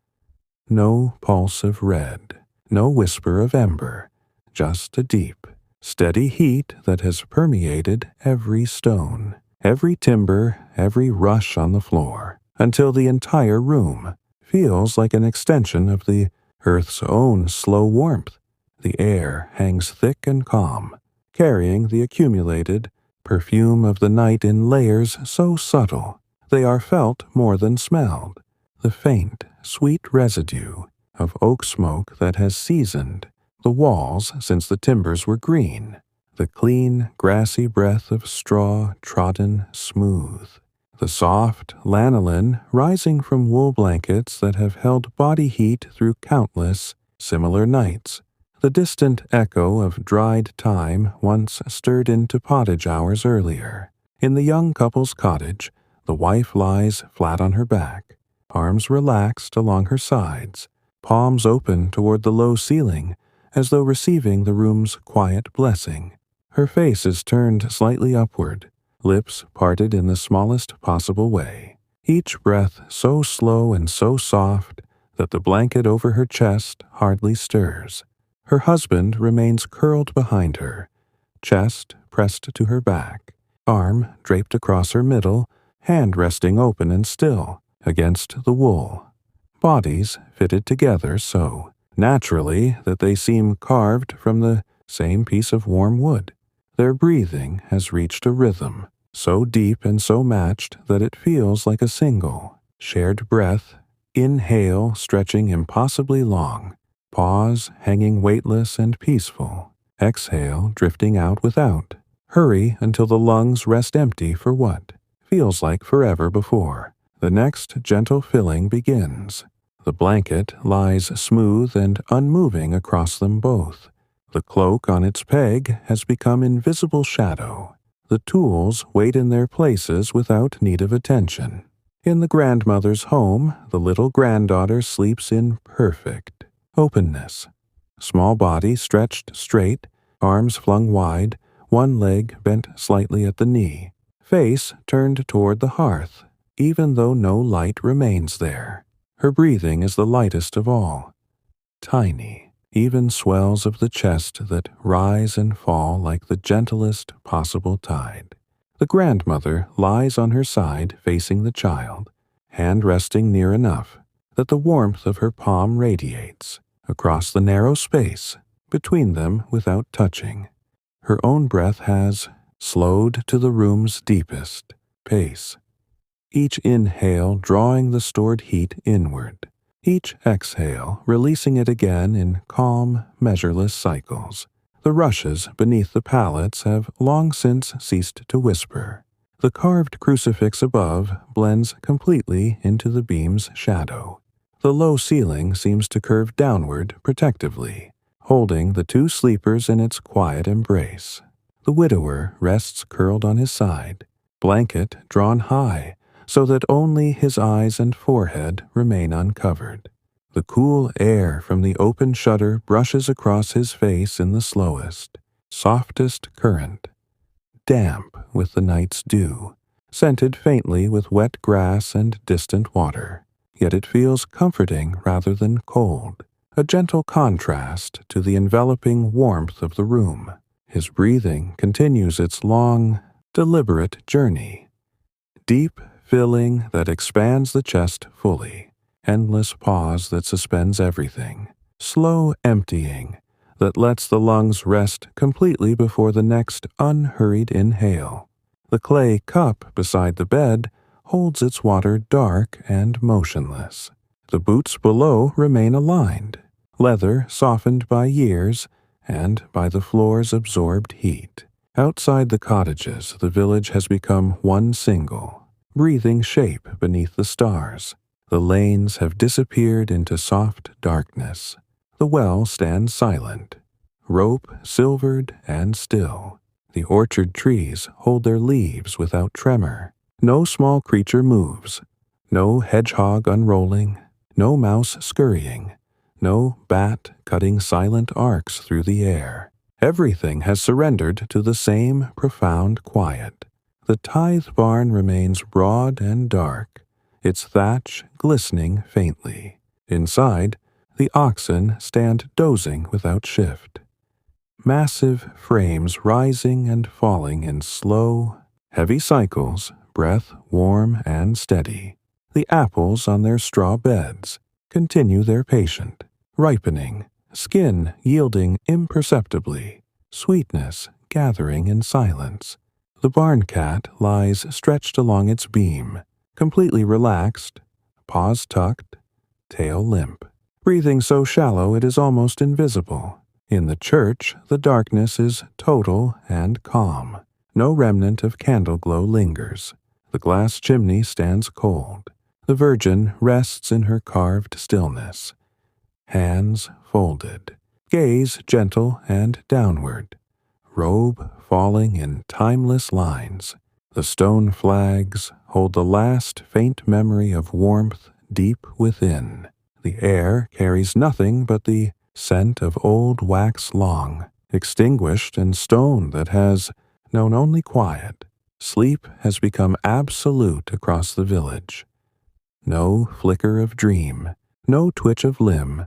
No pulse of red, no whisper of ember, just a deep, steady heat that has permeated every stone, every timber, every rush on the floor. until the entire room feels like an extension of the Earth's own slow warmth. The air hangs thick and calm, carrying the accumulated perfume of the night in layers so subtle they are felt more than smelled. The faint, sweet residue of oak smoke that has seasoned the walls since the timbers were green, the clean, grassy breath of straw trodden smooth, the soft lanolin rising from wool blankets that have held body heat through countless similar nights, the distant echo of dried thyme once stirred into pottage hours earlier. In the young couple's cottage, the wife lies flat on her back, arms relaxed along her sides, palms open toward the low ceiling as though receiving the room's quiet blessing. Her face is turned slightly upward, lips parted in the smallest possible way, each breath so slow and so soft that the blanket over her chest hardly stirs. Her husband remains curled behind her, chest pressed to her back, arm draped across her middle, hand resting open and still against the wool. Bodies fitted together so naturally that they seem carved from the same piece of warm wood. Their breathing has reached a rhythm, so deep and so matched that it feels like a single, shared breath, inhale stretching impossibly long, pause hanging weightless and peaceful, exhale drifting out without, hurry until the lungs rest empty for what feels like forever before the next gentle filling begins. The blanket lies smooth and unmoving across them both. The cloak on its peg has become invisible shadow. The tools wait in their places without need of attention. In the grandmother's home, the little granddaughter sleeps in perfect openness. Small body stretched straight, arms flung wide, one leg bent slightly at the knee, face turned toward the hearth, even though no light remains there. Her breathing is the lightest of all. Tiny, even swells of the chest that rise and fall like the gentlest possible tide. The grandmother lies on her side facing the child, hand resting near enough that the warmth of her palm radiates across the narrow space between them without touching. Her own breath has slowed to the room's deepest pace, each inhale drawing the stored heat inward, each exhale releasing it again in calm, measureless cycles. The rushes beneath the pallets have long since ceased to whisper. The carved crucifix above blends completely into the beam's shadow. The low ceiling seems to curve downward protectively, holding the two sleepers in its quiet embrace. The widower rests curled on his side, blanket drawn high, so that only his eyes and forehead remain uncovered. The cool air from the open shutter brushes across his face in the slowest, softest current, damp with the night's dew, scented faintly with wet grass and distant water. Yet it feels comforting rather than cold, a gentle contrast to the enveloping warmth of the room. His breathing continues its long, deliberate journey. Deep filling that expands the chest fully, endless pause that suspends everything, slow emptying that lets the lungs rest completely before the next unhurried inhale. The clay cup beside the bed holds its water dark and motionless. The boots below remain aligned, leather softened by years and by the floor's absorbed heat. Outside the cottages, the village has become one single, breathing shape beneath the stars. The lanes have disappeared into soft darkness. The well stands silent, rope silvered and still. The orchard trees hold their leaves without tremor. No small creature moves, no hedgehog unrolling, no mouse scurrying, no bat cutting silent arcs through the air. Everything has surrendered to the same profound quiet. The tithe barn remains broad and dark, its thatch glistening faintly. Inside, the oxen stand dozing without shift. Massive frames rising and falling in slow, heavy cycles, breath warm and steady. The apples on their straw beds continue their patient, ripening, skin yielding imperceptibly, sweetness gathering in silence. The barn cat lies stretched along its beam, completely relaxed, paws tucked, tail limp, breathing so shallow it is almost invisible. In the church, the darkness is total and calm. No remnant of candle glow lingers. The glass chimney stands cold. The Virgin rests in her carved stillness. Hands folded, gaze gentle and downward, robe falling in timeless lines. The stone flags hold the last faint memory of warmth deep within. The air carries nothing but the scent of old wax long, extinguished in stone that has known only quiet. Sleep has become absolute across the village. No flicker of dream, no twitch of limb,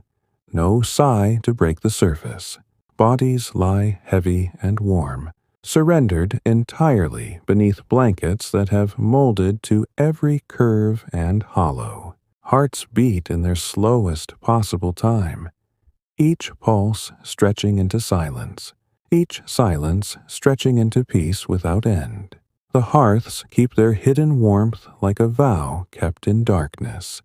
no sigh to break the surface. Bodies lie heavy and warm, surrendered entirely beneath blankets that have molded to every curve and hollow. Hearts beat in their slowest possible time, each pulse stretching into silence, each silence stretching into peace without end. The hearths keep their hidden warmth like a vow kept in darkness.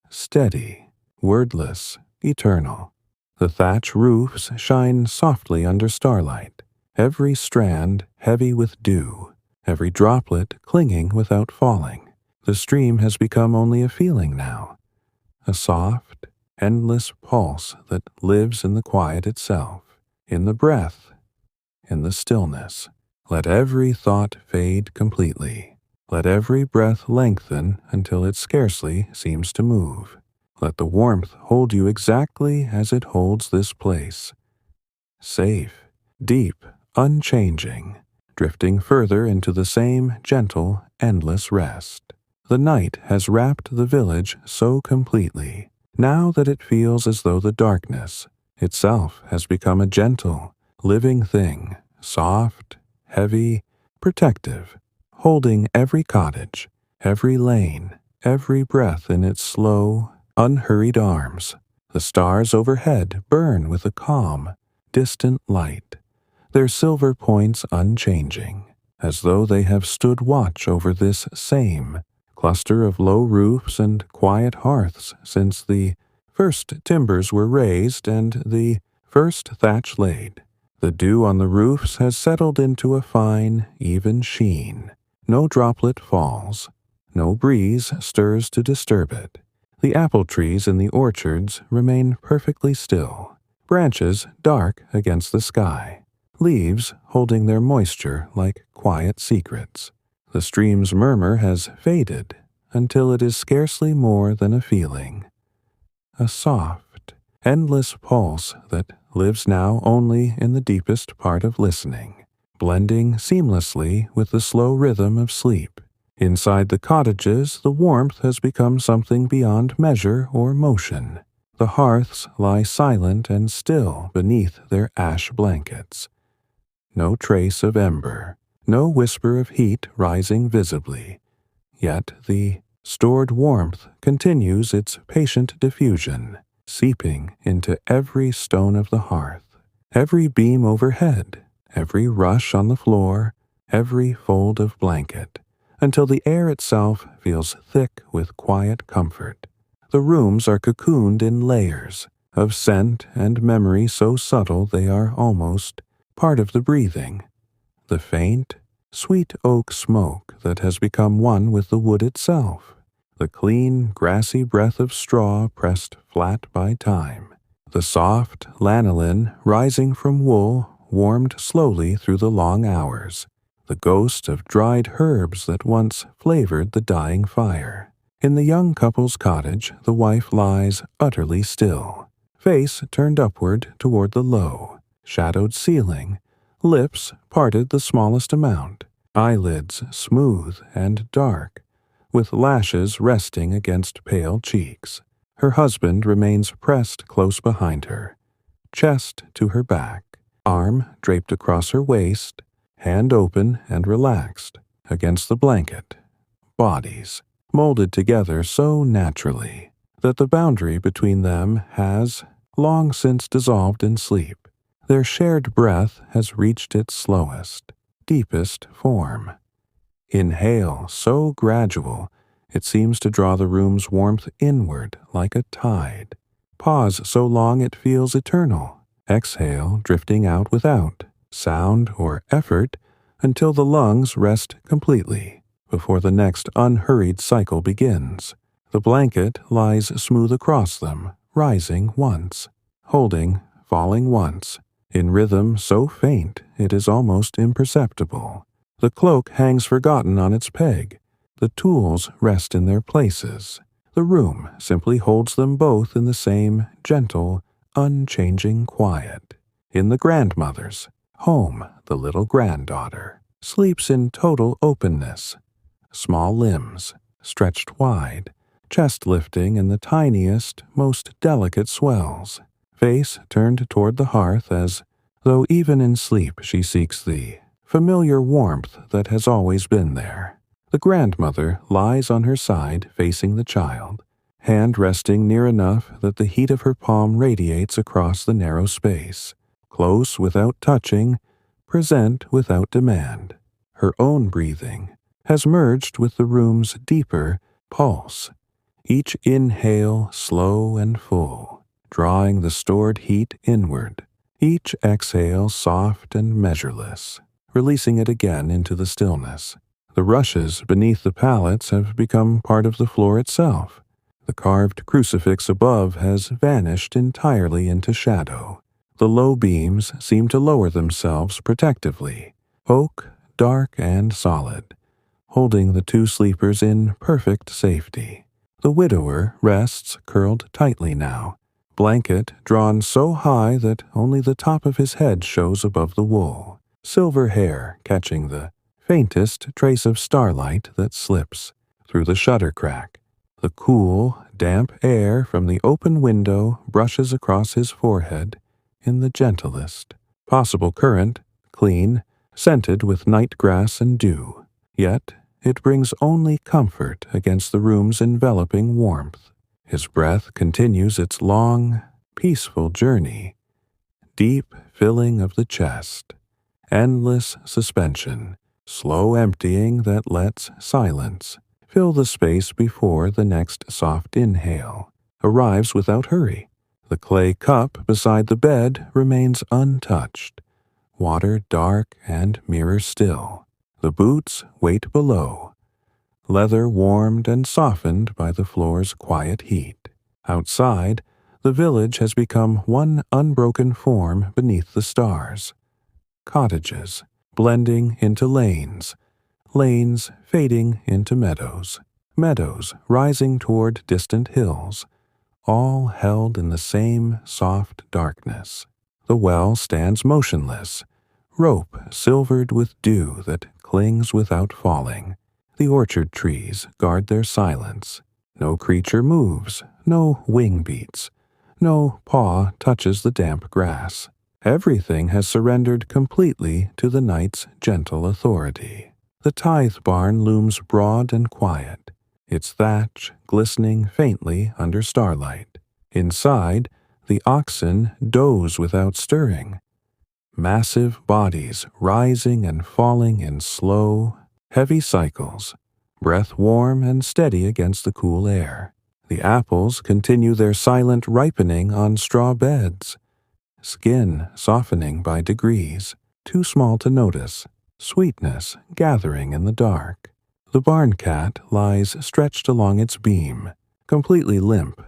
Steady, wordless, eternal. The thatch roofs shine softly under starlight, every strand heavy with dew, every droplet clinging without falling. The stream has become only a feeling now, a soft, endless pulse that lives in the quiet itself, in the breath, in the stillness. Let every thought fade completely. Let every breath lengthen until it scarcely seems to move. Let the warmth hold you exactly as it holds this place. Safe, deep, unchanging, drifting further into the same gentle, endless rest. The night has wrapped the village so completely, now that it feels as though the darkness itself has become a gentle, living thing, soft, heavy, protective, holding every cottage, every lane, every breath in its slow, unhurried arms. The stars overhead burn with a calm, distant light, their silver points unchanging, as though they have stood watch over this same cluster of low roofs and quiet hearths since the first timbers were raised and the first thatch laid. The dew on the roofs has settled into a fine, even sheen. No droplet falls. No breeze stirs to disturb it. The apple trees in the orchards remain perfectly still, branches dark against the sky, leaves holding their moisture like quiet secrets. The stream's murmur has faded until it is scarcely more than a feeling, a soft, endless pulse that lives now only in the deepest part of listening, blending seamlessly with the slow rhythm of sleep. Inside the cottages, the warmth has become something beyond measure or motion. The hearths lie silent and still beneath their ash blankets. No trace of ember, no whisper of heat rising visibly. Yet the stored warmth continues its patient diffusion, seeping into every stone of the hearth, every beam overhead, every rush on the floor, every fold of blanket, until the air itself feels thick with quiet comfort. The rooms are cocooned in layers of scent and memory so subtle they are almost part of the breathing. The faint, sweet oak smoke that has become one with the wood itself. The clean, grassy breath of straw pressed flat by time. The soft lanolin rising from wool warmed slowly through the long hours. The ghost of dried herbs that once flavored the dying fire. In the young couple's cottage, the wife lies utterly still, face turned upward toward the low, shadowed ceiling, lips parted the smallest amount, eyelids smooth and dark, with lashes resting against pale cheeks. Her husband remains pressed close behind her, chest to her back, arm draped across her waist, hand open and relaxed against the blanket. Bodies, molded together so naturally that the boundary between them has long since dissolved in sleep. Their shared breath has reached its slowest, deepest form. Inhale so gradual it seems to draw the room's warmth inward like a tide. Pause so long it feels eternal. Exhale drifting out without sound or effort until the lungs rest completely before the next unhurried cycle begins. The blanket lies smooth across them, rising once, holding, falling once, in rhythm so faint it is almost imperceptible. The cloak hangs forgotten on its peg. The tools rest in their places. The room simply holds them both in the same gentle, unchanging quiet. In the grandmother's home, the little granddaughter sleeps in total openness. Small limbs, stretched wide, chest lifting in the tiniest, most delicate swells. Face turned toward the hearth as though even in sleep she seeks the familiar warmth that has always been there. The grandmother lies on her side facing the child, hand resting near enough that the heat of her palm radiates across the narrow space. Close without touching, present without demand. Her own breathing has merged with the room's deeper pulse. Each inhale slow and full, drawing the stored heat inward. Each exhale soft and measureless, releasing it again into the stillness. The rushes beneath the pallets have become part of the floor itself. The carved crucifix above has vanished entirely into shadow. The low beams seem to lower themselves protectively, oak, dark and solid, holding the two sleepers in perfect safety. The widower rests curled tightly now, blanket drawn so high that only the top of his head shows above the wool, silver hair catching the faintest trace of starlight that slips through the shutter crack. The cool, damp air from the open window brushes across his forehead in the gentlest possible current, clean, scented with night grass and dew. Yet it brings only comfort against the room's enveloping warmth. His breath continues its long, peaceful journey, deep filling of the chest, endless suspension, slow emptying that lets silence fill the space before the next soft inhale arrives without hurry. The clay cup beside the bed remains untouched, water dark and mirror still. The boots wait below, leather warmed and softened by the floor's quiet heat. Outside, the village has become one unbroken form beneath the stars. Cottages blending into lanes, lanes fading into meadows, meadows rising toward distant hills, all held in the same soft darkness. The well stands motionless, rope silvered with dew that clings without falling. The orchard trees guard their silence. No creature moves, no wing beats, no paw touches the damp grass. Everything has surrendered completely to the night's gentle authority. The tithe barn looms broad and quiet, its thatch glistening faintly under starlight. Inside, the oxen doze without stirring, massive bodies rising and falling in slow, heavy cycles, breath warm and steady against the cool air. The apples continue their silent ripening on straw beds, skin softening by degrees, too small to notice, sweetness gathering in the dark. The barn cat lies stretched along its beam, completely limp,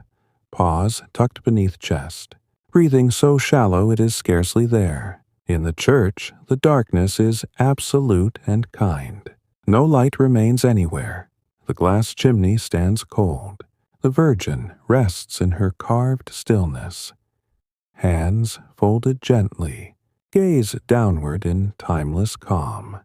paws tucked beneath chest, breathing so shallow it is scarcely there. In the church, the darkness is absolute and kind. No light remains anywhere. The glass chimney stands cold. The Virgin rests in her carved stillness. Hands folded gently, gaze downward in timeless calm.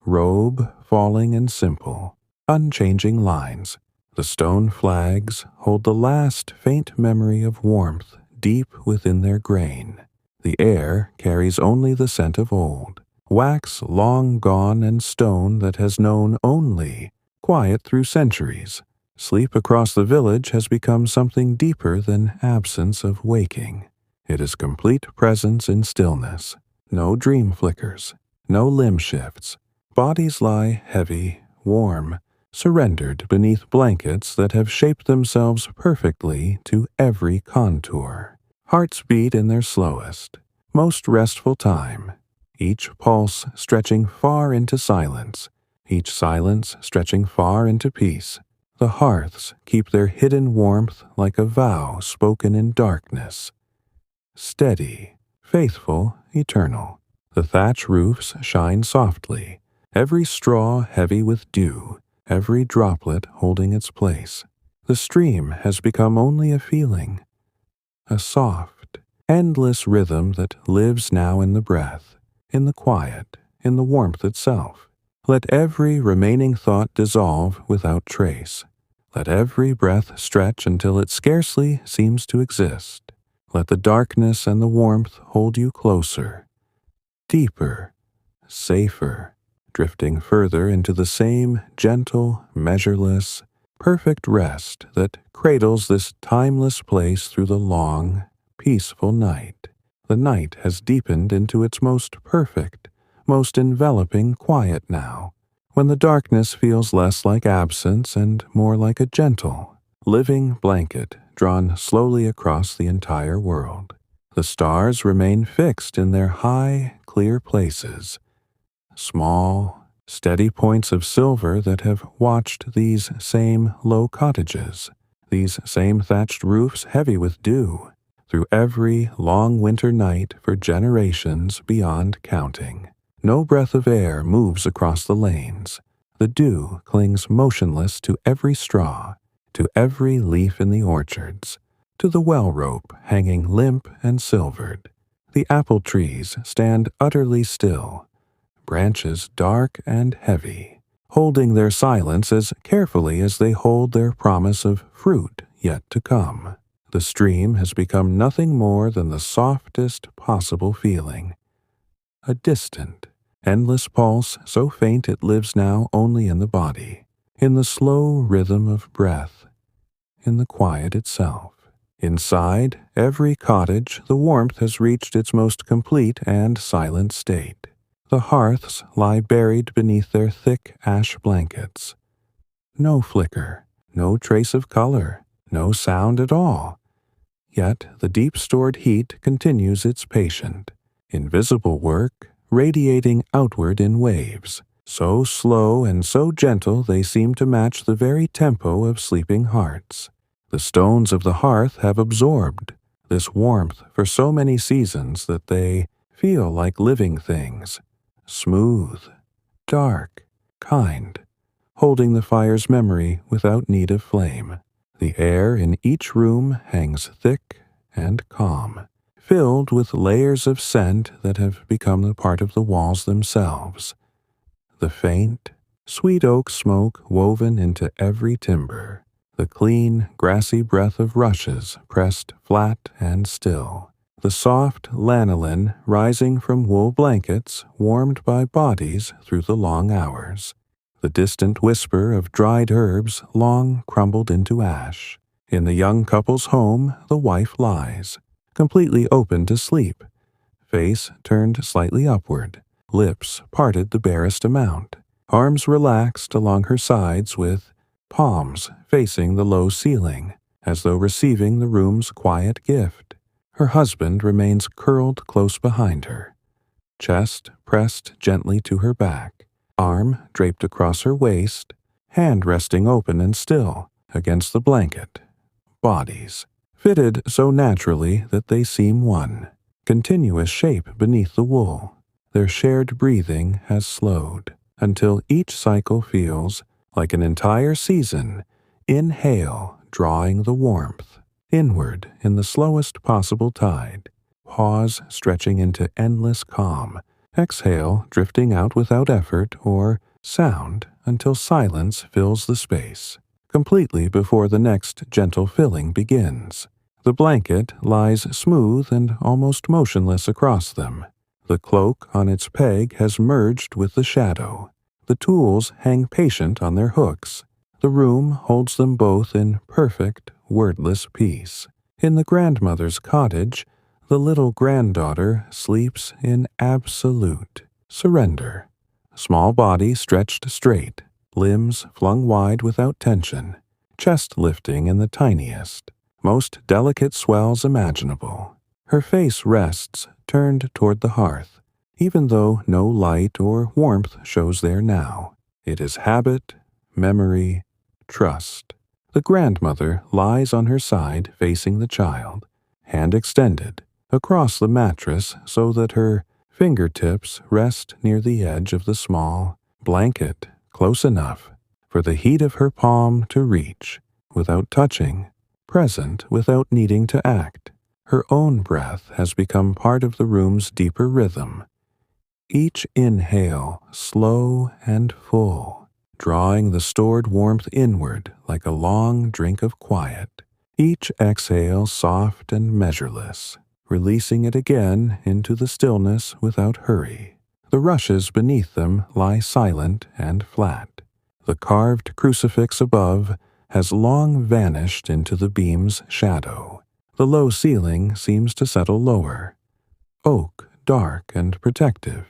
Robe falling in simple, unchanging lines. The stone flags hold the last faint memory of warmth deep within their grain. The air carries only the scent of old, wax long gone and stone that has known only quiet through centuries. Sleep across the village has become something deeper than absence of waking. It is complete presence in stillness. No dream flickers, no limb shifts. Bodies lie heavy, warm, surrendered beneath blankets that have shaped themselves perfectly to every contour. Hearts beat in their slowest, most restful time, each pulse stretching far into silence, each silence stretching far into peace. The hearths keep their hidden warmth like a vow spoken in darkness. Steady, faithful, eternal. The thatch roofs shine softly, every straw heavy with dew, every droplet holding its place. The stream has become only a feeling, a soft, endless rhythm that lives now in the breath, in the quiet, in the warmth itself. Let every remaining thought dissolve without trace. Let every breath stretch until it scarcely seems to exist. Let the darkness and the warmth hold you closer, deeper, safer, drifting further into the same gentle, measureless, perfect rest that cradles this timeless place through the long, peaceful night. The night has deepened into its most perfect, most enveloping quiet now, when the darkness feels less like absence and more like a gentle, living blanket drawn slowly across the entire world. The stars remain fixed in their high, clear places, small, steady points of silver that have watched these same low cottages, these same thatched roofs heavy with dew, through every long winter night for generations beyond counting. No breath of air moves across the lanes. The dew clings motionless to every straw, to every leaf in the orchards, to the well rope hanging limp and silvered. The apple trees stand utterly still, branches dark and heavy, holding their silence as carefully as they hold their promise of fruit yet to come. The stream has become nothing more than the softest possible feeling, a distant, endless pulse so faint it lives now only in the body, in the slow rhythm of breath, in the quiet itself. Inside every cottage the warmth has reached its most complete and silent state. The hearths lie buried beneath their thick ash blankets. No flicker, no trace of color, no sound at all. Yet the deep-stored heat continues its patient, invisible work, radiating outward in waves, so slow and so gentle they seem to match the very tempo of sleeping hearts. The stones of the hearth have absorbed this warmth for so many seasons that they feel like living things, smooth, dark, kind, holding the fire's memory without need of flame. The air in each room hangs thick and calm, filled with layers of scent that have become a part of the walls themselves. The faint, sweet oak smoke woven into every timber, the clean, grassy breath of rushes pressed flat and still, the soft lanolin rising from wool blankets warmed by bodies through the long hours, the distant whisper of dried herbs long crumbled into ash. In the young couple's home, the wife lies, completely open to sleep, face turned slightly upward, lips parted the barest amount, arms relaxed along her sides with palms facing the low ceiling, as though receiving the room's quiet gift. Her husband remains curled close behind her, chest pressed gently to her back, arm draped across her waist, hand resting open and still against the blanket. Bodies, fitted so naturally that they seem one, continuous shape beneath the wool. Their shared breathing has slowed, until each cycle feels like an entire season. Inhale, drawing the warmth, inward in the slowest possible tide. Pause, stretching into endless calm. Exhale, drifting out without effort or sound until silence fills the space, completely before the next gentle filling begins. The blanket lies smooth and almost motionless across them. The cloak on its peg has merged with the shadow. The tools hang patient on their hooks. The room holds them both in perfect, wordless peace. In the grandmother's cottage, the little granddaughter sleeps in absolute surrender. Small body stretched straight, limbs flung wide without tension, chest lifting in the tiniest, most delicate swells imaginable. Her face rests, turned toward the hearth, even though no light or warmth shows there now. It is habit, memory, trust. The grandmother lies on her side facing the child, hand extended, across the mattress so that her fingertips rest near the edge of the small blanket, close enough for the heat of her palm to reach, without touching, present without needing to act. Her own breath has become part of the room's deeper rhythm. Each inhale slow and full, drawing the stored warmth inward like a long drink of quiet. Each exhale soft and measureless, releasing it again into the stillness without hurry. The rushes beneath them lie silent and flat. The carved crucifix above has long vanished into the beam's shadow. The low ceiling seems to settle lower, oak, dark and protective,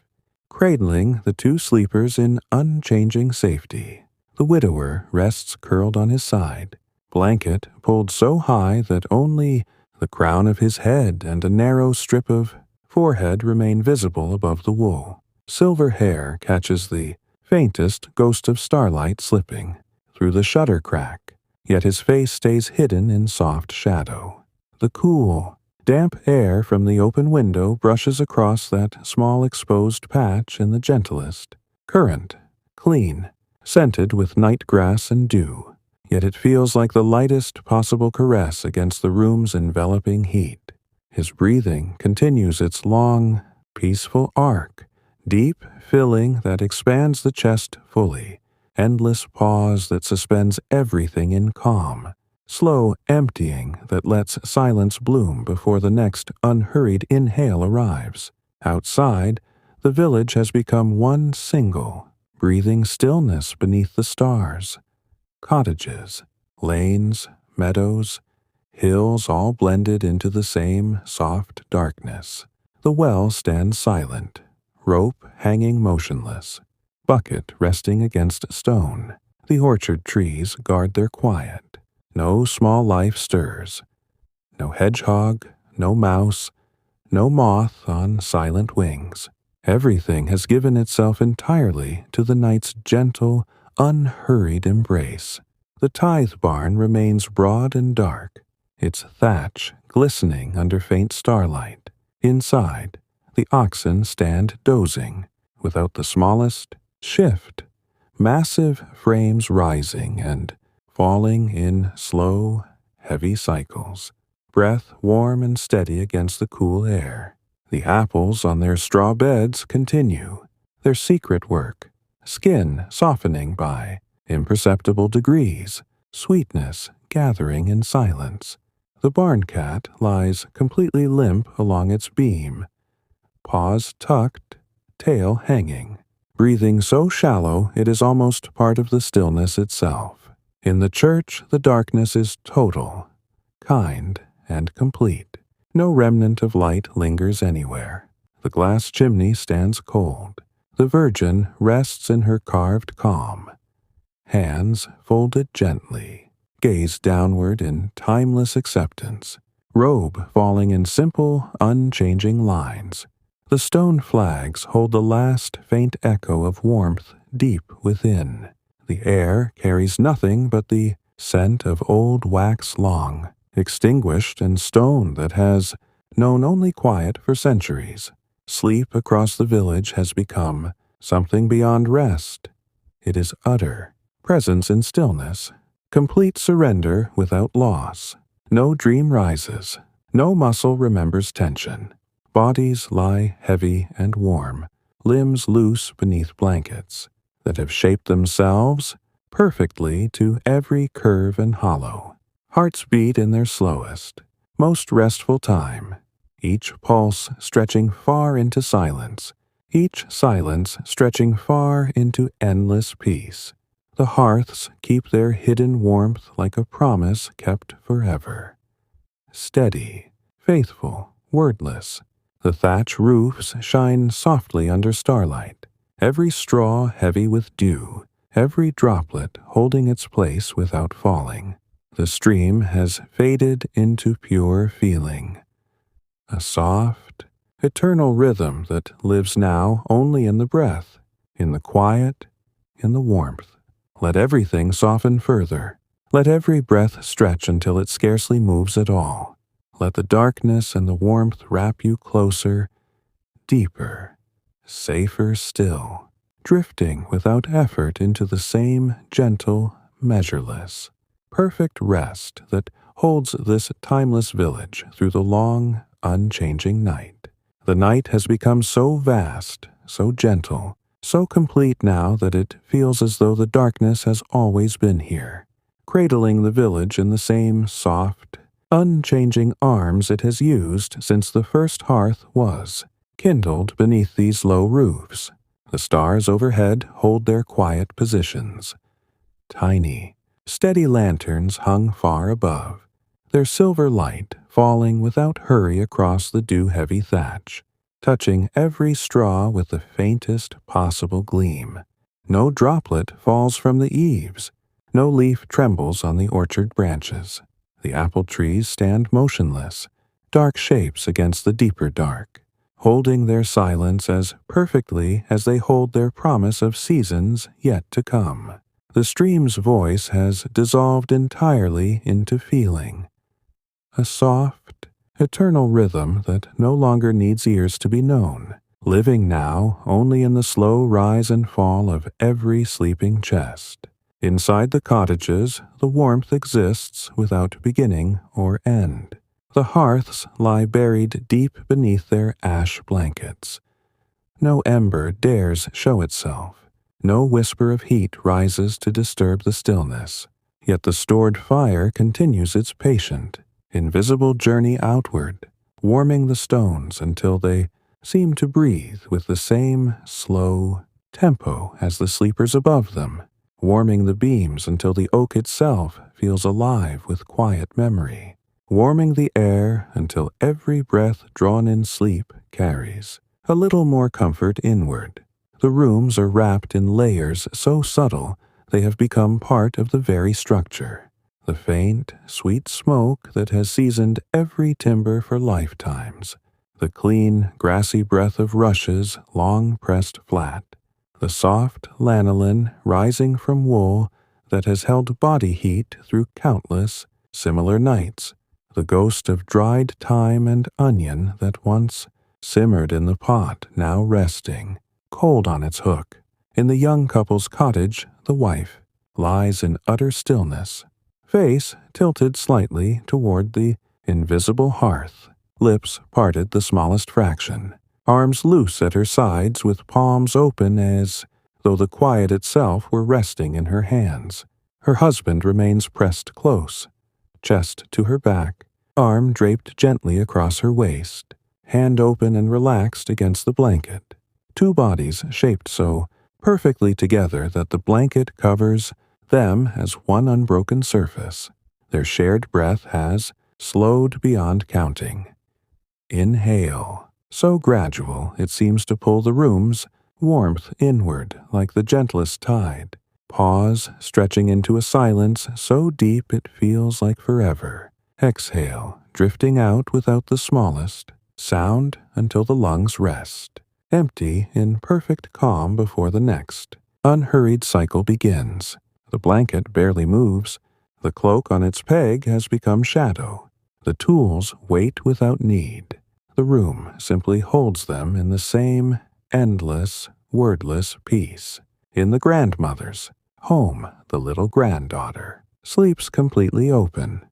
cradling the two sleepers in unchanging safety. The widower rests curled on his side, blanket pulled so high that only the crown of his head and a narrow strip of forehead remain visible above the wool. Silver hair catches the faintest ghost of starlight slipping through the shutter crack, yet his face stays hidden in soft shadow. The cool, damp air from the open window brushes across that small exposed patch in the gentlest current, clean, scented with night grass and dew, yet it feels like the lightest possible caress against the room's enveloping heat. His breathing continues its long, peaceful arc, deep filling that expands the chest fully, endless pause that suspends everything in calm, slow emptying that lets silence bloom before the next unhurried inhale arrives. Outside, the village has become one single, breathing stillness beneath the stars. Cottages, lanes, meadows, hills all blended into the same soft darkness. The well stands silent, rope hanging motionless, bucket resting against stone. The orchard trees guard their quiet. No small life stirs. No hedgehog, no mouse, no moth on silent wings. Everything has given itself entirely to the night's gentle, unhurried embrace. The tithe barn remains broad and dark, its thatch glistening under faint starlight. Inside, the oxen stand dozing, without the smallest shift, massive frames rising and falling in slow, heavy cycles, breath warm and steady against the cool air. The apples on their straw beds continue their secret work, skin softening by imperceptible degrees, sweetness gathering in silence. The barn cat lies completely limp along its beam, paws tucked, tail hanging, breathing so shallow it is almost part of the stillness itself. In the church, the darkness is total, kind, and complete. No remnant of light lingers anywhere. The glass chimney stands cold. The Virgin rests in her carved calm. Hands folded gently, gaze downward in timeless acceptance, robe falling in simple, unchanging lines. The stone flags hold the last faint echo of warmth deep within. The air carries nothing but the scent of old wax long, extinguished and stone that has known only quiet for centuries. Sleep across the village has become something beyond rest. It is utter presence in stillness, complete surrender without loss. No dream rises, no muscle remembers tension. Bodies lie heavy and warm, limbs loose beneath blankets that have shaped themselves perfectly to every curve and hollow. Hearts beat in their slowest, most restful time, each pulse stretching far into silence, each silence stretching far into endless peace. The hearths keep their hidden warmth like a promise kept forever. Steady, faithful, wordless, the thatch roofs shine softly under starlight, every straw heavy with dew, every droplet holding its place without falling. The stream has faded into pure feeling, a soft, eternal rhythm that lives now only in the breath, in the quiet, in the warmth. Let everything soften further. Let every breath stretch until it scarcely moves at all. Let the darkness and the warmth wrap you closer, deeper, safer still, drifting without effort into the same gentle, measureless, perfect rest that holds this timeless village through the long, unchanging night. The night has become so vast, so gentle, so complete now that it feels as though the darkness has always been here, cradling the village in the same soft, unchanging arms it has used since the first hearth was kindled beneath these low roofs. The stars overhead hold their quiet positions. Tiny, steady lanterns hung far above, their silver light falling without hurry across the dew-heavy thatch, touching every straw with the faintest possible gleam. No droplet falls from the eaves, no leaf trembles on the orchard branches. The apple trees stand motionless, dark shapes against the deeper dark, holding their silence as perfectly as they hold their promise of seasons yet to come. The stream's voice has dissolved entirely into feeling, a soft, eternal rhythm that no longer needs ears to be known, living now only in the slow rise and fall of every sleeping chest. Inside the cottages, the warmth exists without beginning or end. The hearths lie buried deep beneath their ash blankets. No ember dares show itself. No whisper of heat rises to disturb the stillness. Yet the stored fire continues its patient, invisible journey outward, warming the stones until they seem to breathe with the same slow tempo as the sleepers above them, warming the beams until the oak itself feels alive with quiet memory, warming the air until every breath drawn in sleep carries a little more comfort inward. The rooms are wrapped in layers so subtle they have become part of the very structure. The faint, sweet smoke that has seasoned every timber for lifetimes, the clean, grassy breath of rushes long pressed flat, the soft lanolin rising from wool that has held body heat through countless similar nights, the ghost of dried thyme and onion that once simmered in the pot now resting, cold on its hook. In the young couple's cottage, the wife lies in utter stillness, face tilted slightly toward the invisible hearth, lips parted the smallest fraction, arms loose at her sides with palms open as though the quiet itself were resting in her hands. Her husband remains pressed close, chest to her back, arm draped gently across her waist, hand open and relaxed against the blanket. Two bodies shaped so perfectly together that the blanket covers them as one unbroken surface. Their shared breath has slowed beyond counting. Inhale, so gradual it seems to pull the room's warmth inward like the gentlest tide. Pause, stretching into a silence so deep it feels like forever. Exhale, drifting out without the smallest sound until the lungs rest. Empty in perfect calm before the next unhurried cycle begins. The blanket barely moves. The cloak on its peg has become shadow. The tools wait without need. The room simply holds them in the same endless, wordless peace. In the grandmother's home, the little granddaughter sleeps completely open,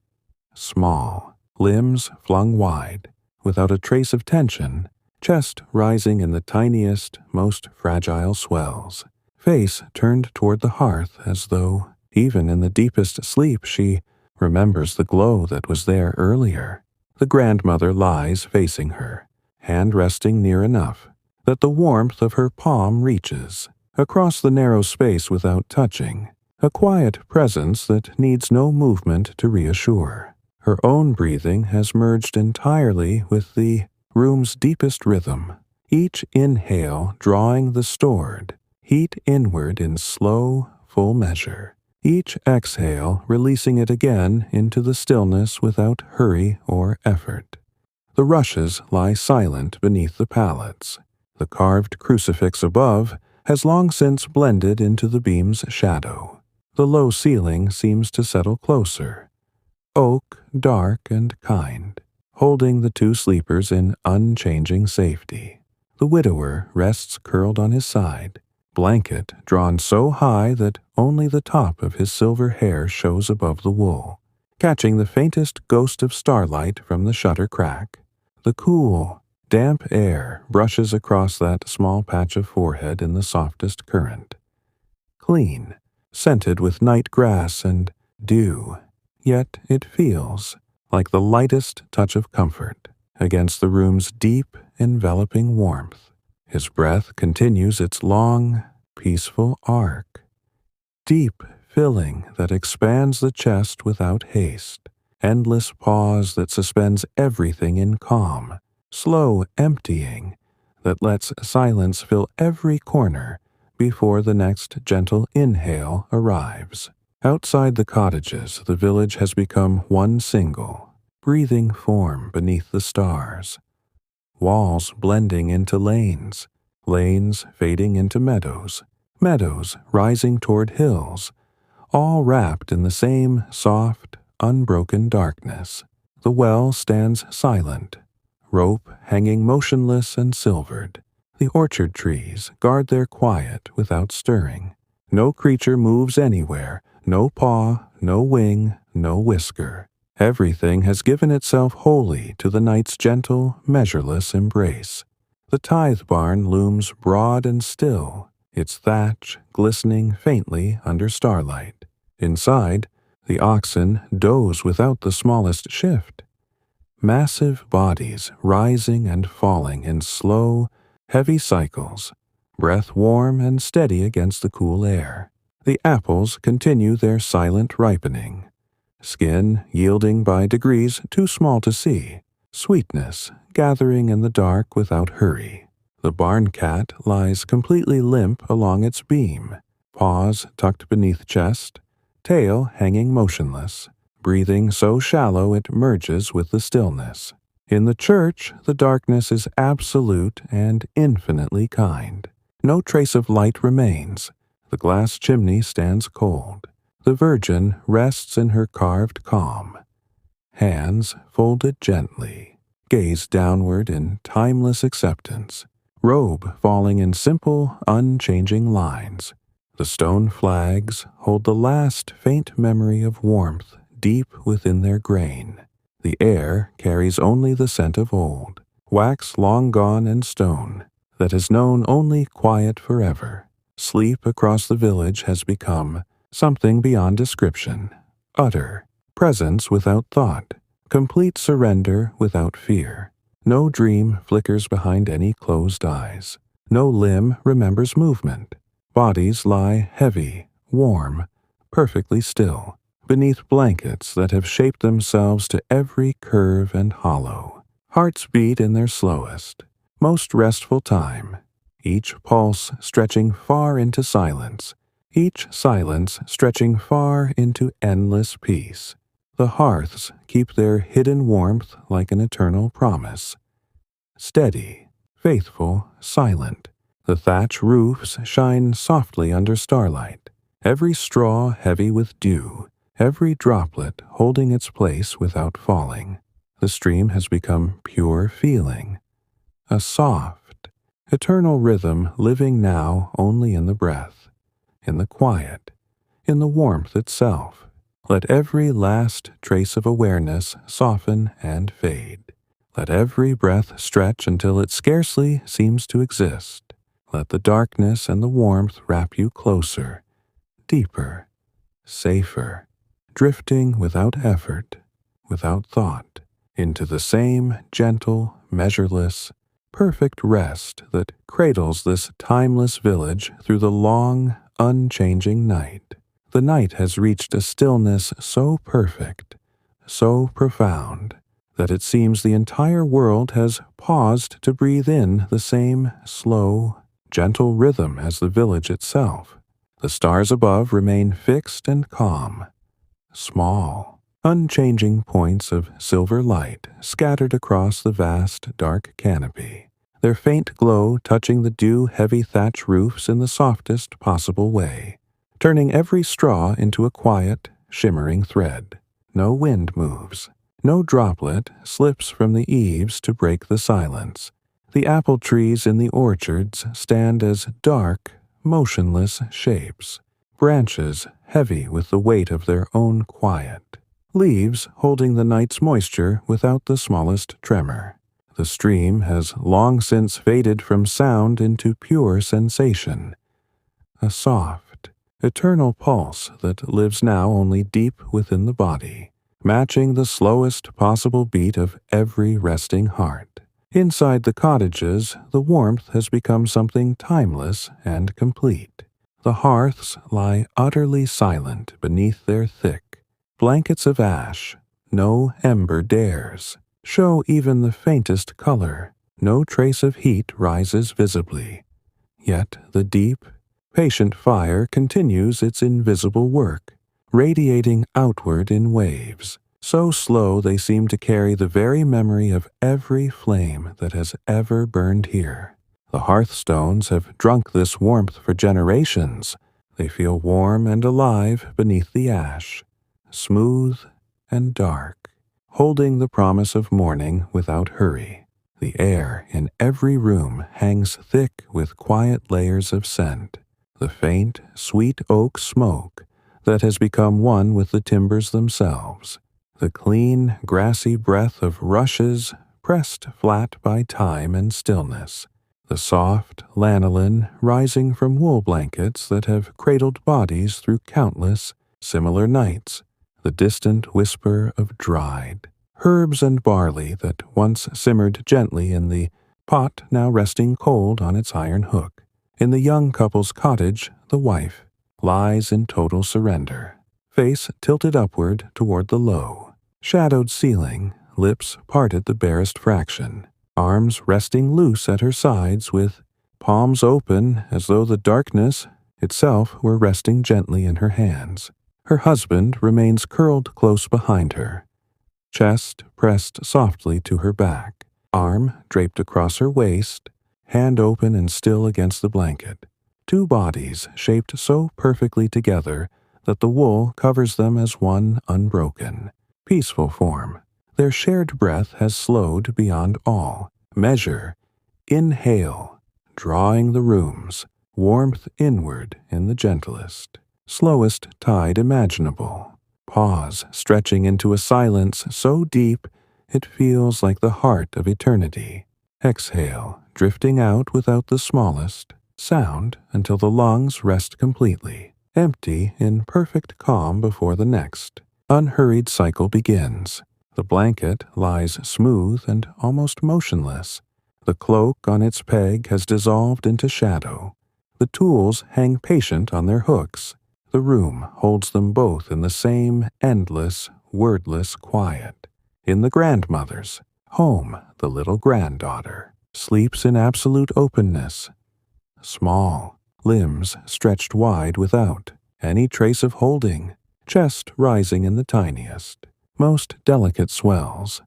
small, limbs flung wide, without a trace of tension, chest rising in the tiniest, most fragile swells, face turned toward the hearth as though, even in the deepest sleep, she remembers the glow that was there earlier. The grandmother lies facing her, hand resting near enough. that the warmth of her palm reaches, across the narrow space without touching, a quiet presence that needs no movement to reassure. Her own breathing has merged entirely with the room's deepest rhythm, each inhale drawing the stored heat inward in slow, full measure, each exhale releasing it again into the stillness without hurry or effort. The rushes lie silent beneath the pallets. The carved crucifix above has long since blended into the beam's shadow. The low ceiling seems to settle closer, oak, dark and kind, holding the two sleepers in unchanging safety. The widower rests curled on his side, blanket drawn so high that only the top of his silver hair shows above the wool, catching the faintest ghost of starlight from the shutter crack. The cool, damp air brushes across that small patch of forehead in the softest current. Clean, scented with night grass and dew, yet it feels like the lightest touch of comfort against the room's deep, enveloping warmth. His breath continues its long, peaceful arc, deep filling that expands the chest without haste, endless pause that suspends everything in calm, slow emptying that lets silence fill every corner before the next gentle inhale arrives. Outside the cottages, the village has become one single, breathing form beneath the stars. Walls blending into lanes, lanes fading into meadows, meadows rising toward hills, all wrapped in the same soft, unbroken darkness. The well stands silent, rope hanging motionless and silvered. The orchard trees guard their quiet without stirring. No creature moves anywhere, no paw, no wing, no whisker. Everything has given itself wholly to the night's gentle, measureless embrace. The tithe barn looms broad and still, its thatch glistening faintly under starlight. Inside, the oxen doze without the smallest shift. Massive bodies rising and falling in slow, heavy cycles, breath warm and steady against the cool air. The apples continue their silent ripening, skin yielding by degrees too small to see, sweetness gathering in the dark without hurry. The barn cat lies completely limp along its beam, paws tucked beneath chest, tail hanging motionless, breathing so shallow it merges with the stillness. In the church, the darkness is absolute and infinitely kind. No trace of light remains. The glass chimney stands cold. The Virgin rests in her carved calm. Hands folded gently, gaze downward in timeless acceptance, robe falling in simple, unchanging lines. The stone flags hold the last faint memory of warmth deep within their grain. The air carries only the scent of old, wax long gone and stone, that has known only quiet forever. Sleep across the village has become something beyond description, utter, presence without thought, complete surrender without fear. No dream flickers behind any closed eyes. No limb remembers movement. Bodies lie heavy, warm, perfectly still, beneath blankets that have shaped themselves to every curve and hollow. Hearts beat in their slowest, most restful time, each pulse stretching far into silence, each silence stretching far into endless peace. The hearths keep their hidden warmth like an eternal promise. Steady, faithful, silent. The thatch roofs shine softly under starlight, every straw heavy with dew, every droplet holding its place without falling. The stream has become pure feeling, a soft, eternal rhythm living now only in the breath, in the quiet, in the warmth itself. Let every last trace of awareness soften and fade. Let every breath stretch until it scarcely seems to exist. Let the darkness and the warmth wrap you closer, deeper, safer, drifting without effort, without thought, into the same gentle, measureless, perfect rest that cradles this timeless village through the long, unchanging night. The night has reached a stillness so perfect, so profound, that it seems the entire world has paused to breathe in the same slow, gentle rhythm as the village itself. The stars above remain fixed and calm, small, unchanging points of silver light scattered across the vast dark canopy, their faint glow touching the dew-heavy thatch roofs in the softest possible way, turning every straw into a quiet, shimmering thread. No wind moves. No droplet slips from the eaves to break the silence. The apple trees in the orchards stand as dark, motionless shapes, branches heavy with the weight of their own quiet, leaves holding the night's moisture without the smallest tremor. The stream has long since faded from sound into pure sensation, a soft, eternal pulse that lives now only deep within the body, matching the slowest possible beat of every resting heart. Inside the cottages, the warmth has become something timeless and complete. The hearths lie utterly silent beneath their thick blankets of ash. No ember dares show even the faintest color. No trace of heat rises visibly. Yet the deep, patient fire continues its invisible work, radiating outward in waves, so slow they seem to carry the very memory of every flame that has ever burned here. The hearthstones have drunk this warmth for generations. They feel warm and alive beneath the ash, smooth and dark, holding the promise of morning without hurry. The air in every room hangs thick with quiet layers of scent, the faint, sweet oak smoke that has become one with the timbers themselves, the clean, grassy breath of rushes pressed flat by time and stillness, the soft lanolin rising from wool blankets that have cradled bodies through countless similar nights, the distant whisper of dried herbs and barley that once simmered gently in the pot now resting cold on its iron hook. In the young couple's cottage, the wife lies in total surrender, face tilted upward toward the low, shadowed ceiling, lips parted the barest fraction, arms resting loose at her sides with palms open as though the darkness itself were resting gently in her hands. Her husband remains curled close behind her, chest pressed softly to her back, arm draped across her waist, hand open and still against the blanket. Two bodies shaped so perfectly together that the wool covers them as one unbroken, peaceful form. Their shared breath has slowed beyond all measure. Inhale, drawing the room's warmth inward in the gentlest, slowest tide imaginable. Pause, stretching into a silence so deep it feels like the heart of eternity. Exhale, drifting out without the smallest sound until the lungs rest completely, empty in perfect calm before the next unhurried cycle begins. The blanket lies smooth and almost motionless. The cloak on its peg has dissolved into shadow. The tools hang patient on their hooks. The room holds them both in the same endless, wordless quiet. In the grandmother's home, the little granddaughter sleeps in absolute openness, small, limbs stretched wide without any trace of holding, chest rising in the tiniest, most delicate swells,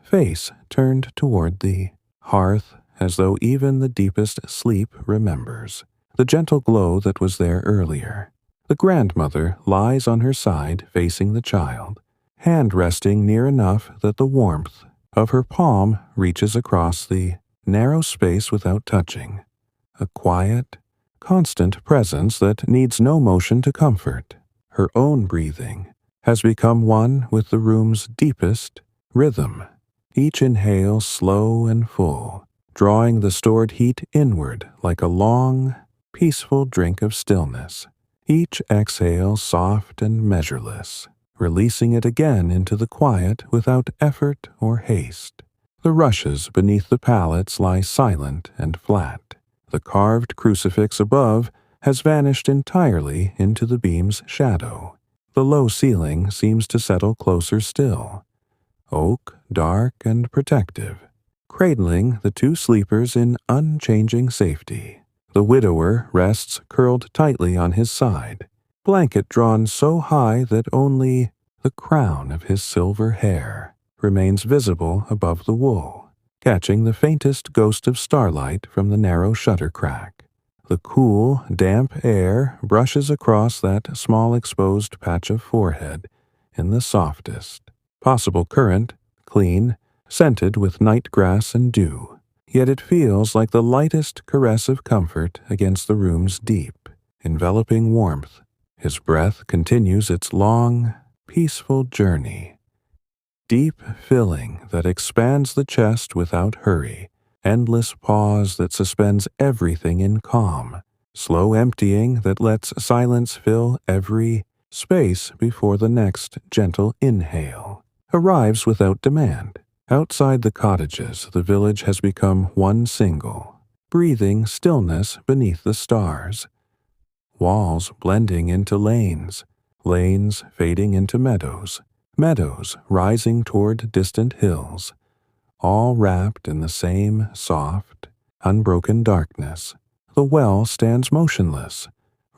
face turned toward the hearth as though even the deepest sleep remembers the gentle glow that was there earlier. The grandmother lies on her side facing the child, hand resting near enough that the warmth of her palm reaches across the narrow space without touching. A quiet, constant presence that needs no motion to comfort. Her own breathing has become one with the room's deepest rhythm, each inhale slow and full, drawing the stored heat inward like a long, peaceful drink of stillness. Each exhale soft and measureless, releasing it again into the quiet without effort or haste. The rushes beneath the pallets lie silent and flat. The carved crucifix above has vanished entirely into the beam's shadow. The low ceiling seems to settle closer still, oak, dark and protective, cradling the two sleepers in unchanging safety. The widower rests curled tightly on his side, blanket drawn so high that only the crown of his silver hair remains visible above the wool, catching the faintest ghost of starlight from the narrow shutter crack. The cool, damp air brushes across that small exposed patch of forehead in the softest possible current, clean, scented with night grass and dew. Yet it feels like the lightest caress of comfort against the room's deep, enveloping warmth. His breath continues its long, peaceful journey. Deep filling that expands the chest without hurry, endless pause that suspends everything in calm, slow emptying that lets silence fill every space before the next gentle inhale. Arrives without demand. Outside the cottages, the village has become one single, breathing stillness beneath the stars. Walls blending into lanes, lanes fading into meadows, meadows rising toward distant hills, all wrapped in the same soft, unbroken darkness. The well stands motionless,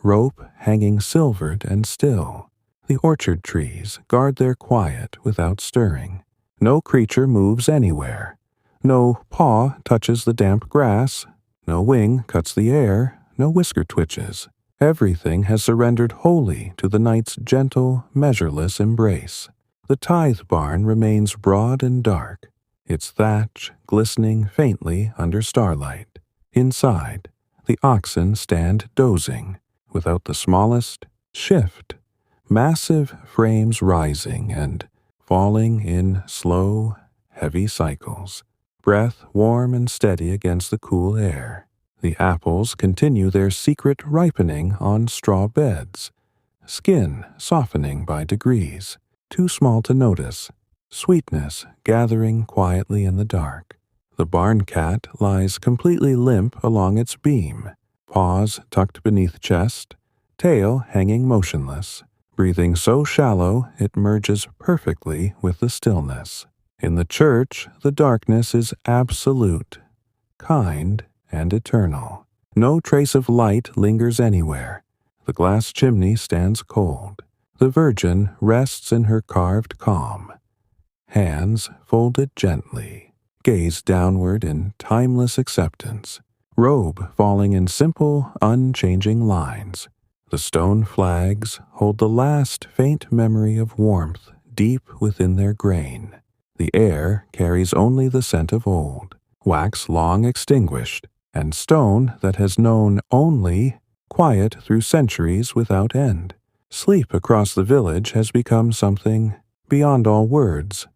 rope hanging silvered and still. The orchard trees guard their quiet without stirring. No creature moves anywhere. No paw touches the damp grass. No wing cuts the air. No whisker twitches. Everything has surrendered wholly to the night's gentle, measureless embrace. The tithe barn remains broad and dark, its thatch glistening faintly under starlight. Inside, the oxen stand dozing, without the smallest shift, massive frames rising and falling in slow, heavy cycles, breath warm and steady against the cool air. The apples continue their secret ripening on straw beds, skin softening by degrees, too small to notice, sweetness gathering quietly in the dark. The barn cat lies completely limp along its beam, paws tucked beneath chest, tail hanging motionless, breathing so shallow it merges perfectly with the stillness. In the church, the darkness is absolute, kind, and eternal. No trace of light lingers anywhere. The glass chimney stands cold. The Virgin rests in her carved calm. Hands folded gently, gaze downward in timeless acceptance, robe falling in simple, unchanging lines. The stone flags hold the last faint memory of warmth deep within their grain. The air carries only the scent of old, wax long extinguished, and stone that has known only quiet through centuries without end. Sleep across the village has become something beyond all words,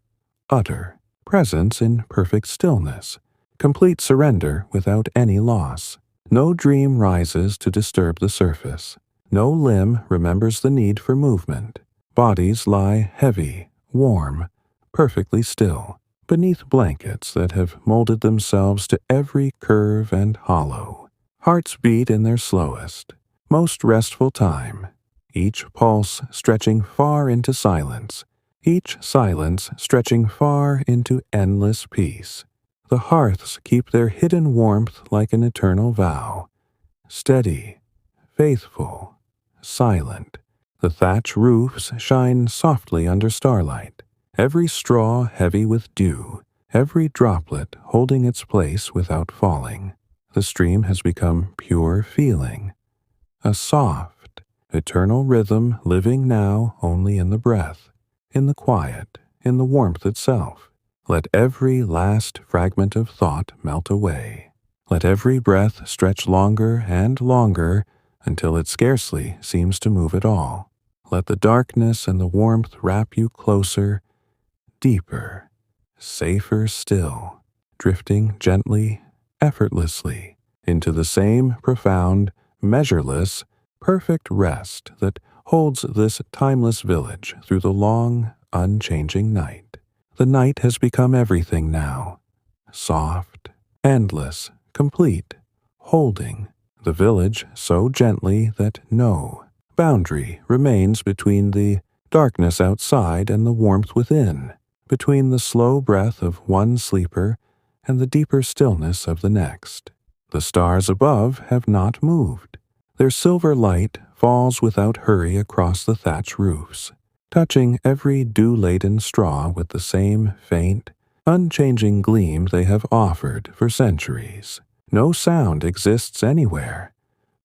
utter, presence in perfect stillness, complete surrender without any loss. No dream rises to disturb the surface. No limb remembers the need for movement. Bodies lie heavy, warm, perfectly still, beneath blankets that have molded themselves to every curve and hollow. Hearts beat in their slowest, most restful time, each pulse stretching far into silence, each silence stretching far into endless peace. The hearths keep their hidden warmth like an eternal vow, steady, faithful, silent. The thatch roofs shine softly under starlight, every straw heavy with dew, every droplet holding its place without falling. The stream has become pure feeling, a soft, eternal rhythm living now only in the breath, in the quiet, in the warmth itself. Let every last fragment of thought melt away. Let every breath stretch longer and longer until it scarcely seems to move at all. Let the darkness and the warmth wrap you closer, deeper, safer still, drifting gently, effortlessly, into the same profound, measureless, perfect rest that holds this timeless village through the long, unchanging night. The night has become everything now, soft, endless, complete, holding the village so gently that no boundary remains between the darkness outside and the warmth within, between the slow breath of one sleeper and the deeper stillness of the next. The stars above have not moved. Their silver light falls without hurry across the thatch roofs, touching every dew-laden straw with the same faint, unchanging gleam they have offered for centuries. No sound exists anywhere.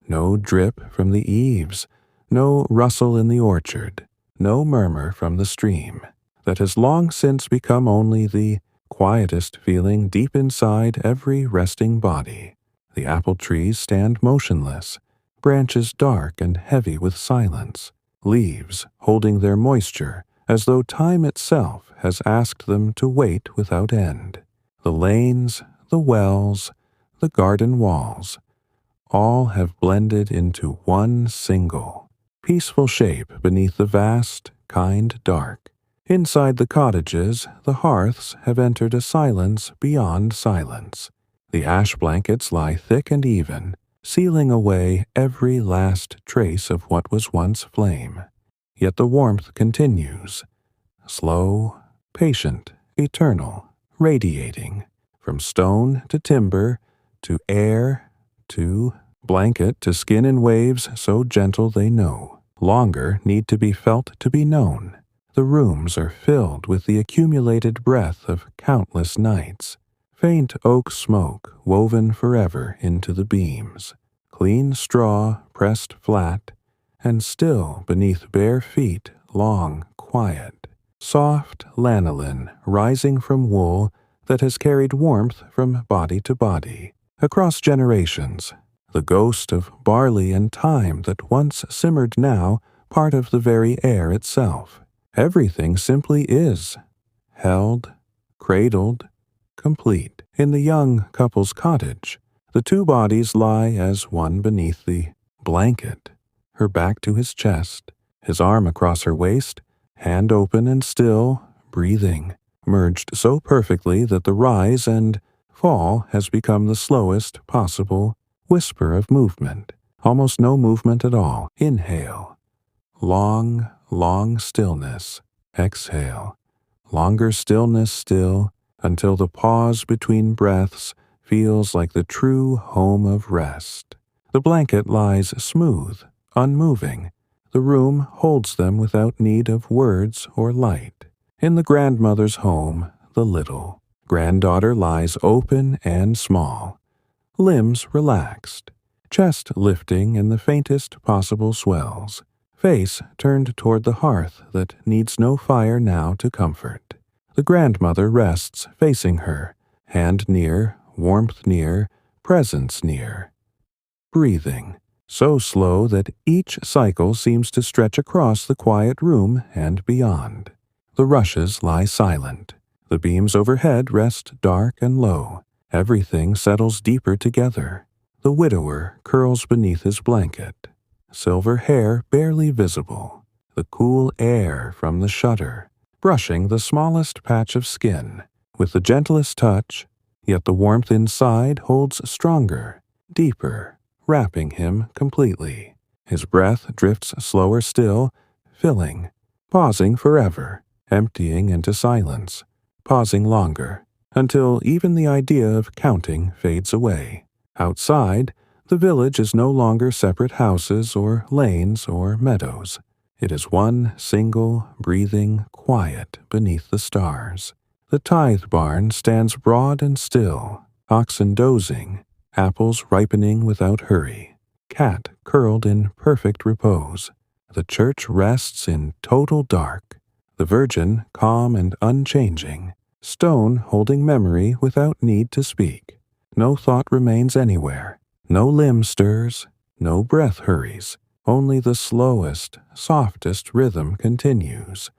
No drip from the eaves, no rustle in the orchard, no murmur from the stream. That has long since become only the quietest feeling deep inside every resting body. The apple trees stand motionless, branches dark and heavy with silence, leaves holding their moisture as though time itself has asked them to wait without end. The lanes, the wells, the garden walls, all have blended into one single, peaceful shape beneath the vast, kind dark. Inside the cottages, the hearths have entered a silence beyond silence. The ash blankets lie thick and even, sealing away every last trace of what was once flame. Yet the warmth continues, slow, patient, eternal, radiating, from stone to timber, to air, to blanket, to skin in waves so gentle they no longer need to be felt to be known. The rooms are filled with the accumulated breath of countless nights, faint oak smoke woven forever into the beams, clean straw pressed flat, and still beneath bare feet long, quiet, soft lanolin rising from wool that has carried warmth from body to body, across generations, the ghost of barley and thyme that once simmered now part of the very air itself. Everything simply is, held, cradled, complete. In the young couple's cottage, the two bodies lie as one beneath the blanket, her back to his chest, his arm across her waist, hand open and still, breathing, merged so perfectly that the rise and fall has become the slowest possible whisper of movement, almost no movement at all. Inhale. Long, long stillness. Exhale. Longer stillness still, until the pause between breaths feels like the true home of rest. The blanket lies smooth, unmoving. The room holds them without need of words or light. In the grandmother's home, the little granddaughter lies open and small, limbs relaxed, chest lifting in the faintest possible swells, face turned toward the hearth that needs no fire now to comfort. The grandmother rests facing her, hand near, warmth near, presence near. Breathing, so slow that each cycle seems to stretch across the quiet room and beyond. The rushes lie silent. The beams overhead rest dark and low. Everything settles deeper together. The widower curls beneath his blanket, silver hair barely visible, the cool air from the shutter, brushing the smallest patch of skin with the gentlest touch, yet the warmth inside holds stronger, deeper, wrapping him completely. His breath drifts slower still, filling, pausing forever, emptying into silence, pausing longer, until even the idea of counting fades away. Outside, the village is no longer separate houses or lanes or meadows. It is one single, breathing quiet beneath the stars. The tithe barn stands broad and still, oxen dozing, apples ripening without hurry, cat curled in perfect repose. The church rests in total dark, the Virgin calm and unchanging, stone holding memory without need to speak. No thought remains anywhere. No limb stirs, no breath hurries, only the slowest, softest rhythm continues.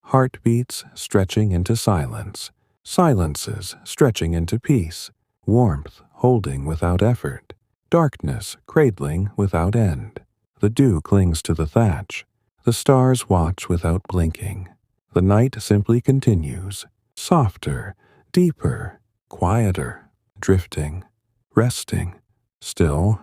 Heartbeats stretching into silence, silences stretching into peace, warmth holding without effort, darkness cradling without end. The dew clings to the thatch, the stars watch without blinking. The night simply continues, softer, deeper, quieter, drifting, resting, still